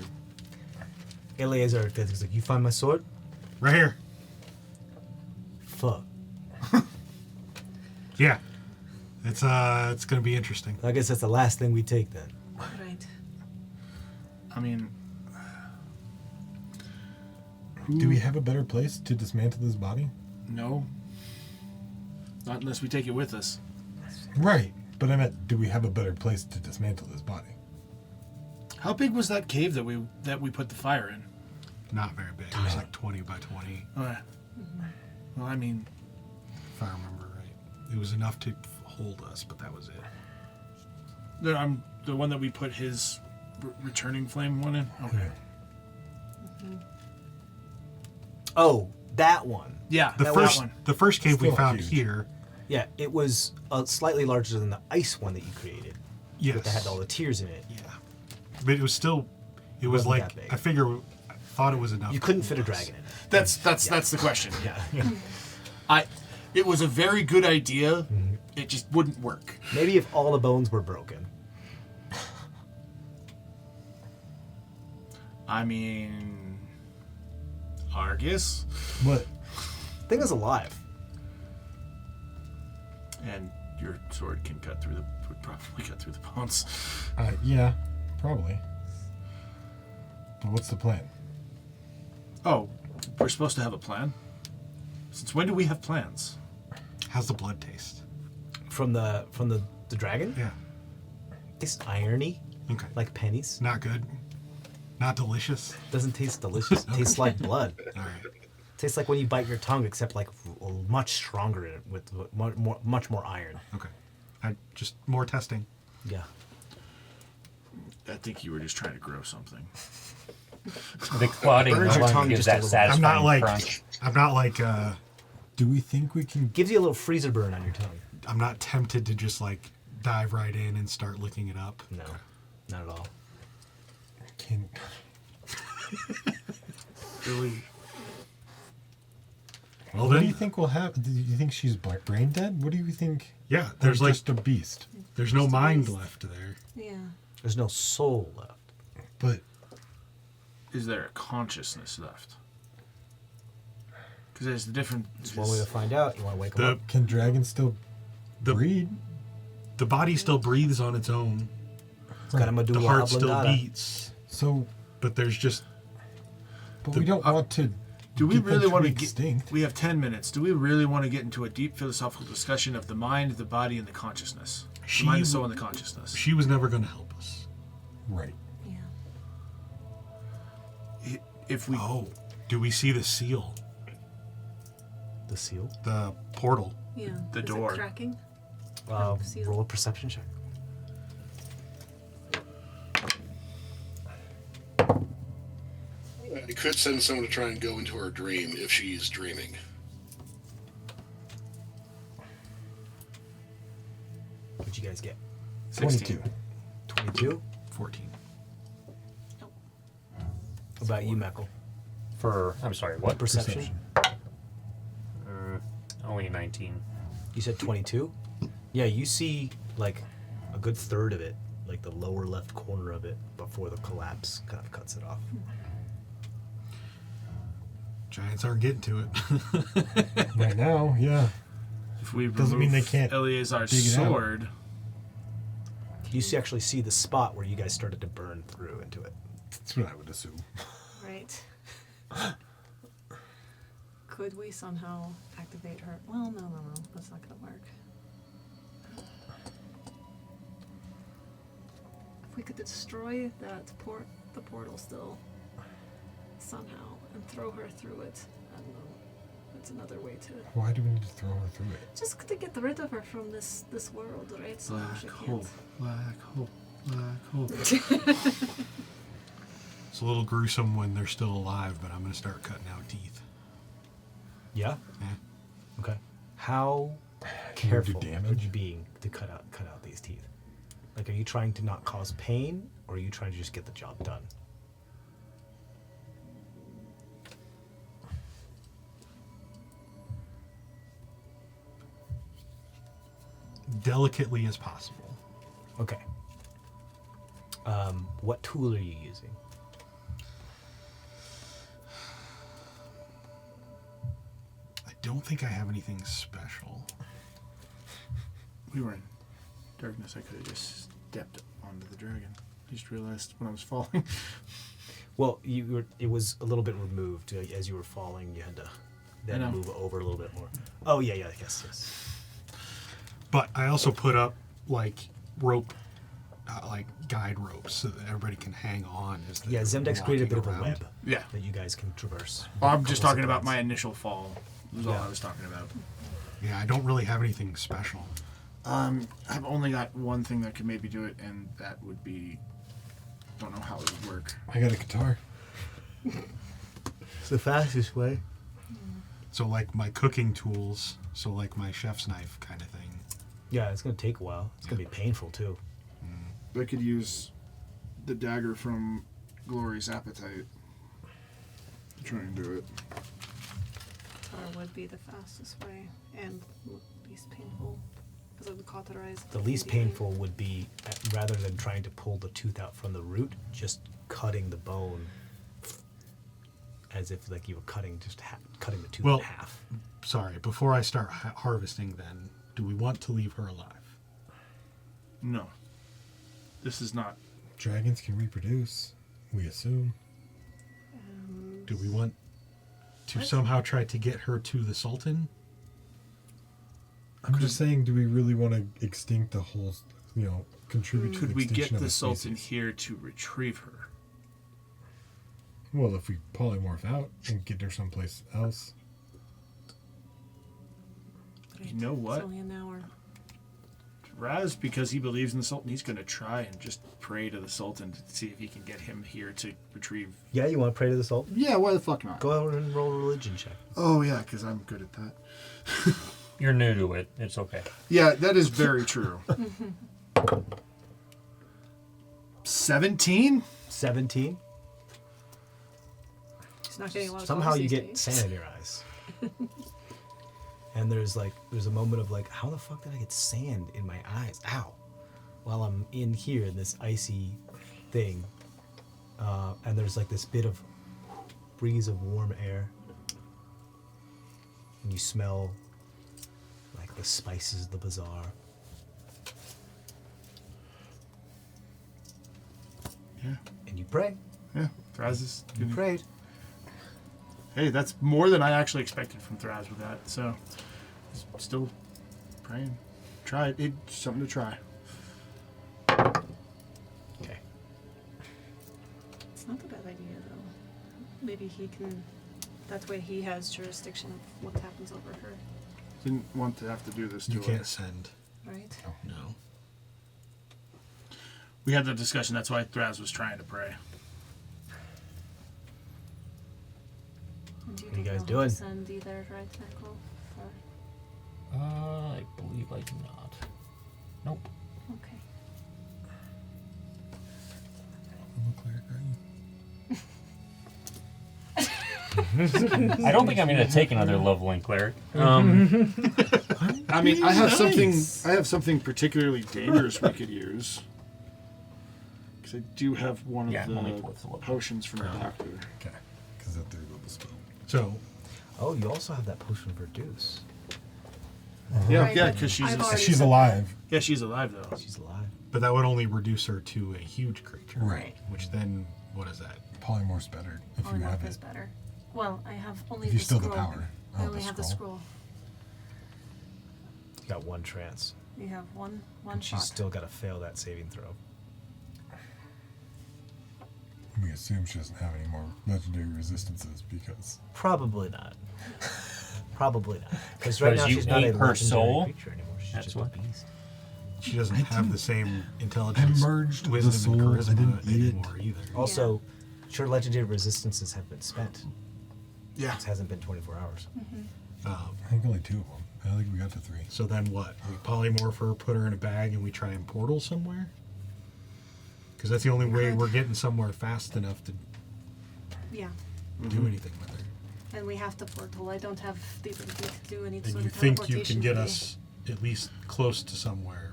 Eleazar is like, you find my sword? Right here. Fuck. Yeah. It's gonna be interesting. I guess that's the last thing we take then. Right. I mean, Do we have a better place to dismantle this body? No. Not unless we take it with us. Right. But I meant, do we have a better place to dismantle this body? How big was that cave that we put the fire in? Not very big. It was like 20 by 20, Well, I mean, if I remember right. It was enough to hold us, but that was it. the one that we put his returning flame one in. Okay. Oh, that one. Yeah, The that first cave we Still found huge. here. Yeah, it was slightly larger than the ice one that you created. Yes. That had all the tears in it. Yeah. But it was still. It was Wasn't like that big. I thought it was enough. You to couldn't hold fit a us. dragon in it. That's the question. Yeah. It was a very good idea. It just wouldn't work. Maybe if all the bones were broken. I mean, Argus, What? Thing is alive. and your sword can would probably cut through the bones. Yeah, probably. But what's the plan? Oh, we're supposed to have a plan. Since when do we have plans? How's the blood taste? From the dragon? Yeah. Tastes irony, Okay. like pennies. Not good. Not delicious. Doesn't taste delicious. Tastes like blood. All right. Tastes like when you bite your tongue, except like much stronger with much more iron. Okay. Just more testing. Yeah. I think you were just trying to grow something. The clotting no Burns your tongue longer gives just a that little. satisfying I'm not like. crunch. Do we think we can? Gives you a little freezer burn on your tongue. I'm not tempted to just like dive right in and start looking it up. No, not at all. Can Really. well, what do you think will happen? Do you think she's brain dead? What do you think? Yeah. Or There's like just a beast. there's no mind left there. Yeah. There's no soul left. But Is there a consciousness left? Because there's the different. It's one way to find out. You want to wake The them up? can dragons still the breed? the body still breathes on its own. It's got a The medulla heart still oblongata. beats. So, But there's just but The- we don't want to. Do we get them really want to get? extinct? We have 10 minutes. Do we really want to get into a deep philosophical discussion of the mind, the body, and the consciousness? She The mind, the soul, w- and the consciousness. she was never going to help us. Right. Yeah. If we Do we see the seal? The seal. The portal? Yeah. The Is it door. cracking? Seal. Roll a perception check. I could send someone to try and go into her dream if she's dreaming. What'd you guys get? 16. 22. 14. What about you, Meckle? I'm sorry, what? Perception. Only 19. You said 22. Yeah, you see like a good third of it, like the lower left corner of it, before the collapse kind of cuts it off. Giants aren't getting to it. Right now, yeah. If we Doesn't mean they remove can't Eleazar's dig it out. sword, You actually see the spot where you guys started to burn through into it. That's what I would assume. Right. Could we somehow activate her? Well, no. That's not gonna work. If we could destroy the portal still somehow and throw her through it, I don't know. That's another way to Why do we need to throw her through it? just to get rid of her from this world, right? So black she hole, can't. black hole, black hole. It's a little gruesome when they're still alive, but I'm going to start cutting out teeth. Yeah. Yeah. Okay. How Can we do careful are damage? you being to cut out these teeth? Like, are you trying to not cause pain, or are you trying to just get the job done? Delicately as possible. Okay. What tool are you using? I don't think I have anything special. We were in darkness. I could have just stepped onto the dragon. I just realized when I was falling. Well, it was a little bit removed as you were falling. You had to then move over a little bit more. Oh yeah, I guess yes. But I also put up like rope, like guide ropes, so that everybody can hang on. As Yeah, Zemdex created a bit around. of a web. Yeah. That you guys can traverse. Well, I'm just talking about my initial fall. Was all I was talking about. Yeah, I don't really have anything special. I've only got one thing that could maybe do it, and that would be. Don't know how it would work. I got a guitar. It's the fastest way. So like my cooking tools, so like my chef's knife kind of thing. Yeah, it's gonna take a while. It's gonna be painful too. I could use the dagger from Glory's Appetite to try and do it. Or would be the fastest way and least painful because of the cauterized. The least painful would be, rather than trying to pull the tooth out from the root, just cutting the bone as if like you were cutting cutting the tooth in half. Sorry, before I start harvesting then, do we want to leave her alive? No. This is not. Dragons can reproduce, we assume. Do we want to somehow try to get her to the Sultan? I'm just saying, do we really want to extinct the whole, contribute to the Could we extinction get of the a Sultan species? here to retrieve her? Well, if we polymorph out and get her someplace else. You know what? It's only an hour. Raz, because he believes in the Sultan, he's going to try and just pray to the Sultan to see if he can get him here to retrieve. Yeah, you want to pray to the Sultan? Yeah, why the fuck not? Go out and roll a religion check. Oh yeah, because I'm good at that. You're new to it. It's okay. Yeah, that is very true. 17? 17? He's not getting a lot of Somehow calls you these get days. sand in your eyes. And there's a moment of like, how the fuck did I get sand in my eyes? Ow. While I'm in here in this icy thing. And there's like this bit of breeze of warm air. And you smell like the spices of the bazaar. Yeah. And you pray. Yeah. Thraz is You gonna- prayed. Hey, that's more than I actually expected from Thraz with that. So, he's still praying. Try it. It's something to try. Okay. It's not a bad idea though. Maybe he can. That way he has jurisdiction of what happens over her, Didn't want to have to do this to You her. can't send. right? No. We had the discussion. That's why Thraz was trying to pray. And you What are you don't guys know how doing? to send either, right, Michael? Or, I believe I do not. Nope. okay. What cleric are you? I don't think I'm going to take another leveling cleric. I mean, I have something. I have something particularly dangerous we could use. Because I do have one of Yeah, only the fourth level. potions from the doctor. Okay. Because that third level spell. So, Oh, you also have that potion of reduce. Yeah, Right, yeah, but because she's I've already She's said alive. Yeah, she's alive though. She's alive. but that would only reduce her to a huge creature. Right. Which then, what is that? Polymorph's better if you have Polymorph is it. better. Well, I have only If you the still scroll. the power. I Oh, only have the scroll. You got one trance. You have one And shot. she's still got to fail that saving throw. We assume she doesn't have any more legendary resistances because Probably not. Probably not. Because right now Because you she's not a ate her legendary soul? creature anymore. She's That's just what- a beast. She doesn't have the same intelligence, merged the wisdom, and soul. I charisma didn't eat it. anymore either. Also, sure, legendary resistances have been spent. Yeah. It hasn't been 24 hours. I think only 2 of them. I don't think we got to 3. So then what? We polymorph her, put her in a bag, and we try and portal somewhere? Because that's the only way we're getting somewhere fast enough to Yeah. do anything with her. And we have the portal. I don't have the ability to do any And sort you of think you teleportation can get today. us at least close to somewhere.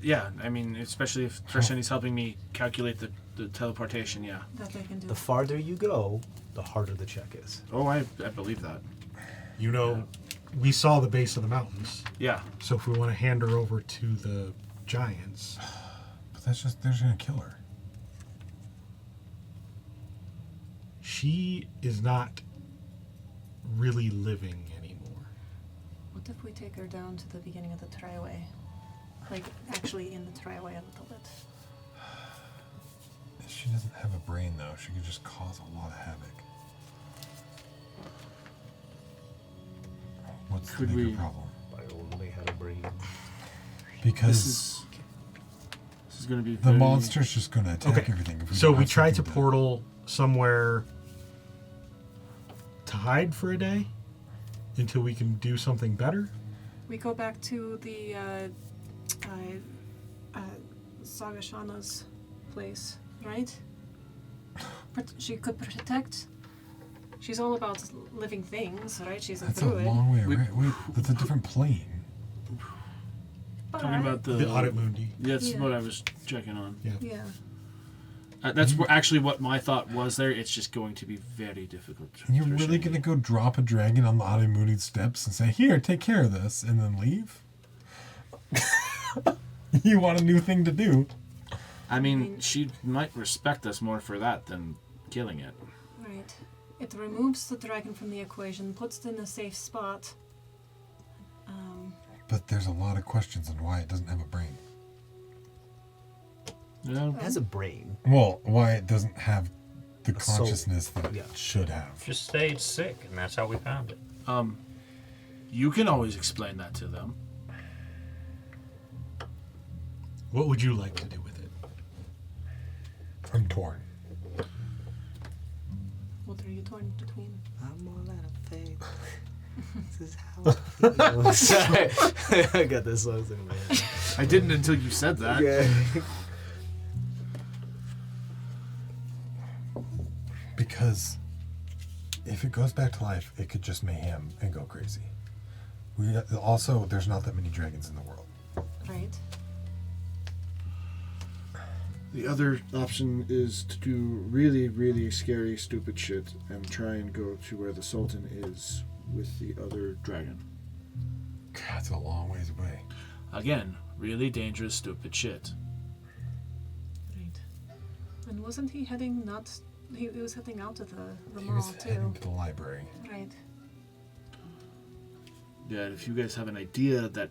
Yeah, I mean, especially if Trishani's helping me calculate the teleportation. Yeah. That I can do. The farther you go, the harder the check is. Oh, I believe that. You know, we saw the base of the mountains. Yeah. So if we want to hand her over to the giants, But they're just going to kill her. she is not really living anymore. What if we take her down to the beginning of the triway? Like, actually in the triway a little bit. She doesn't have a brain, though. She could just cause a lot of havoc. What's the bigger problem? I only had a brain. Because this is going to be the monster's just going to attack everything. If So don't we have tried to something portal somewhere to hide for a day until we can do something better. We go back to the Sagashana's place, right? She could protect. She's all about living things, right? She's That's through a it. long way away. Wait, that's a different plane. But Talking about The Audit Mundi. That's Yeah. what I was checking on. yeah. That's actually what my thought was there. It's just going to be very difficult. And you're for really Shani. going to go drop a dragon on the Audemudi steps and say, here, take care of this, and then leave? You want a new thing to do. I mean, she might respect us more for that than killing it. Right. It removes the dragon from the equation, puts it in a safe spot. But there's a lot of questions on why it doesn't have a brain. Yeah. It has a brain. Well, why it doesn't have the A soul. consciousness that it Yeah. should have. Just stayed sick, and that's how we found it. You can always explain that to them. What would you like to do with it? I'm torn. What are you torn between? I'm all out of faith. This is how I feel. Sorry. I got this song in my head. I didn't until you said that. Yeah. Because if it goes back to life, it could just mayhem and go crazy. Also, there's not that many dragons in the world. Right. The other option is to do really, really scary, stupid shit and try and go to where the Sultan is with the other dragon. God, that's a long ways away. Again, really dangerous, stupid shit. Right. And wasn't he heading not? He was heading out to the He mall was heading too. to the library. Right. Yeah, if you guys have an idea that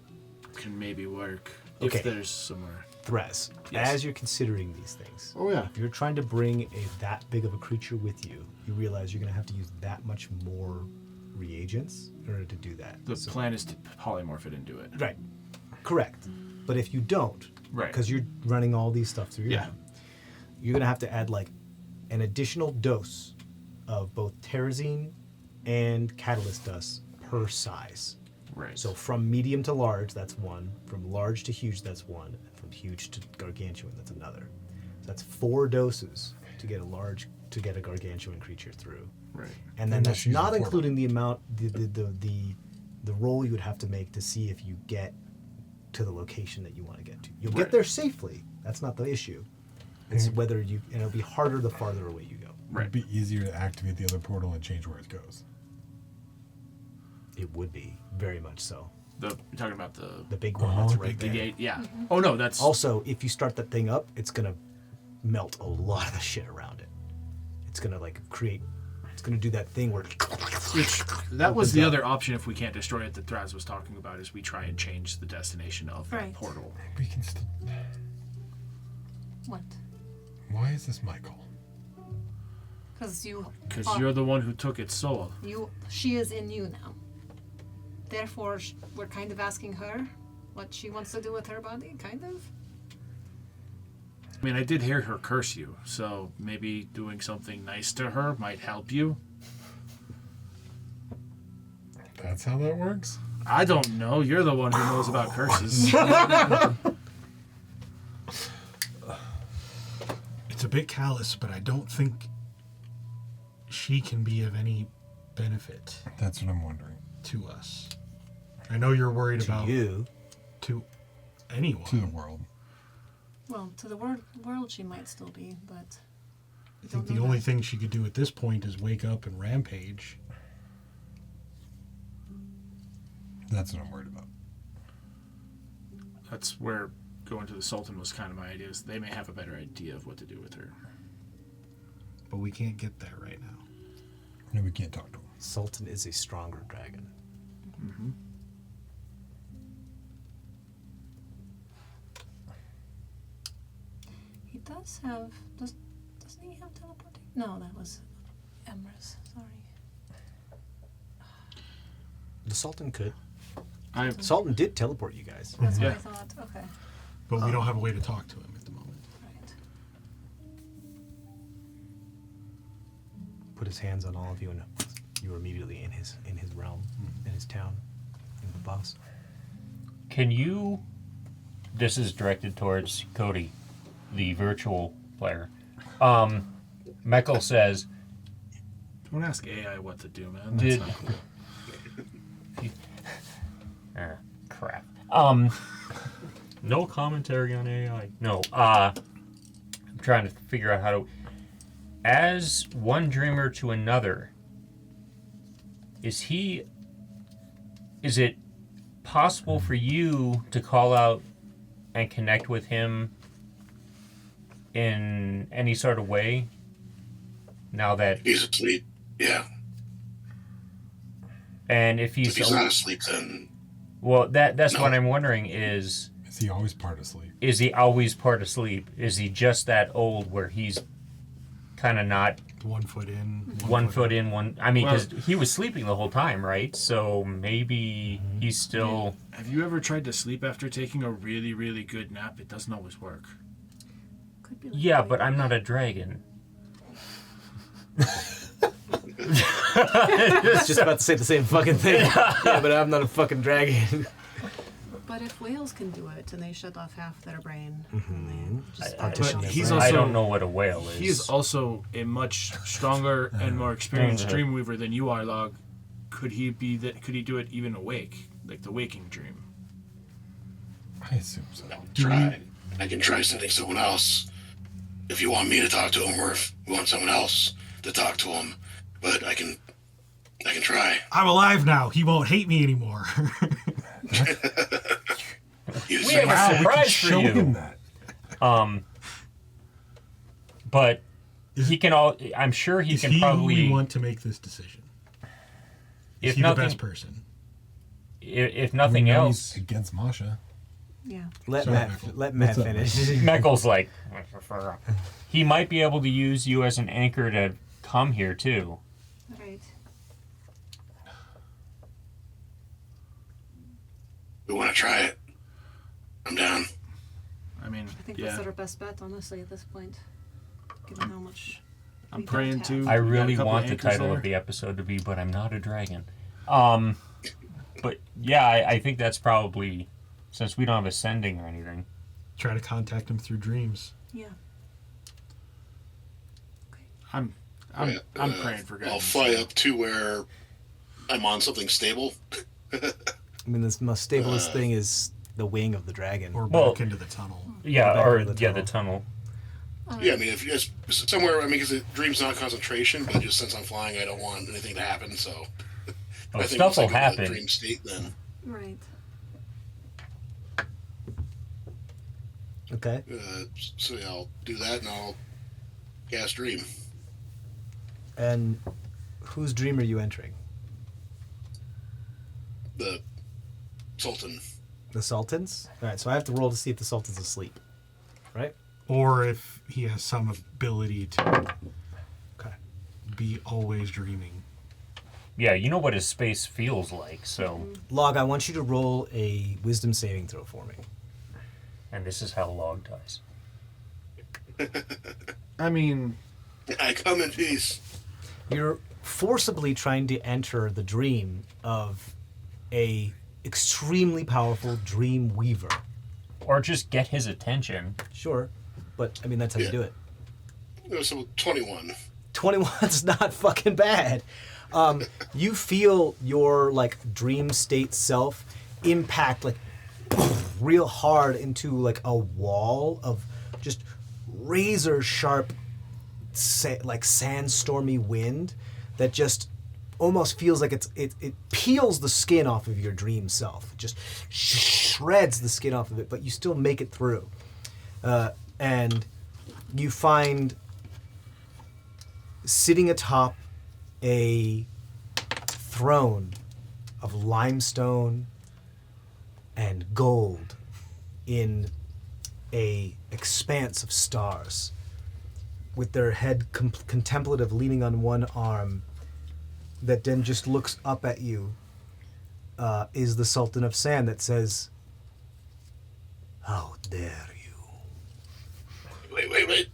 can maybe work, Okay. if there's somewhere. Threz, Yes. as you're considering these things, Oh yeah. if you're trying to bring that big of a creature with you, you realize you're going to have to use that much more reagents in order to do that. The So- plan is to polymorph it into it. Right. Correct. But if you don't, Right. because you're running all these stuff through your Yeah. head, you're going to have to add like an additional dose of both terrazine and catalyst dust per size. Right. So from medium to large, that's one. From large to huge, that's one. And from huge to gargantuan, that's another. So that's 4 doses to get a gargantuan creature through. Right. And then Unless that's she's not a portal. including the amount, the roll you would have to make to see if you get to the location that you want to get to. You'll Right. get there safely. That's not the issue. It's whether you, and it'll be harder the farther away you go. It'd be easier to activate the other portal and change where it goes. It would be very much so. You're talking about the The big one that's right the there. gate. Yeah. Oh no, that's Also, if you start that thing up, it's gonna melt a lot of the shit around it. It's gonna like create. It's gonna do that thing where. which that was opens the up. other option if we can't destroy it that Thraz was talking about is we try and change the destination of that Right. portal. We can still. What? Why is this Michael? Because you. Because are- you're the one who took its soul. She is in you now. Therefore, we're kind of asking her what she wants to do with her body, kind of. I mean, I did hear her curse you, so maybe doing something nice to her might help you. That's how that works? I don't know. You're the one who knows about curses. It's a bit callous, but I don't think she can be of any benefit That's what I'm wondering. to us. I know you're worried To about you. to anyone. To the world. Well, to the world she might still be, but. I think the only thing she could do at this point is wake up and rampage. That's what I'm worried about. That's where going to the Sultan was kind of my idea. Is they may have a better idea of what to do with her. But we can't get there right now. No, we can't talk to him. Sultan is a stronger dragon. Mm-hmm. He does have. Doesn't he have teleporting? No, that was Emrys. Sorry. The Sultan could. I Sultan did teleport you guys. That's Yeah. what I thought. Okay. But we don't have a way to talk to him at the moment. Right. Put his hands on all of you, and you were immediately in his realm, in his town, in the boss. Can you? This is directed towards Cody, the virtual player. Meckel says, don't ask AI what to do, man. Did- That's not cool. crap. No commentary on AI. No. I'm trying to figure out how to. As one dreamer to another, is it possible for you to call out and connect with him in any sort of way? Now that He's asleep. Yeah. and if If he's not asleep, then well, that's No. what I'm wondering is he always part asleep? Is he always part asleep? Is he just that old where he's kind of not 1 foot in, one foot in, one? I mean, Well- because he was sleeping the whole time, right? So maybe he's still. Have you ever tried to sleep after taking a really, really good nap? It doesn't always work. Could be. Like Yeah, but I'm not a dragon. Just about to say the same fucking thing. Yeah, but I'm not a fucking dragon. But if whales can do it and they shut off half their brain, and they just partition But their he's brain. also- I don't know what a whale is. He is also a much stronger and more experienced dreamweaver than you are, Log. Could he be that? Could he do it even awake, like the waking dream? I assume so. try. I can try sending someone else if you want me to talk to him, or if you want someone else to talk to him. But I can try. I'm alive now. He won't hate me anymore. You We say- have a surprise for Show you. him that. But he can all. I'm sure he Is can he who probably. we want to make this decision? Is If he nothing, the best person? if We nothing know else, he's against Masha. yeah. Let Sorry, Matt Michael. let Matt What's up, finish. Meckel's like. He might be able to use you as an anchor to come here too. Right. we want to try it. I'm down. I mean, I think yeah. that's our best bet, honestly, at this point, given how much. I'm we don't praying have. to. I We got a really couple want the anchors title there. of the episode to be "But I'm Not a Dragon." But yeah, I think that's probably, since we don't have a sending or anything. Try to contact him through dreams. Yeah. I'm Yeah, praying for guidance. I'll fly up to where I'm on something stable. I mean, the most stablest thing is the wing of the dragon. Or Well- back into the tunnel. Yeah, Back or into the the tunnel. Yeah, I mean, if it's somewhere, I mean, because the dream's not concentration, but just since I'm flying, I don't want anything to happen. So Oh, I think stuff once I will go to the happen. Dream state, then Right. Okay. so yeah, I'll do that, and I'll cast dream. And whose dream are you entering? The Sultan. The Sultan's? Alright, so I have to roll to see if the Sultan's asleep. Right? Or if he has some ability to Okay. be always dreaming. Yeah, you know what his space feels like, so. Log, I want you to roll a wisdom saving throw for me. And this is how Log does. I mean, I come in peace. You're forcibly trying to enter the dream of a extremely powerful dream weaver. Or just get his attention. Sure, but I mean that's how you Yeah. do it. So 21. 21's not fucking bad. You feel your like dream state self impact like real hard into like a wall of just razor sharp like sandstormy wind that just almost feels like it peels the skin off of your dream self. It just shreds the skin off of it, but you still make it through. And you find sitting atop a throne of limestone and gold in a expanse of stars, with their head contemplative leaning on one arm, that then just looks up at you, is the Sultan of Sand that says, "How dare you?" Wait.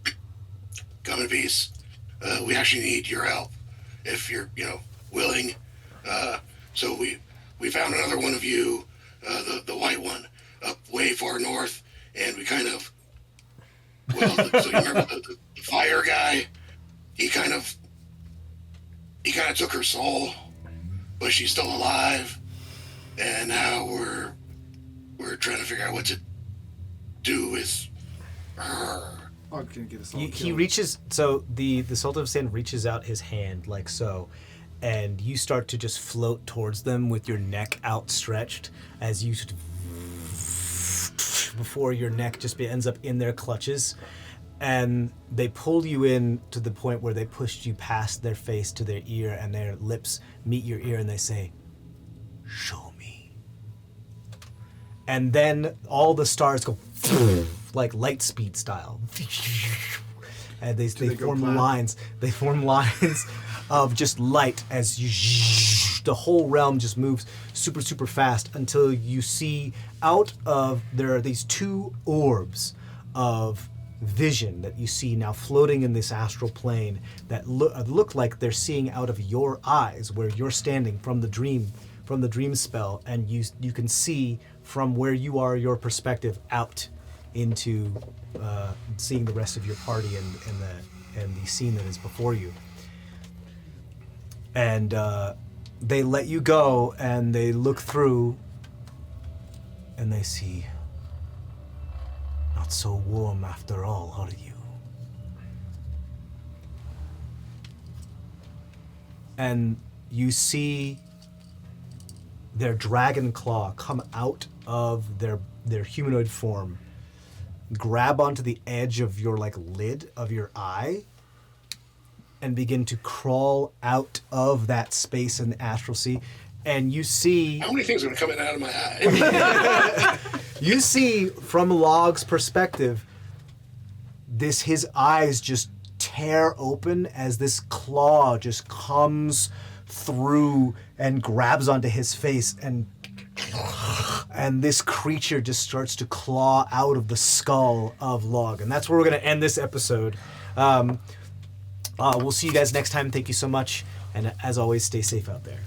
Come in peace. We actually need your help, if you're, willing. So we found another one of you, the white one, up way far north, and we kind of, so you remember the fire guy? He kind of took her soul, but she's still alive, and now we're trying to figure out what to do with her. Oh, gonna get us all He killed. reaches, so the Sultan of Sand reaches out his hand like so, and you start to just float towards them with your neck outstretched as you sort of, before your neck just ends up in their clutches, and they pulled you in to the point where they pushed you past their face to their ear, and their lips meet your ear, and they say, "Show me." And then all the stars go like light speed style, and they go form black? lines. They form lines of just light as you. The whole realm just moves super, super fast until you see out of there are these two orbs of vision that you see now floating in this astral plane that look like they're seeing out of your eyes where you're standing from the dream spell, and you can see from where you are, your perspective out into seeing the rest of your party and the scene that is before you. And they let you go, and they look through, and they see, "Not so warm after all, are you?" And you see their dragon claw come out of their humanoid form, grab onto the edge of your lid of your eye, and begin to crawl out of that space in the astral sea. And you see, How many things are coming out of my eye? you see from Log's perspective, his eyes just tear open as this claw just comes through and grabs onto his face, and this creature just starts to claw out of the skull of Log. And that's where we're going to end this episode. We'll see you guys next time. Thank you so much. And as always, stay safe out there.